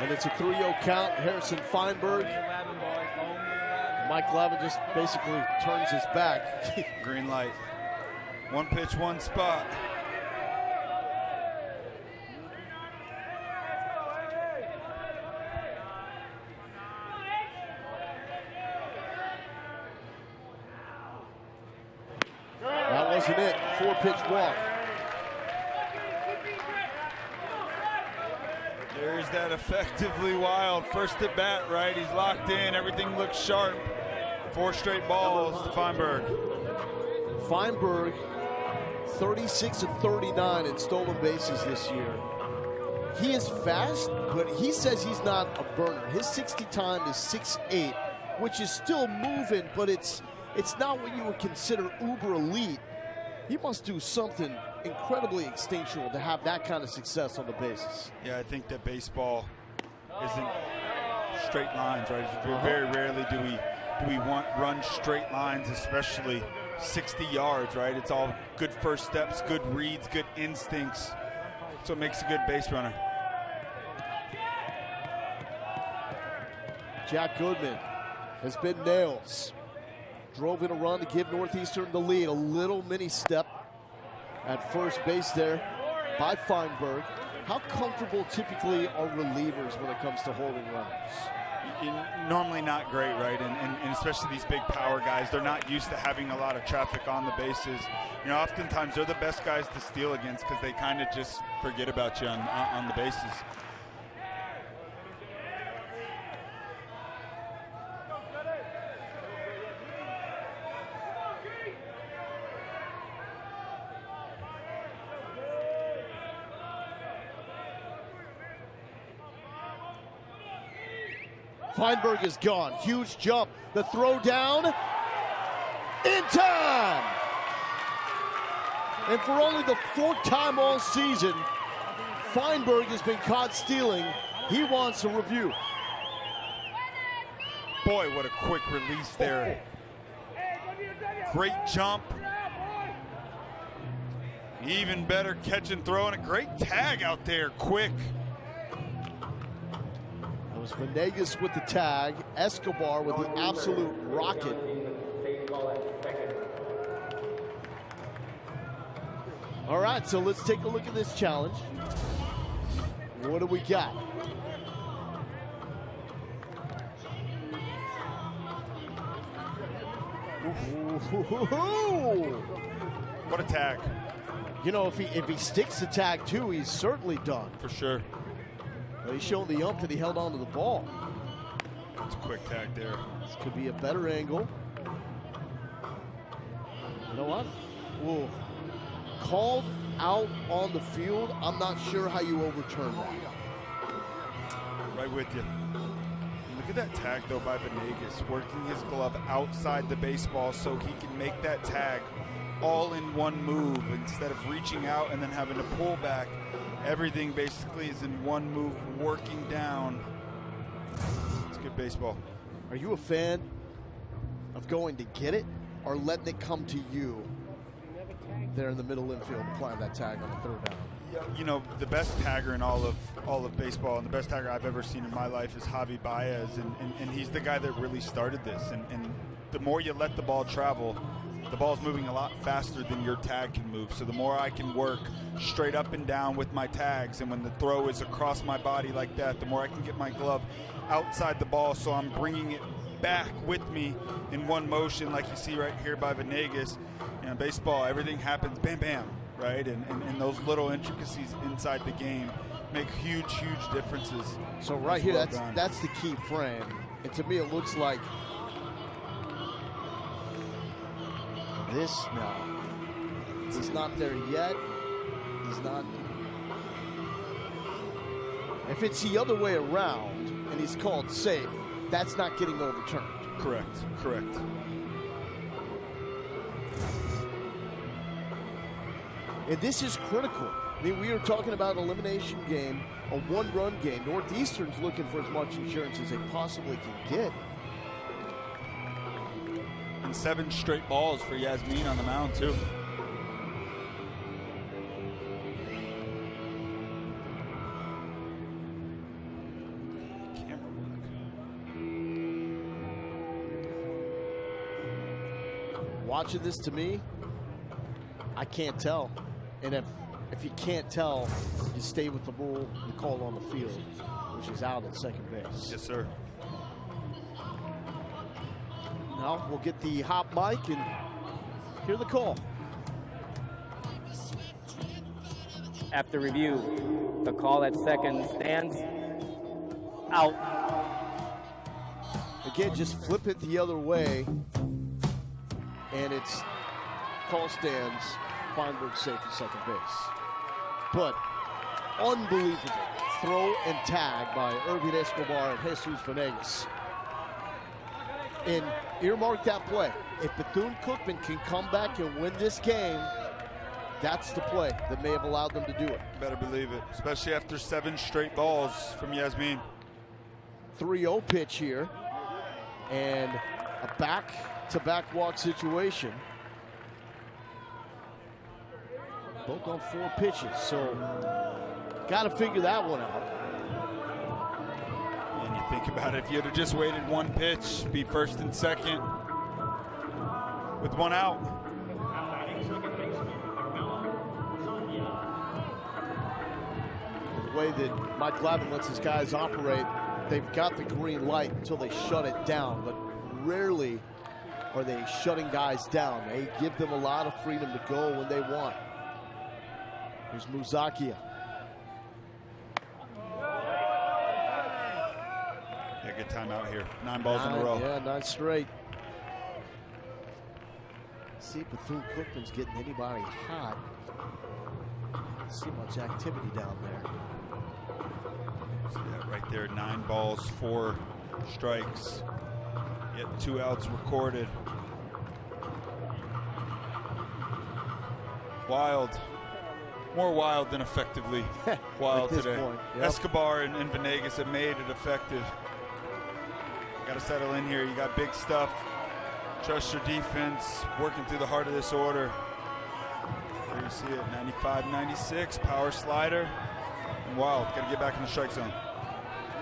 And it's a 3-0 count. Harrison Feinberg. Mike Lavin just basically turns his back. Green light. 1 pitch, 1 spot. That wasn't it. 4-pitch walk. There's that effectively wild. First at bat, right? He's locked in. Everything looks sharp. 4 straight balls to Feinberg. Feinberg, 36 of 39 in stolen bases this year. He is fast, but he says he's not a burner. His 60 time is 6.8, which is still moving, but it's not what you would consider uber elite. He must do something incredibly instinctual to have that kind of success on the bases. Yeah, I think that baseball isn't straight lines, right? Very rarely do we run straight lines, especially 60 yards, right? It's all good first steps, good reads, good instincts. That's what makes a good base runner. Jack Goodman has been nails. Drove in a run to give Northeastern the lead. A little mini step at first base there by Feinberg. How comfortable typically are relievers when it comes to holding runners? Normally not great, right? And especially these big power guys, they're not used to having a lot of traffic on the bases. You know, oftentimes they're the best guys to steal against because they kind of just forget about you on the bases. Feinberg is gone. Huge jump. The throw down. In time. And for only the 4th time all season, Feinberg has been caught stealing. He wants a review. Boy, what a quick release there. Great jump. Even better catch and throw, and a great tag out there, quick. It was Venegas with the tag, Escobar with the absolute rocket. All right, so let's take a look at this challenge. What do we got? What a tag. You know, if he sticks the tag too, he's certainly done. For sure. Well, he's showing the ump that he held onto the ball. It's a quick tag there. This could be a better angle. You know what? Whoa. Called out on the field. I'm not sure how you overturn that. Right with you. Look at that tag, though, by Venegas, working his glove outside the baseball so he can make that tag all in one move instead of reaching out and then having to pull back. Everything basically is in one move, working down. It's good baseball. Are you a fan of going to get it or letting it come to you there in the middle infield, applying that tag on the third down? Yeah, you know, the best tagger in all of baseball, and the best tagger I've ever seen in my life is Javi Baez, and he's the guy that really started this. And the more you let the ball travel, the ball's moving a lot faster than your tag can move. So the more I can work straight up and down with my tags, and when the throw is across my body like that, the more I can get my glove outside the ball, so I'm bringing it back with me in one motion, like you see right here by Venegas. You know, baseball, everything happens bam, bam, right? And those little intricacies inside the game make huge, huge differences. So right here, that's the key frame. And to me, it looks like this now. He's not there yet. He's not. If it's the other way around and he's called safe, that's not getting overturned. Correct, correct. And this is critical. I mean, we are talking about an elimination game, a one-run game. Northeastern's looking for as much insurance as they possibly can get. And 7 straight balls for Yasmin on the mound, too. Camera work. Watching this, to me, I can't tell. And if you can't tell, you stay with the rule you call on the field, which is out at second base. Yes, sir. Now we'll get the hot mic and hear the call. After review, the call at second stands out. Again, just flip it the other way, and it's call stands. Feinberg safe at second base. But unbelievable throw and tag by Irvin Escobar and Jesus Venegas. And earmark that play. If Bethune-Cookman can come back and win this game, that's the play that may have allowed them to do it. Better believe it, especially after 7 straight balls from Yasmin. 3-0 pitch here, and a back-to-back walk situation. Both on 4 pitches, so got to figure that one out. And you think about it, if you'd have just waited 1 pitch, be first and second with 1 out. The way that Mike Glavin lets his guys operate, they've got the green light until they shut it down, but rarely are they shutting guys down. They give them a lot of freedom to go when they want. Here's Muzakia. Yeah, good timeout here. 9 balls in a row. Yeah, 9 straight. See if Bethune-Cookman's getting anybody hot. Don't see much activity down there. See that right there, 9 balls, 4 strikes. Yet 2 outs recorded. Wild. More wild than effectively wild today. Yep. Escobar and Venegas have made it effective. Got to settle in here. You got big stuff. Trust your defense. Working through the heart of this order. There you see it. 95-96. Power slider. And Wild. Got to get back in the strike zone.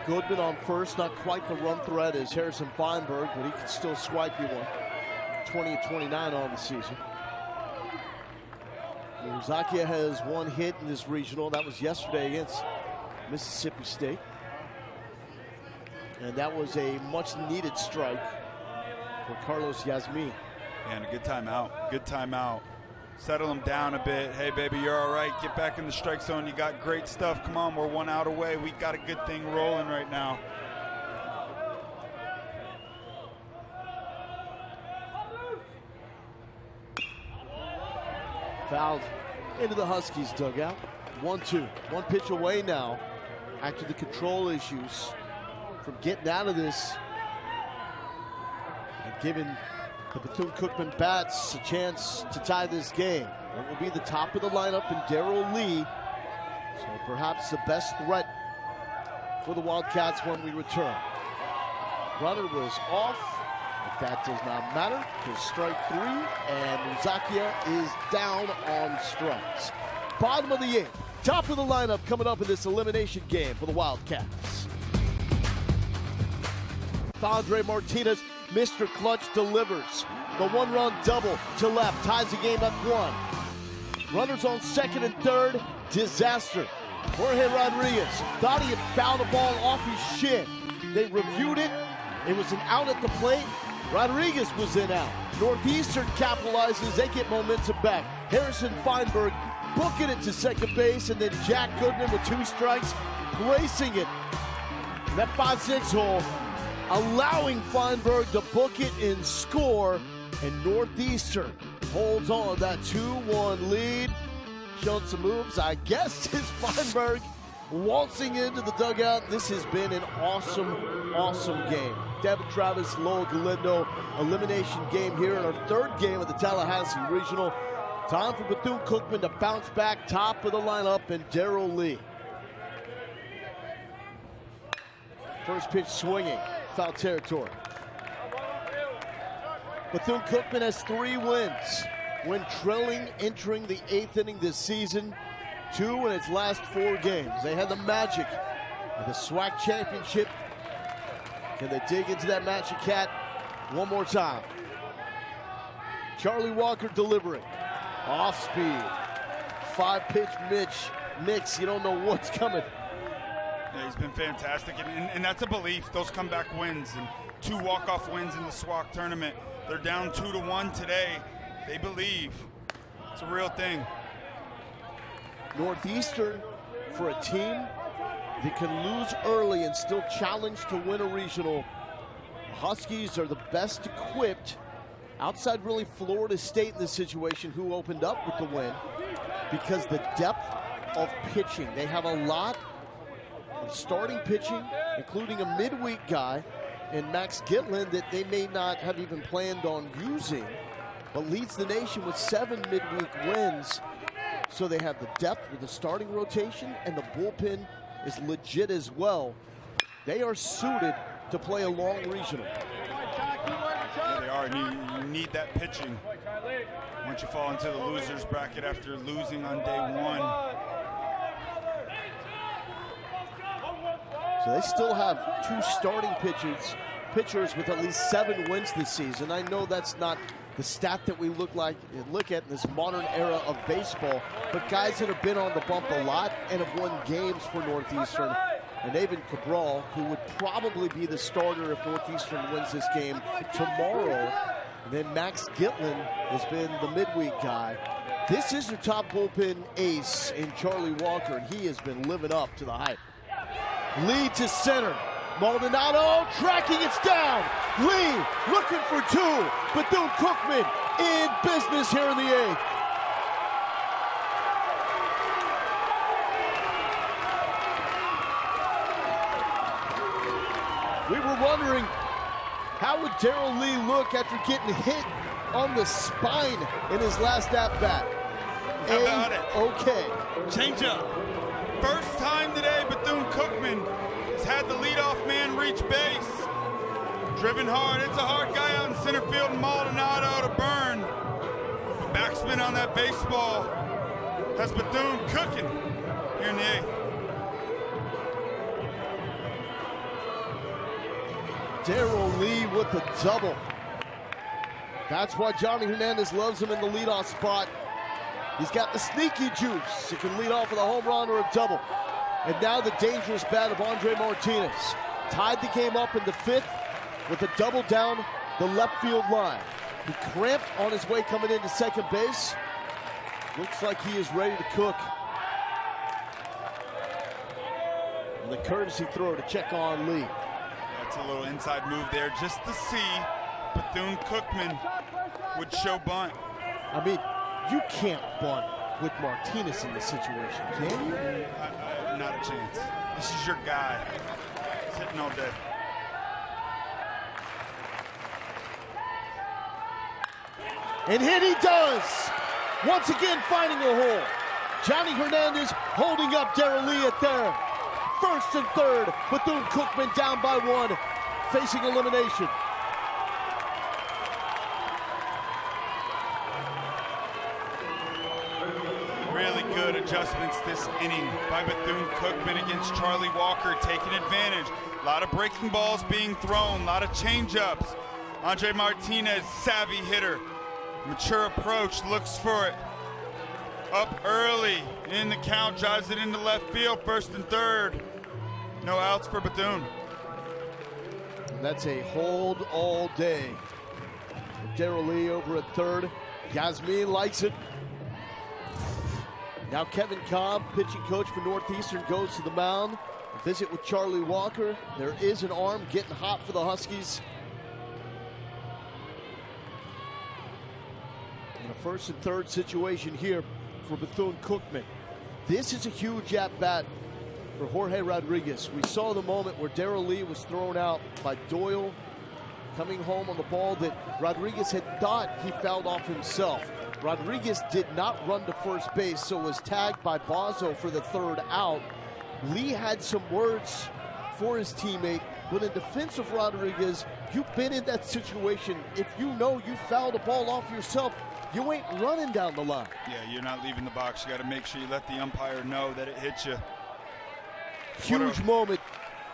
Goodman on first. Not quite the run threat as Harrison Feinberg, but he can still swipe you one. 20-29 on the season. Zakia has 1 hit in this regional. That was yesterday against Mississippi State. And that was a much-needed strike for Carlos Yasmin. And a good timeout. Good timeout. Settle him down a bit. Hey, baby, you're all right. Get back in the strike zone. You got great stuff. Come on, we're 1 out away. We got a good thing rolling right now. Fouled into the Huskies dugout. 1-2. 1 pitch away now after the control issues from getting out of this and giving the Bethune-Cookman bats a chance to tie this game. It will be the top of the lineup in Darrell Lee. So perhaps the best threat for the Wildcats when we return. Runner was off But that does not matter because strike 3, and Muzakia is down on strikes. Bottom of the 8th, top of the lineup coming up in this elimination game for the Wildcats. Andre Martinez, Mr. Clutch, delivers. The one-run double to left, ties the game at 1. Runners on second and third, disaster. Jorge Rodriguez thought he had fouled the ball off his shin. They reviewed it. It was an out at the plate. Rodriguez was in out. Northeastern capitalizes. They get momentum back. Harrison Feinberg booking it to second base, and then Jack Goodman with 2 strikes, placing it in that 5-6 hole, allowing Feinberg to book it and score, and Northeastern holds on that 2-1 lead. Showing some moves, I guess, is Feinberg waltzing into the dugout. This has been an awesome, awesome game. Devin Travis, Lowell Galindo, elimination game here in our 3rd game of the Tallahassee Regional. Time for Bethune-Cookman to bounce back, top of the lineup, and Darrell Lee. First pitch swinging, foul territory. Bethune-Cookman has 3 wins when trailing entering the 8th inning this season. 2 in its last 4 games. They had the magic of the SWAC championship. Can they dig into that magic hat one more time? Charlie Walker delivering. Off speed. 5-pitch mix. You don't know what's coming. Yeah, he's been fantastic, and that's a belief. Those comeback wins and 2 walk-off wins in the SWAC tournament. They're down 2-1 today. They believe. It's a real thing. Northeastern, for a team that can lose early and still challenge to win a regional, the Huskies are the best equipped, outside really Florida State in this situation, who opened up with the win, because the depth of pitching. They have a lot of starting pitching, including a midweek guy in Max Gitlin that they may not have even planned on using, but leads the nation with 7 midweek wins. So they have the depth with the starting rotation, and the bullpen is legit as well. They are suited to play a long regional. Yeah, they are. You need that pitching once you fall into the losers bracket after losing on day 1. So they still have 2 starting pitchers with at least 7 wins this season. I know that's not the stat that we look at in this modern era of baseball, but guys that have been on the bump a lot and have won games for Northeastern. And Evan Cabral, who would probably be the starter if Northeastern wins this game tomorrow. And then Max Gitlin has been the midweek guy. This is their top bullpen ace in Charlie Walker, and he has been living up to the hype. Lead to center. Maldonado tracking it down. Lee looking for 2. Bethune-Cookman in business here in the 8th. We were wondering, how would Darrell Lee look after getting hit on the spine in his last at-bat? How about it? Okay. Change up. First time today, Bethune-Cookman has had the leadoff man reach base. Driven hard. It's a hard guy out in center field, Maldonado to burn. Backspin on that baseball. That's Bethune cooking here in the 8th. Darrell Lee with the double. That's why Johnny Hernandez loves him in the leadoff spot. He's got the sneaky juice. He can lead off with a home run or a double. And now the dangerous bat of Andre Martinez. Tied the game up in the 5th with a double down the left field line. He cramped on his way coming into second base. Looks like he is ready to cook. And the courtesy throw to check on Lee. That's a little inside move there just to see Bethune-Cookman would show bunt. I mean, you can't bunt with Martinez in this situation, can you? Not a chance. This is your guy. He's hitting all day. And hit he does. Once again finding a hole. Johnny Hernandez holding up Darrell Lee at third. First and third. Bethune-Cookman down by 1, facing elimination. good adjustments this inning by Bethune-Cookman against Charlie Walker, taking advantage. A lot of breaking balls being thrown, a lot of change-ups. Andre Martinez, savvy hitter. Mature approach, looks for it. Up early in the count, drives it into left field, first and third. No outs for Bethune. And that's a hold all day. Darrell Lee over at third. Yasmin likes it. Now Kevin Cobb, pitching coach for Northeastern, goes to the mound. A visit with Charlie Walker. There is an arm getting hot for the Huskies. And a first and third situation here for Bethune-Cookman. This is a huge at-bat for Jorge Rodriguez. We saw the moment where Darrell Lee was thrown out by Doyle, coming home on the ball that Rodriguez had thought he fouled off himself. Rodriguez did not run to first base, so was tagged by Bozzo for the third out. Lee had some words for his teammate, but in defense of Rodriguez, you've been in that situation. If you know you fouled a ball off yourself, you ain't running down the line. Yeah, you're not leaving the box. You got to make sure you let the umpire know that it hit you. Huge moment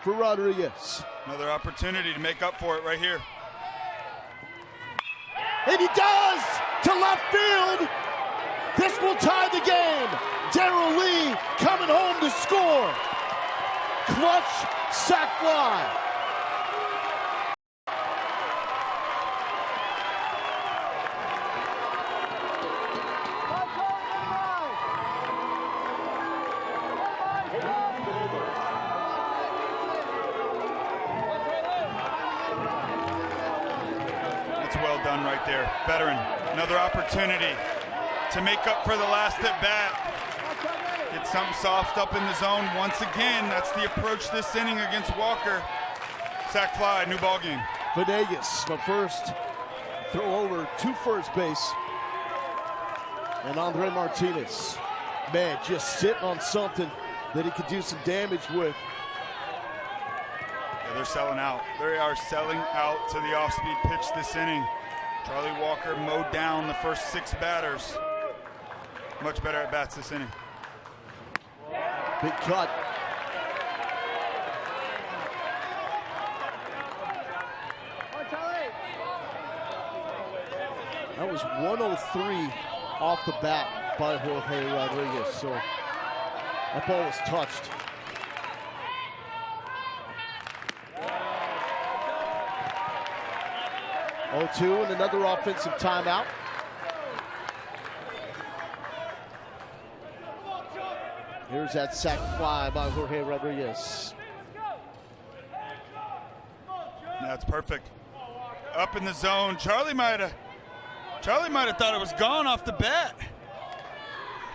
for Rodriguez. Another opportunity to make up for it right here. And he does to left field. This will tie the game. Darrell Lee coming home to score. Clutch sac fly. Well done right there. Veteran, another opportunity to make up for the last at bat. Get something soft up in the zone once again. That's the approach this inning against Walker. Sac fly, new ball game. Venegas, the first throw over to first base. And Andre Martinez, man, just sitting on something that he could do some damage with. They're selling out. They are selling out to the off-speed pitch this inning. Charlie Walker mowed down the first 6 batters. Much better at bats this inning. Big cut. That was 103 off the bat by Jorge Rodriguez. So that ball was touched. 0-2 and another offensive timeout. Here's that sac fly by Jorge Rodriguez. That's perfect. Up in the zone. Charlie might have thought it was gone off the bat.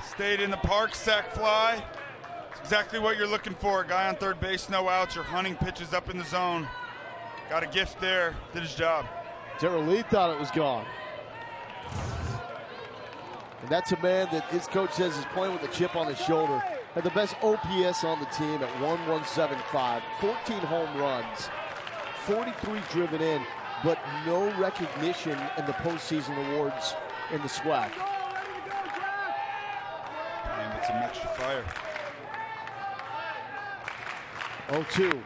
Stayed in the park, sac fly. It's exactly what you're looking for. A guy on third base, no outs. You're hunting pitches up in the zone. Got a gift there. Did his job. Darrell Lee thought it was gone. And that's a man that his coach says is playing with a chip on his shoulder. Had the best OPS on the team at 1.175, 14 home runs, 43 driven in, but no recognition in the postseason awards in the SWAC. And it's some extra fire. 0-2.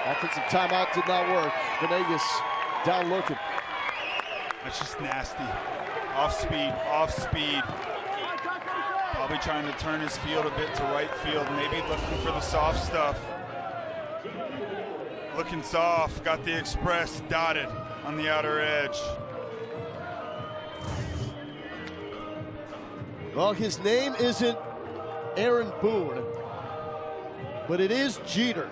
Offensive timeout did not work. Venegas down looking. That's just nasty. Off speed. Probably trying to turn his field a bit to right field. Maybe looking for the soft stuff. Looking soft. Got the express dotted on the outer edge. Well, his name isn't Aaron Boone, but it is Jeter.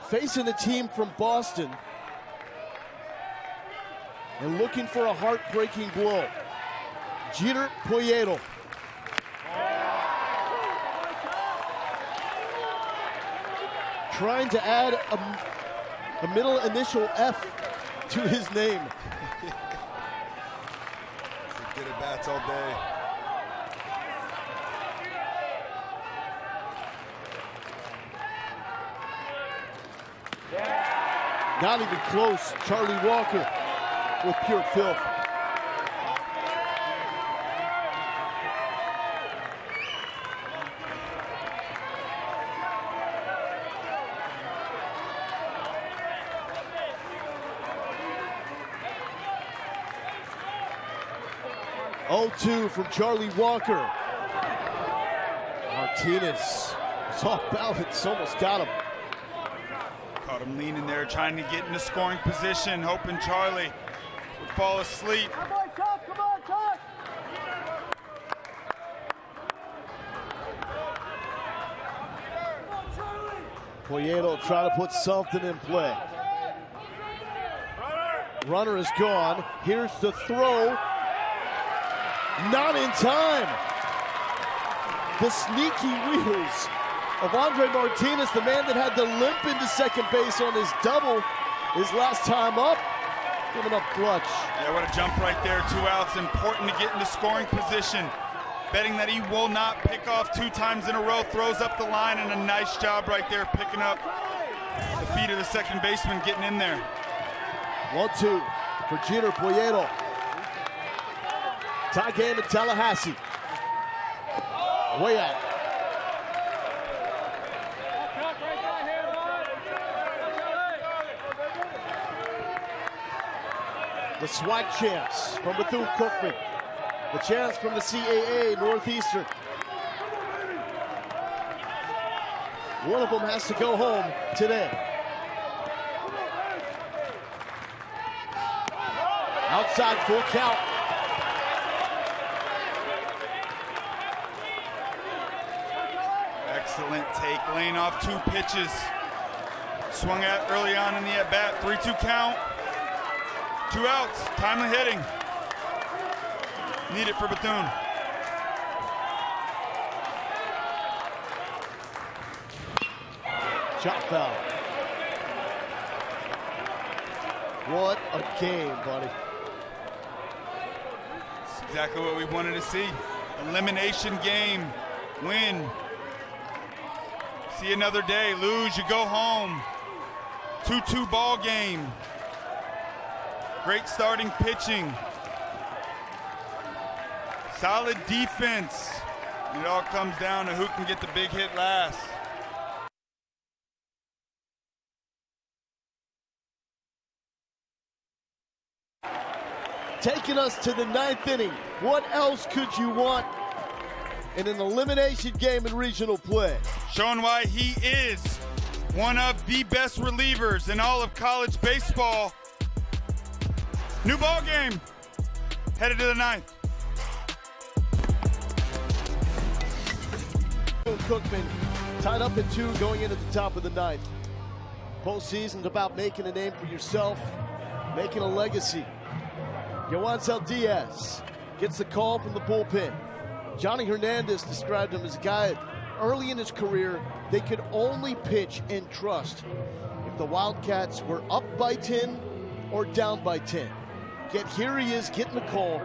Facing a team from Boston and looking for a heartbreaking blow. Jeter Poyeto. Trying to add a middle initial F to his name. Good at bats all day. Not even close. Charlie Walker with pure filth. 0-2 from Charlie Walker. Martinez is off balance, almost got him. Caught him leaning there, trying to get into scoring position, hoping Charlie would fall asleep. Poyeto trying to put something in play. Runner is gone. Here's the throw. Not in time. The sneaky wheels of Andre Martinez, the man that had to limp into second base on his double his last time up, giving up clutch. Yeah, what a jump right there. 2 outs. Important to get into scoring position. Betting that he will not pick off 2 times in a row. Throws up the line, and a nice job right there picking up the feet of the second baseman, getting in there. 1-2 for Jeter Poyeto. Tie game in Tallahassee. Way out. The SWAC champs from Bethune-Cookman. The champs from the CAA, Northeastern. One of them has to go home today. Outside, full count. Excellent take, laying off 2 pitches. Swung at early on in the at-bat, 3-2 count. 2 outs, timely hitting. Need it for Bethune. Chop foul. What a game, buddy. That's exactly what we wanted to see. Elimination game, win. See another day, lose, you go home. 2-2 ball game. Great starting pitching. Solid defense. It all comes down to who can get the big hit last. Taking us to the 9th inning. What else could you want in an elimination game in regional play? Showing why he is one of the best relievers in all of college baseball. New ball game, headed to the 9th. Cookman tied up at 2 going into the top of the 9th. Postseason's about making a name for yourself, making a legacy. Yoancel Diaz gets the call from the bullpen. Johnny Hernandez described him as a guy early in his career they could only pitch and trust if the Wildcats were up by 10 or down by 10. Yet here he is getting the call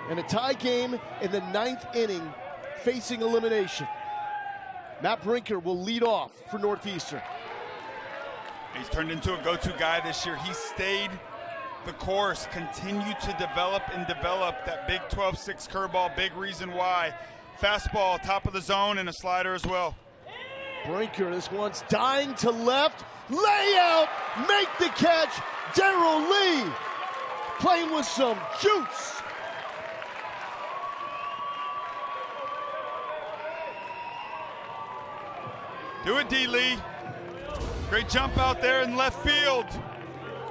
in a tie game in the 9th inning, facing elimination. Matt Brinker will lead off for Northeastern. He's turned into a go-to guy this year. He stayed the course, continued to develop that big 12-6 curveball, big reason why. Fastball, top of the zone, and a slider as well. Brinker, this one's dying to left. Layout, make the catch. Darrell Lee playing with some juice. Do it, D. Lee. Great jump out there in left field.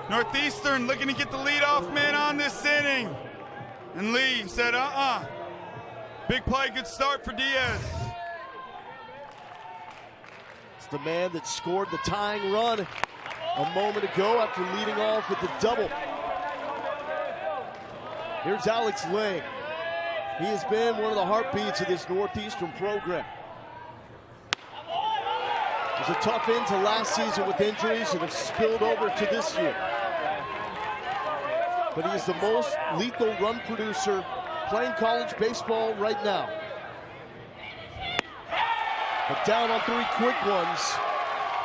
Northeastern looking to get the leadoff man on this inning. And Lee said, Big play, good start for Diaz. It's the man that scored the tying run a moment ago after leading off with the double. Here's Alex Lang. He has been one of the heartbeats of this Northeastern program. It was a tough end to last season with injuries and have spilled over to this year. But he is the most lethal run producer playing college baseball right now. But down on 3 quick ones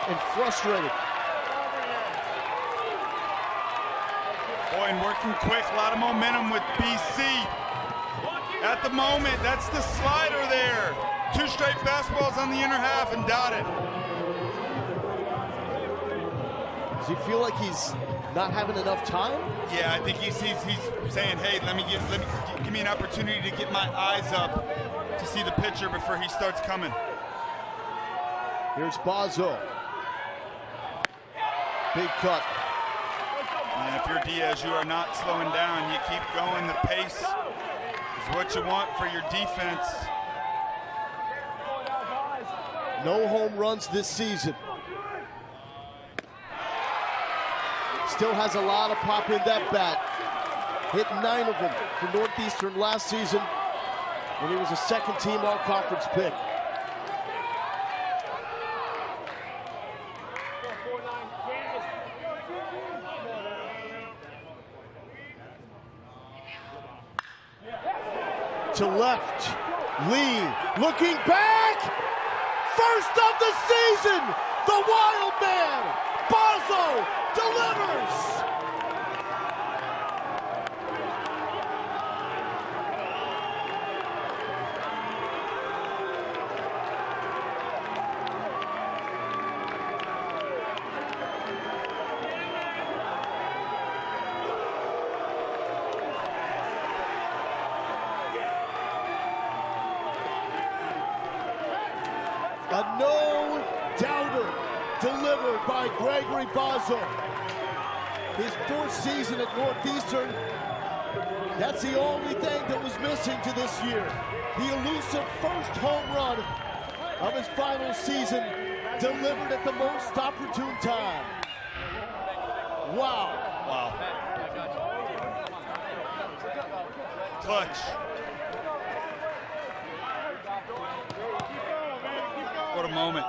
and frustrated. Boy, and working quick, a lot of momentum with BC. At the moment, that's the slider there. 2 straight fastballs on the inner half and dotted. Does he feel like he's not having enough time? Yeah, I think he's saying, hey, give me an opportunity to get my eyes up to see the pitcher before he starts coming. Here's Bozzo. Big cut. And if you're Diaz, you are not slowing down. You keep going. The pace is what you want for your defense. No home runs this season. Still has a lot of pop in that bat. Hit 9 of them for Northeastern last season when he was a second-team all-conference pick. To left, Lee looking back. First of the season, the Wild Man, Bozzo, delivers. A no-doubter delivered by Gregory Bozzo. His 4th season at Northeastern. That's the only thing that was missing to this year. The elusive first home run of his final season, delivered at the most opportune time. Wow. Wow. Clutch. What a moment.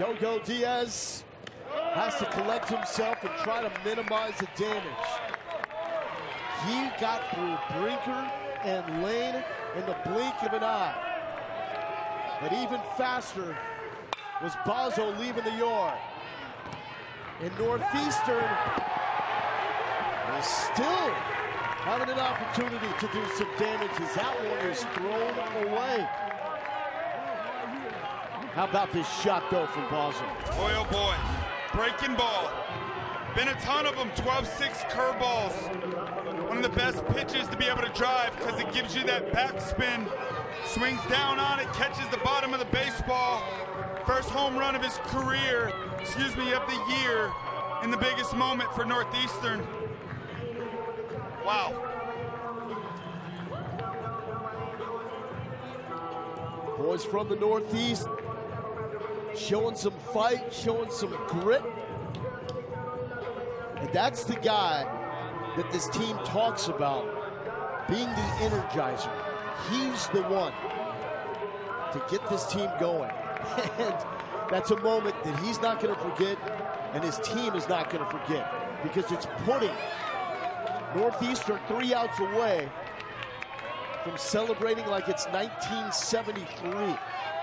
Yo-Yo Diaz has to collect himself and try to minimize the damage. He got through Brinker and Lane in the blink of an eye. But even faster was Bozzo leaving the yard. And Northeastern is still having an opportunity to do some damage as that one is thrown away. How about this shot, though, from Bozzo? Boy, oh boy. Breaking ball. Been a ton of them. 12-6 curveballs. One of the best pitches to be able to drive because it gives you that backspin. Swings down on it, catches the bottom of the baseball. First home run of his career, of the year, in the biggest moment for Northeastern. Wow. Boys from the Northeast showing some fight, showing some grit. And that's the guy that this team talks about being the energizer. He's the one to get this team going. And that's a moment that he's not going to forget, and his team is not going to forget, because it's putting Northeastern 3 outs away from celebrating like it's 1973,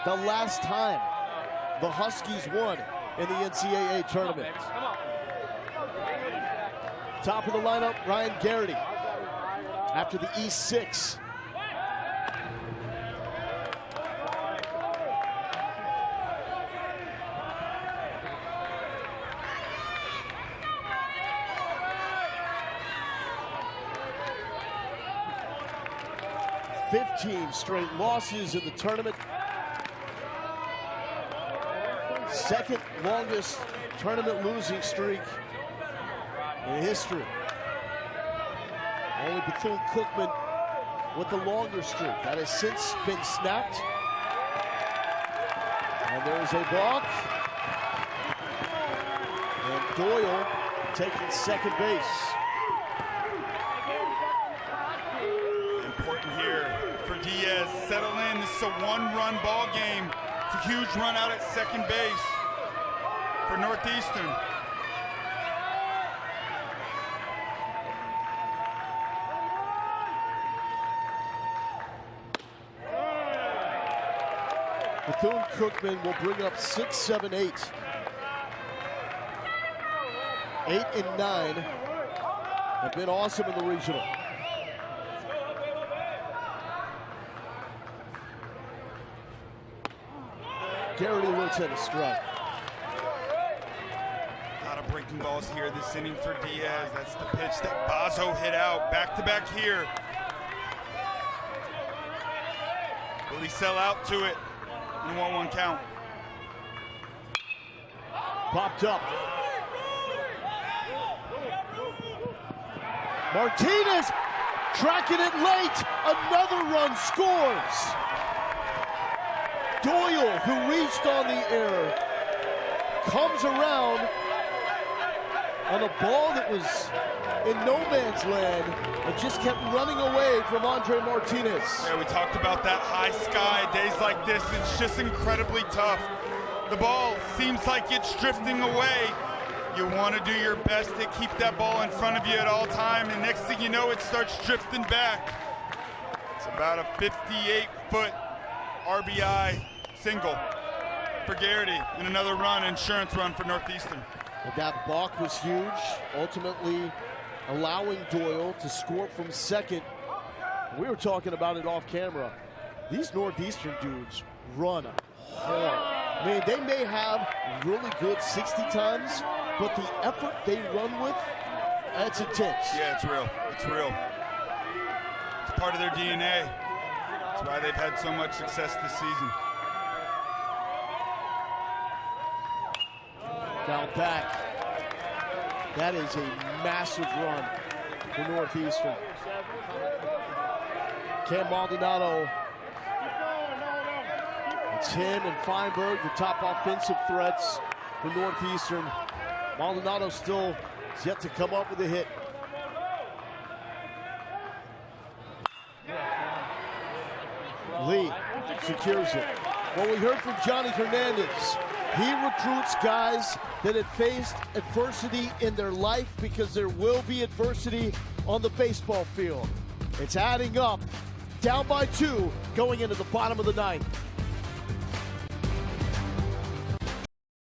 the last time the Huskies won in the NCAA tournament. Top of the lineup, Ryan Garrity after the E6. Straight losses in the tournament. Second longest tournament losing streak in history. Only Bethune-Cookman with the longer streak. That has since been snapped. And there's a block. And Doyle taking second base. Important here for Diaz. Settle in. This is a 1-run ball game. It's a huge run out at second base for Northeastern. Bethune-Cookman will bring up 6, 7, 8. 8 and 9 have been awesome in the regional. Garrity looks at a strike. A lot of breaking balls here this inning for Diaz. That's the pitch that Bazo hit out. Back-to-back here. Will he sell out to it? And 1-1 count. Popped up. Martinez tracking it late. Another run scores. Doyle, who reached on the air, comes around on a ball that was in no man's land and just kept running away from Andre Martinez. Yeah, we talked about that high sky. Days like this, it's just incredibly tough. The ball seems like it's drifting away. You want to do your best to keep that ball in front of you at all time, and next thing you know, it starts drifting back. It's about a 58-foot RBI single for Garrity, and another run, insurance run for Northeastern. But that balk was huge, ultimately allowing Doyle to score from second. We were talking about it off camera. These Northeastern dudes run hard. I mean, they may have really good 60 tons, but the effort they run with, that's intense. Yeah, it's real. It's real. It's part of their DNA. That's why they've had so much success this season. Foul back. That is a massive run for Northeastern. Cam Maldonado. It's him and Feinberg, the top offensive threats for Northeastern. Maldonado still is yet to come up with a hit. Lee secures it. Well, we heard from Johnny Hernandez. He recruits guys that have faced adversity in their life because there will be adversity on the baseball field. It's adding up. Down by 2 going into the bottom of the ninth.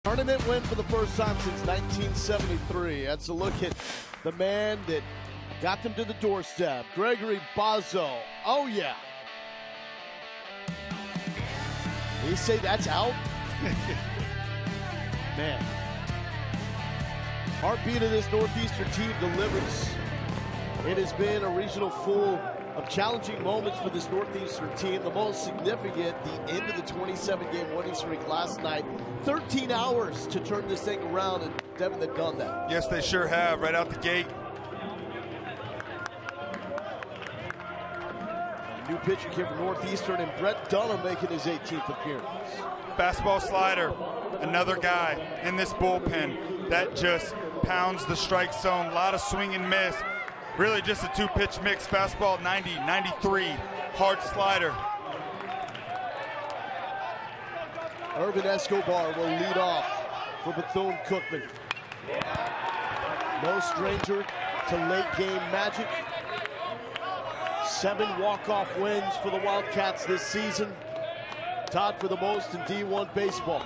Tournament win for the first time since 1973. That's a look at the man that got them to the doorstep, Gregory Bazo. Oh, yeah. They say that's out? Man. Heartbeat of this Northeastern team delivers. It has been a regional full of challenging moments for this Northeastern team. The most significant, the end of the 27-game winning streak last night. 13 hours to turn this thing around, and Devin, they've done that. Yes, they sure have, right out the gate. New pitcher here for Northeastern, and Brett Dunham making his 18th appearance. Fastball slider, another guy in this bullpen that just pounds the strike zone. A lot of swing and miss. Really just a two-pitch mix. Fastball 90, 93, hard slider. Irvin Escobar will lead off for Bethune-Cookman. No stranger to late-game magic. 7 walk-off wins for the Wildcats this season. Tied for the most in D1 baseball.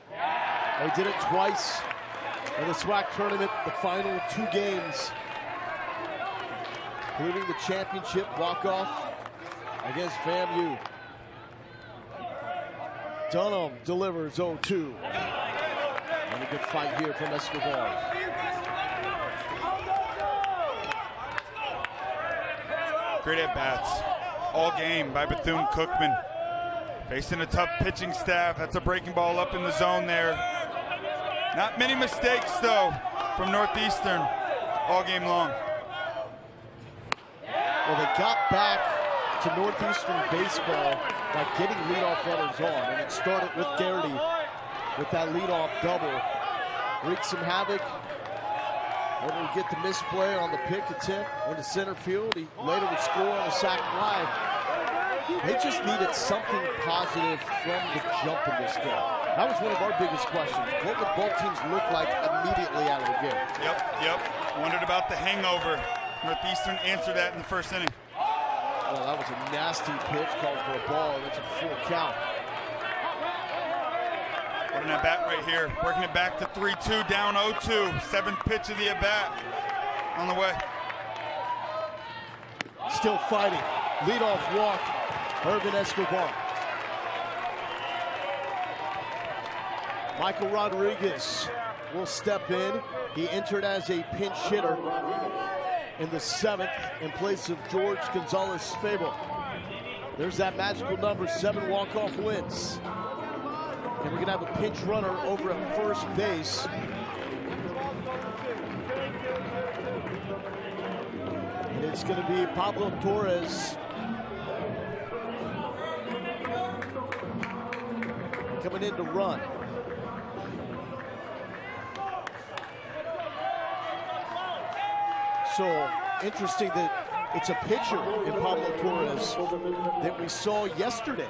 They did it twice in the SWAC tournament, the final 2 games, including the championship walk-off against FAMU. Dunham delivers 0-2. And a good fight here from Escobar. Great at-bats all game by Bethune-Cookman. Facing a tough pitching staff. That's a breaking ball up in the zone there. Not many mistakes, though, from Northeastern all game long. Well, they got back to Northeastern baseball by getting leadoff runners on, and it started with Garrity with that leadoff double. Wreaked some havoc. Able to get the misplay on the pick attempt into center field. He later would score on a sac fly. They just needed something positive from the jump in this game. That was one of our biggest questions. What would both teams look like immediately out of the game? Yep. Wondered about the hangover. Northeastern answered that in the first inning. Well, that was a nasty pitch, called for a ball. That's a full count. What an at-bat right here. Working it back to 3-2, down 0-2. 7th pitch of the at-bat on the way. Still fighting. Leadoff walk. Irvin Escobar. Michael Rodriguez will step in. He entered as a pinch hitter in the 7th in place of George Gonzalez-Fable. There's that magical number, 7 walk-off wins. And we're gonna have a pinch runner over at first base. And it's gonna be Pablo Torres coming in to run. So interesting that it's a pitcher in Pablo Torres that we saw yesterday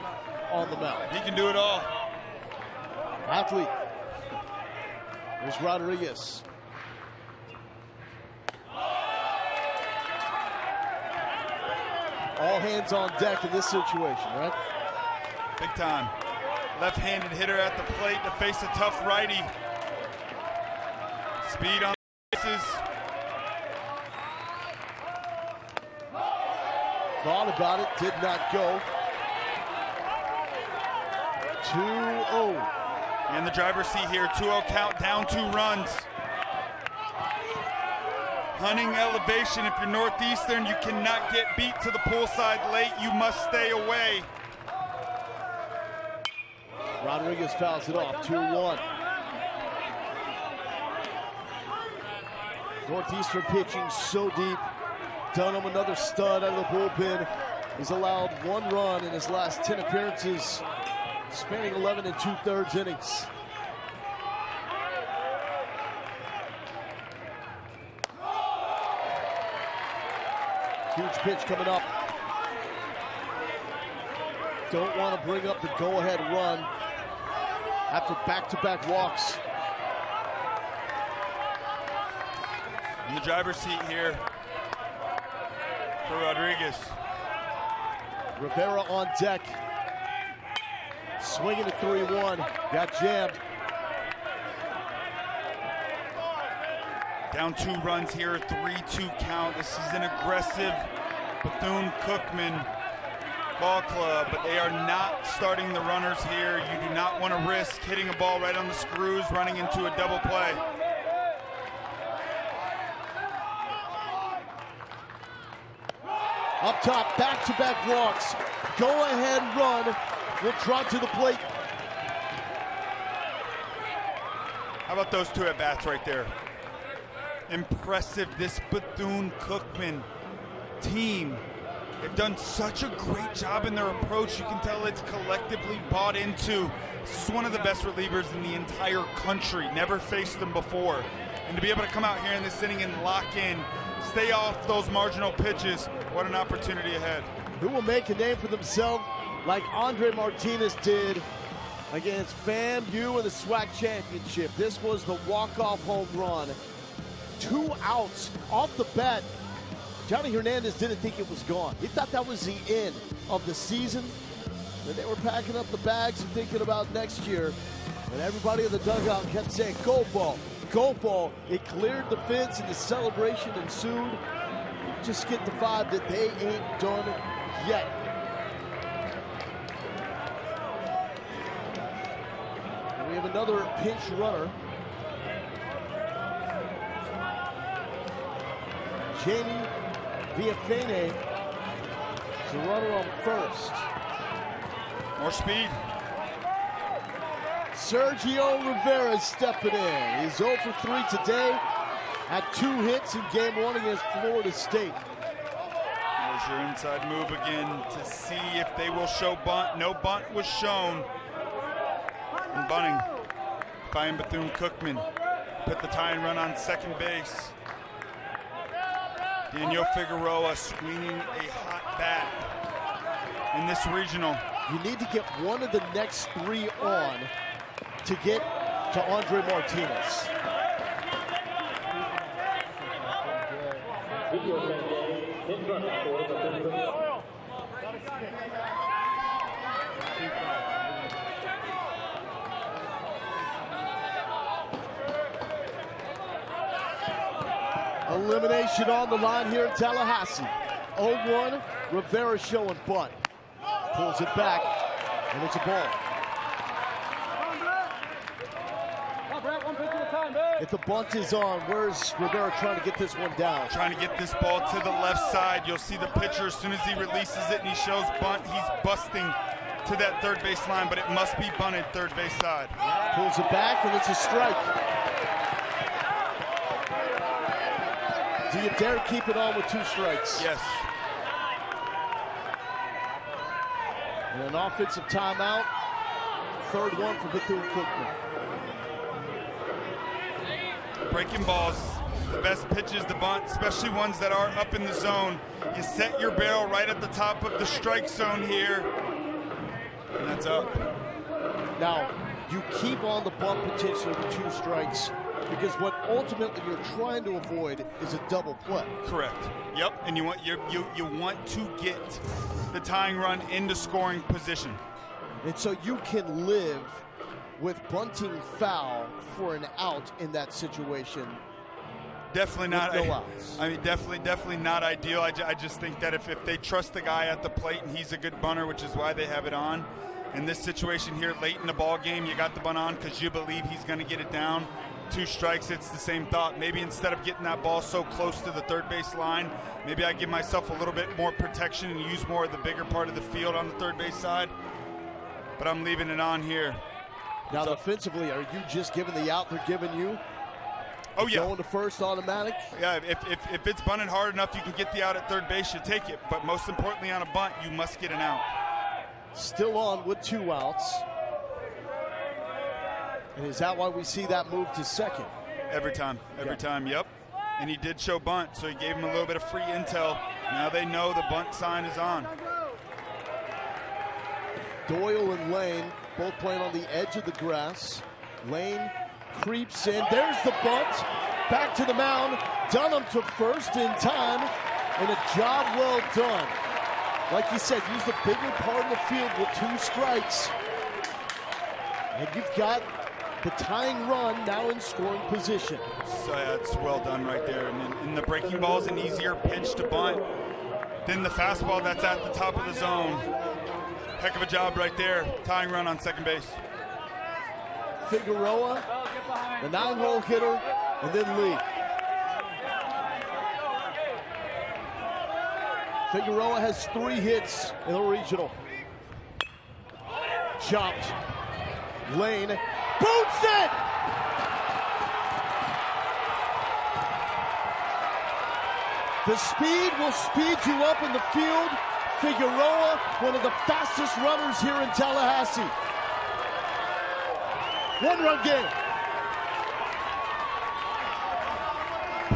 on the mound. He can do it all. Athlete. There's Rodriguez. All hands on deck in this situation, right? Big time. Left-handed hitter at the plate to face a tough righty. Speed on the bases. Thought about it, did not go. 2-0. And the driver's seat here, 2-0 count, down 2 runs. Hunting elevation, if you're Northeastern, you cannot get beat to the poolside late, you must stay away. Rodriguez fouls it off, 2-1. Northeastern pitching so deep. Dunham, another stud out of the bullpen. He's allowed 1 run in his last 10 appearances, spanning 11 2/3 innings. Huge pitch coming up. Don't want to bring up the go-ahead run after back-to-back walks. In the driver's seat here for Rodriguez. Rivera on deck. Swinging at 3-1. Got jammed. Down 2 runs here, 3-2 count. This is an aggressive Bethune-Cookman ball club, but they are not starting the runners here. You do not want to risk hitting a ball right on the screws, running into a double play. Up top, back-to-back walks. Go-ahead run will trot to the plate. How about those 2 at-bats right there? Impressive, this Bethune-Cookman team. They've done such a great job in their approach. You can tell it's collectively bought into. This is one of the best relievers in the entire country. Never faced them before. And to be able to come out here in this inning and lock in, stay off those marginal pitches, what an opportunity ahead. Who will make a name for themselves like Andre Martinez did against FAMU in the SWAC championship. This was the walk-off home run. 2 outs off the bat. Johnny Hernandez didn't think it was gone. He thought that was the end of the season. And they were packing up the bags and thinking about next year. And everybody in the dugout kept saying, go ball, go ball. It cleared the fence and the celebration ensued. Just get the vibe that they ain't done yet. And we have another pinch runner. Jamie Villafane is the runner on first. More speed. Sergio Rivera stepping in. He's 0 for 3 today. Had 2 hits in game 1 against Florida State. There's your inside move again to see if they will show bunt. No bunt was shown. And bunting by Bethune-Cookman. Put the tying run on second base. Daniel Figueroa swinging a hot bat in this regional. You need to get one of the next 3 on to get to Andre Martinez. Elimination on the line here in Tallahassee. 0-1, Rivera showing bunt. Pulls it back, and it's a ball. If the bunt is on, where's Rivera trying to get this one down? Trying to get this ball to the left side. You'll see the pitcher, as soon as he releases it and he shows bunt, he's busting to that third base line, but it must be bunted third base side. Pulls it back, and it's a strike. Do you dare keep it on with 2 strikes? Yes. And an offensive timeout. Third one for Bethune-Cookman. Breaking balls, the best pitches to bunt, especially ones that are up in the zone. You set your barrel right at the top of the strike zone here, and that's up. Now, you keep on the bunt potential with 2 strikes because what ultimately you're trying to avoid is a double play. Correct. Yep, and you want you want to get the tying run into scoring position. And so you can live with bunting foul for an out in that situation. Definitely not. No outs. I mean, definitely not ideal. I just think that if they trust the guy at the plate and he's a good bunter, which is why they have it on. In this situation here, late in the ball game, you got the bunt on because you believe he's going to get it down. 2 strikes, it's the same thought. Maybe instead of getting that ball so close to the third base line, maybe I give myself a little bit more protection and use more of the bigger part of the field on the third base side. But I'm leaving it on here. Now, defensively, are you just giving the out they're giving you? Oh, yeah. Going to first automatic? Yeah, if it's bunted hard enough, you can get the out at third base, you take it. But most importantly, on a bunt, you must get an out. Still on with 2 outs. And is that why we see that move to second? Every time, yep. And he did show bunt, so he gave him a little bit of free intel. Now they know the bunt sign is on. Doyle and Lane both playing on the edge of the grass. Lane creeps in. There's the bunt. Back to the mound. Dunham to first in time. And a job well done. Like you said, use the bigger part of the field with 2 strikes. And you've got the tying run now in scoring position. So yeah, it's well done right there. And the breaking ball is an easier pitch to bunt than the fastball that's at the top of the zone. Heck of a job right there. Tying run on second base. Figueroa, the 9-hole hitter, and then Lee. Figueroa has 3 hits in the regional. Chopped. Lane boots it! The speed will speed you up in the field. Figueroa, one of the fastest runners here in Tallahassee. 1-run game.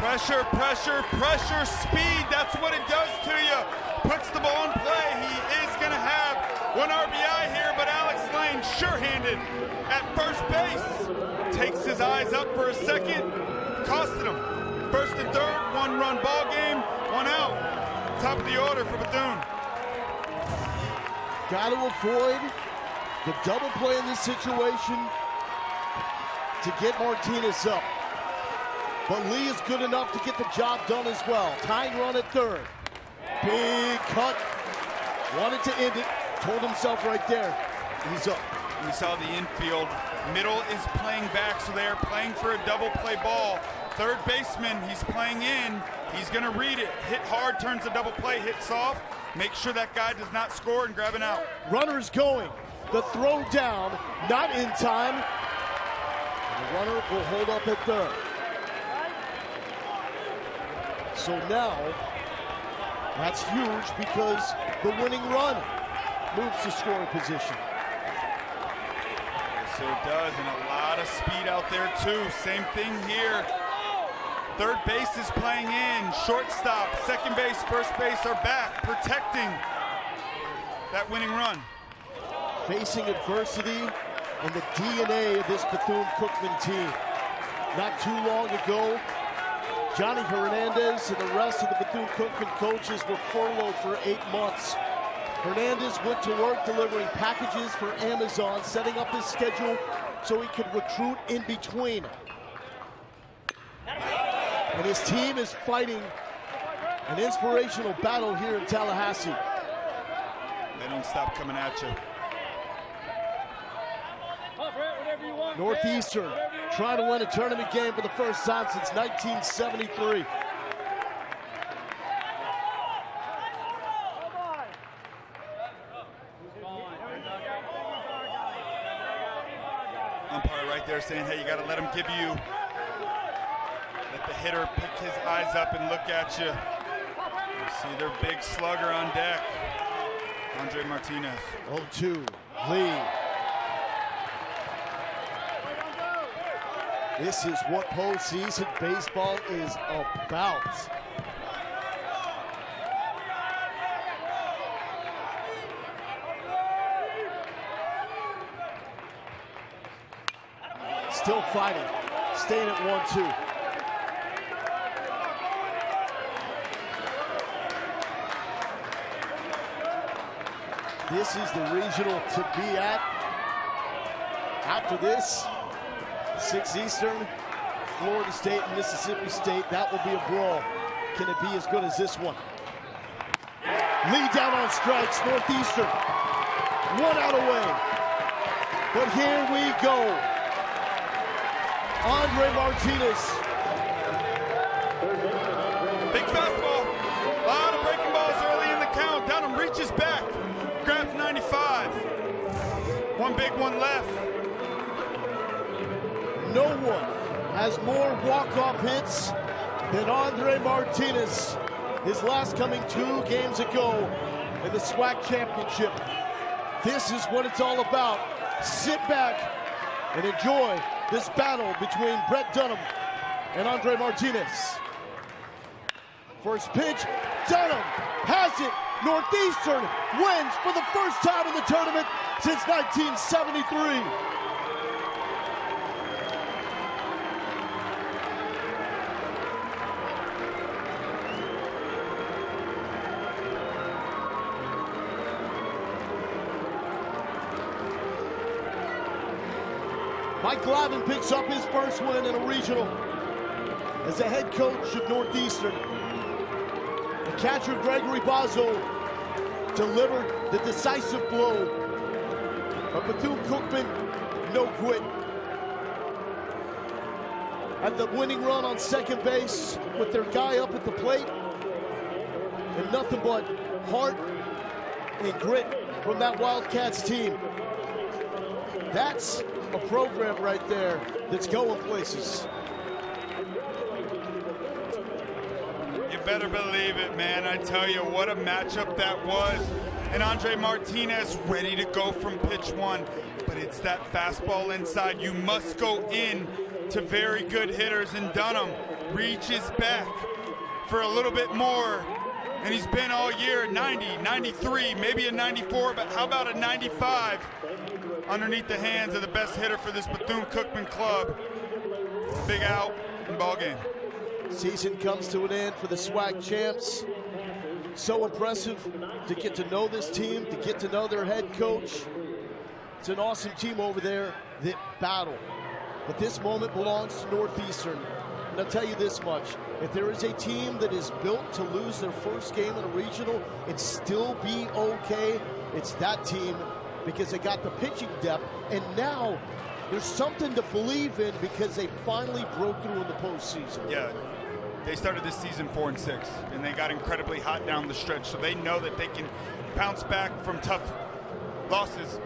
Pressure, pressure, pressure, speed. That's what it does to you. Puts the ball in play. He is going to have 1 RBI here, but Alex Lane, sure-handed at first base. Takes his eyes up for a second. Costed him. First and third, 1-run ball game, 1 out. Top of the order for Bethune. Got to avoid the double play in this situation to get Martinez up. But Lee is good enough to get the job done as well. Tying run at third. Big cut. Wanted to end it. Told himself right there. He's up. We saw the infield. Middle is playing back, so they are playing for a double play ball. Third baseman, he's playing in. He's going to read it. Hit hard, turns the double play, hit soft. Make sure that guy does not score and grab an out. Runner's going. The throw down, not in time. And the runner will hold up at third. So now, that's huge because the winning run moves to scoring position. So it does, and a lot of speed out there too. Same thing here. Third base is playing in. Shortstop, second base, first base are back, protecting that winning run. Facing adversity and the DNA of this Bethune-Cookman team. Not too long ago, Johnny Hernandez and the rest of the Bethune-Cookman coaches were furloughed for 8 months. Hernandez went to work delivering packages for Amazon, setting up his schedule so he could recruit in between. And his team is fighting an inspirational battle here in Tallahassee. They don't stop coming at you. Northeastern trying to win a tournament game for the first time since 1973. Umpire right there saying, hey, you got to let him give you, let the hitter pick his eyes up and look at you. You see their big slugger on deck, Andre Martinez. 0-2, lead. This is what postseason baseball is about. Still fighting, staying at 1-2. This is the regional to be at. After this, 6 Eastern, Florida State, and Mississippi State. That will be a brawl. Can it be as good as this one? Lead down on strikes, Northeastern. 1 out away. But here we go. Andre Martinez. Big fastball. A lot of breaking balls early in the count. Dunham reaches back. Grabs 95. One big one left. No one has more walk-off hits than Andre Martinez. His last coming 2 games ago in the SWAC championship. This is what it's all about. Sit back and enjoy this battle between Brett Dunham and Andre Martinez. First pitch, Dunham has it. Northeastern wins for the first time in the tournament since 1973. Mike Glavin picks up his first win in a regional as the head coach of Northeastern. The catcher Gregory Bozzo delivered the decisive blow. But Bethune-Cookman, no quit. At the winning run on second base with their guy up at the plate. And nothing but heart and grit from that Wildcats team. That's a program right there that's going places. You better believe it, man. I tell you, what a matchup that was. And Andre Martinez ready to go from pitch 1. But it's that fastball inside. You must go in to very good hitters. And Dunham reaches back for a little bit more. And he's been all year 90, 93, maybe a 94, but how about a 95 underneath the hands of the best hitter for this Bethune-Cookman club. Big out and ball game. Season comes to an end for the SWAC champs. So impressive to get to know this team, to get to know their head coach. It's an awesome team over there that battle. But this moment belongs to Northeastern. And I'll tell you this much, if there is a team that is built to lose their first game in a regional and still be okay, it's that team, because they got the pitching depth, and now there's something to believe in because they finally broke through in the postseason. Yeah, they started this season 4-6, and they got incredibly hot down the stretch, so they know that they can bounce back from tough losses.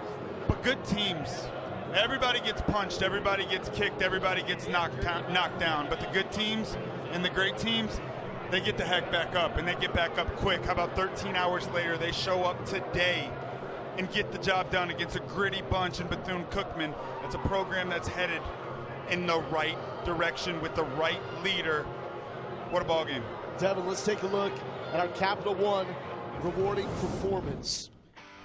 But good teams, everybody gets punched, everybody gets kicked, everybody gets knocked down, but the good teams and the great teams, they get the heck back up, and they get back up quick. How about 13 hours later, they show up today and get the job done against a gritty bunch in Bethune-Cookman. It's a program that's headed in the right direction with the right leader. What a ball game. Devin, let's take a look at our Capital One rewarding performance.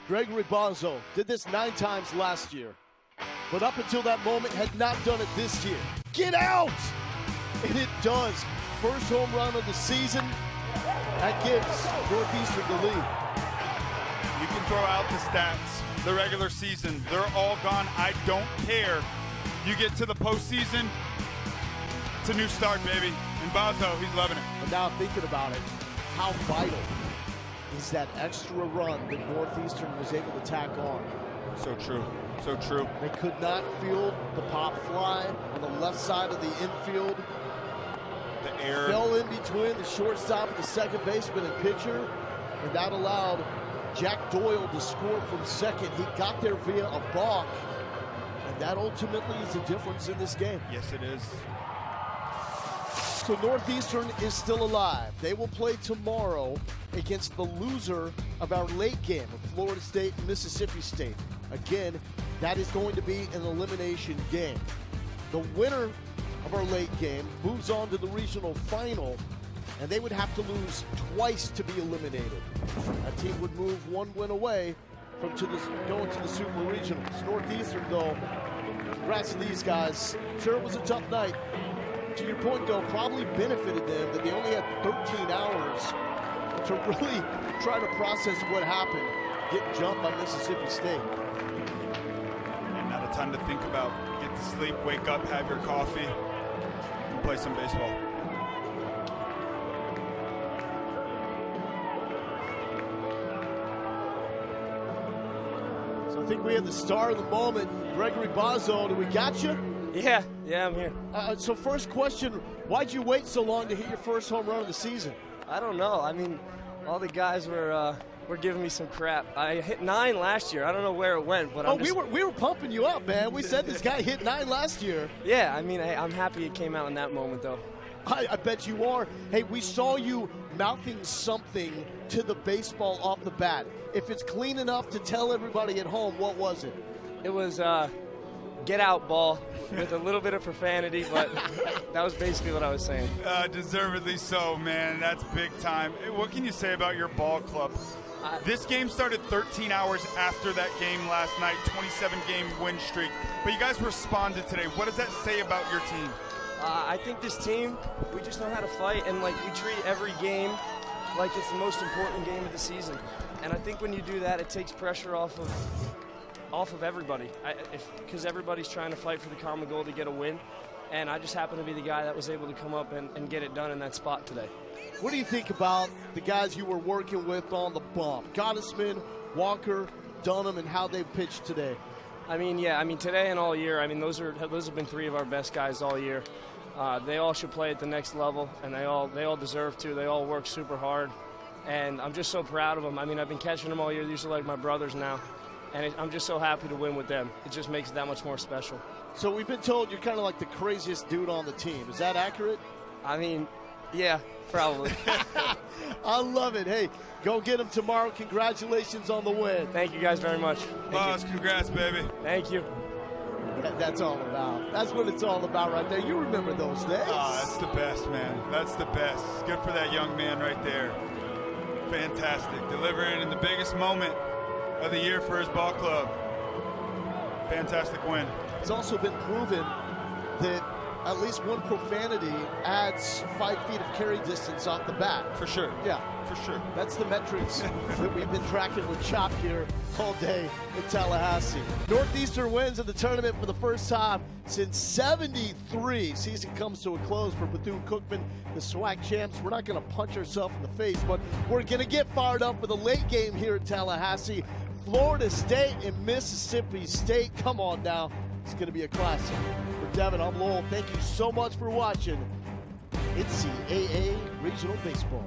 Gregory Bozzo did this 9 times last year, but up until that moment had not done it this year. Get out! And it does. First home run of the season. That gives Northeastern the lead. You can throw out the stats, the regular season, they're all gone. I don't care. You get to the postseason, it's a new start, baby. And Bozzo, he's loving it. But now thinking about it, how vital is that extra run that Northeastern was able to tack on? So true. So true. They could not field the pop fly on the left side of the infield. The air Fell in between the shortstop and the second baseman and pitcher, and that allowed Jack Doyle to score from second. He got there via a balk, and that ultimately is the difference in this game. Yes, it is. So Northeastern is still alive. They will play tomorrow against the loser of our late game of Florida State and Mississippi State. Again, that is going to be an elimination game. The winner of our late game moves on to the regional final, and they would have to lose twice to be eliminated. That team would move one win away from going to the Super Regionals. Northeastern, though, congrats to these guys. Sure, it was a tough night. To your point, though, probably benefited them that they only had 13 hours to really try to process what happened, get jumped by Mississippi State. And not a ton to think about. Get to sleep, wake up, have your coffee, and play some baseball. So I think we have the star of the moment, Gregory Bozzo. Do we got you? Yeah, I'm here. So first question, why'd you wait so long to hit your first home run of the season? I don't know. I mean, all the guys were giving me some crap. I hit 9 last year. I don't know where it went, but we were pumping you up, man. We said this guy hit 9 last year. Yeah, I mean, I'm happy it came out in that moment, though. I bet you are. Hey, we saw you mouthing something to the baseball off the bat. If it's clean enough to tell everybody at home, what was it? It was get out ball with a little bit of profanity, but that was basically what I was saying. Deservedly so, man. That's big time. What can you say about your ball club? This game started 13 hours after that game last night, 27-game win streak. But you guys responded today. What does that say about your team? I think this team, we just know how to fight, and we treat every game like it's the most important game of the season. And I think when you do that, it takes pressure off of everybody, because everybody's trying to fight for the common goal to get a win. And I just happen to be the guy that was able to come up and get it done in that spot today. What do you think about the guys you were working with on the bump? Gottesman, Walker, Dunham, and how they pitched today? I mean, today and all year, those have been 3 of our best guys all year. They all should play at the next level, and they all deserve to. They all work super hard, and I'm just so proud of them. I've been catching them all year. These are like my brothers now, and I'm just so happy to win with them. It just makes it that much more special. So we've been told you're kind of like the craziest dude on the team. Is that accurate? Yeah, probably. I love it. Hey, go get them tomorrow. Congratulations on the win. Thank you guys very much. Boss, congrats, baby. Thank you. That's all about. That's what it's all about right there. You remember those days. That's the best, man. That's the best. Good for that young man right there. Fantastic. Delivering in the biggest moment of the year for his ball club. Fantastic win. It's also been proven that at least one profanity adds 5 feet of carry distance off the bat. For sure. Yeah. For sure. That's the metrics that we've been tracking with Chop here all day in Tallahassee. Northeastern wins in the tournament for the first time since '73. Season comes to a close for Bethune-Cookman, the SWAC champs. We're not going to punch ourselves in the face, but we're going to get fired up with a late game here in Tallahassee. Florida State and Mississippi State. Come on now. It's going to be a classic. For Devin, I'm Lowell. Thank you so much for watching NCAA Regional Baseball.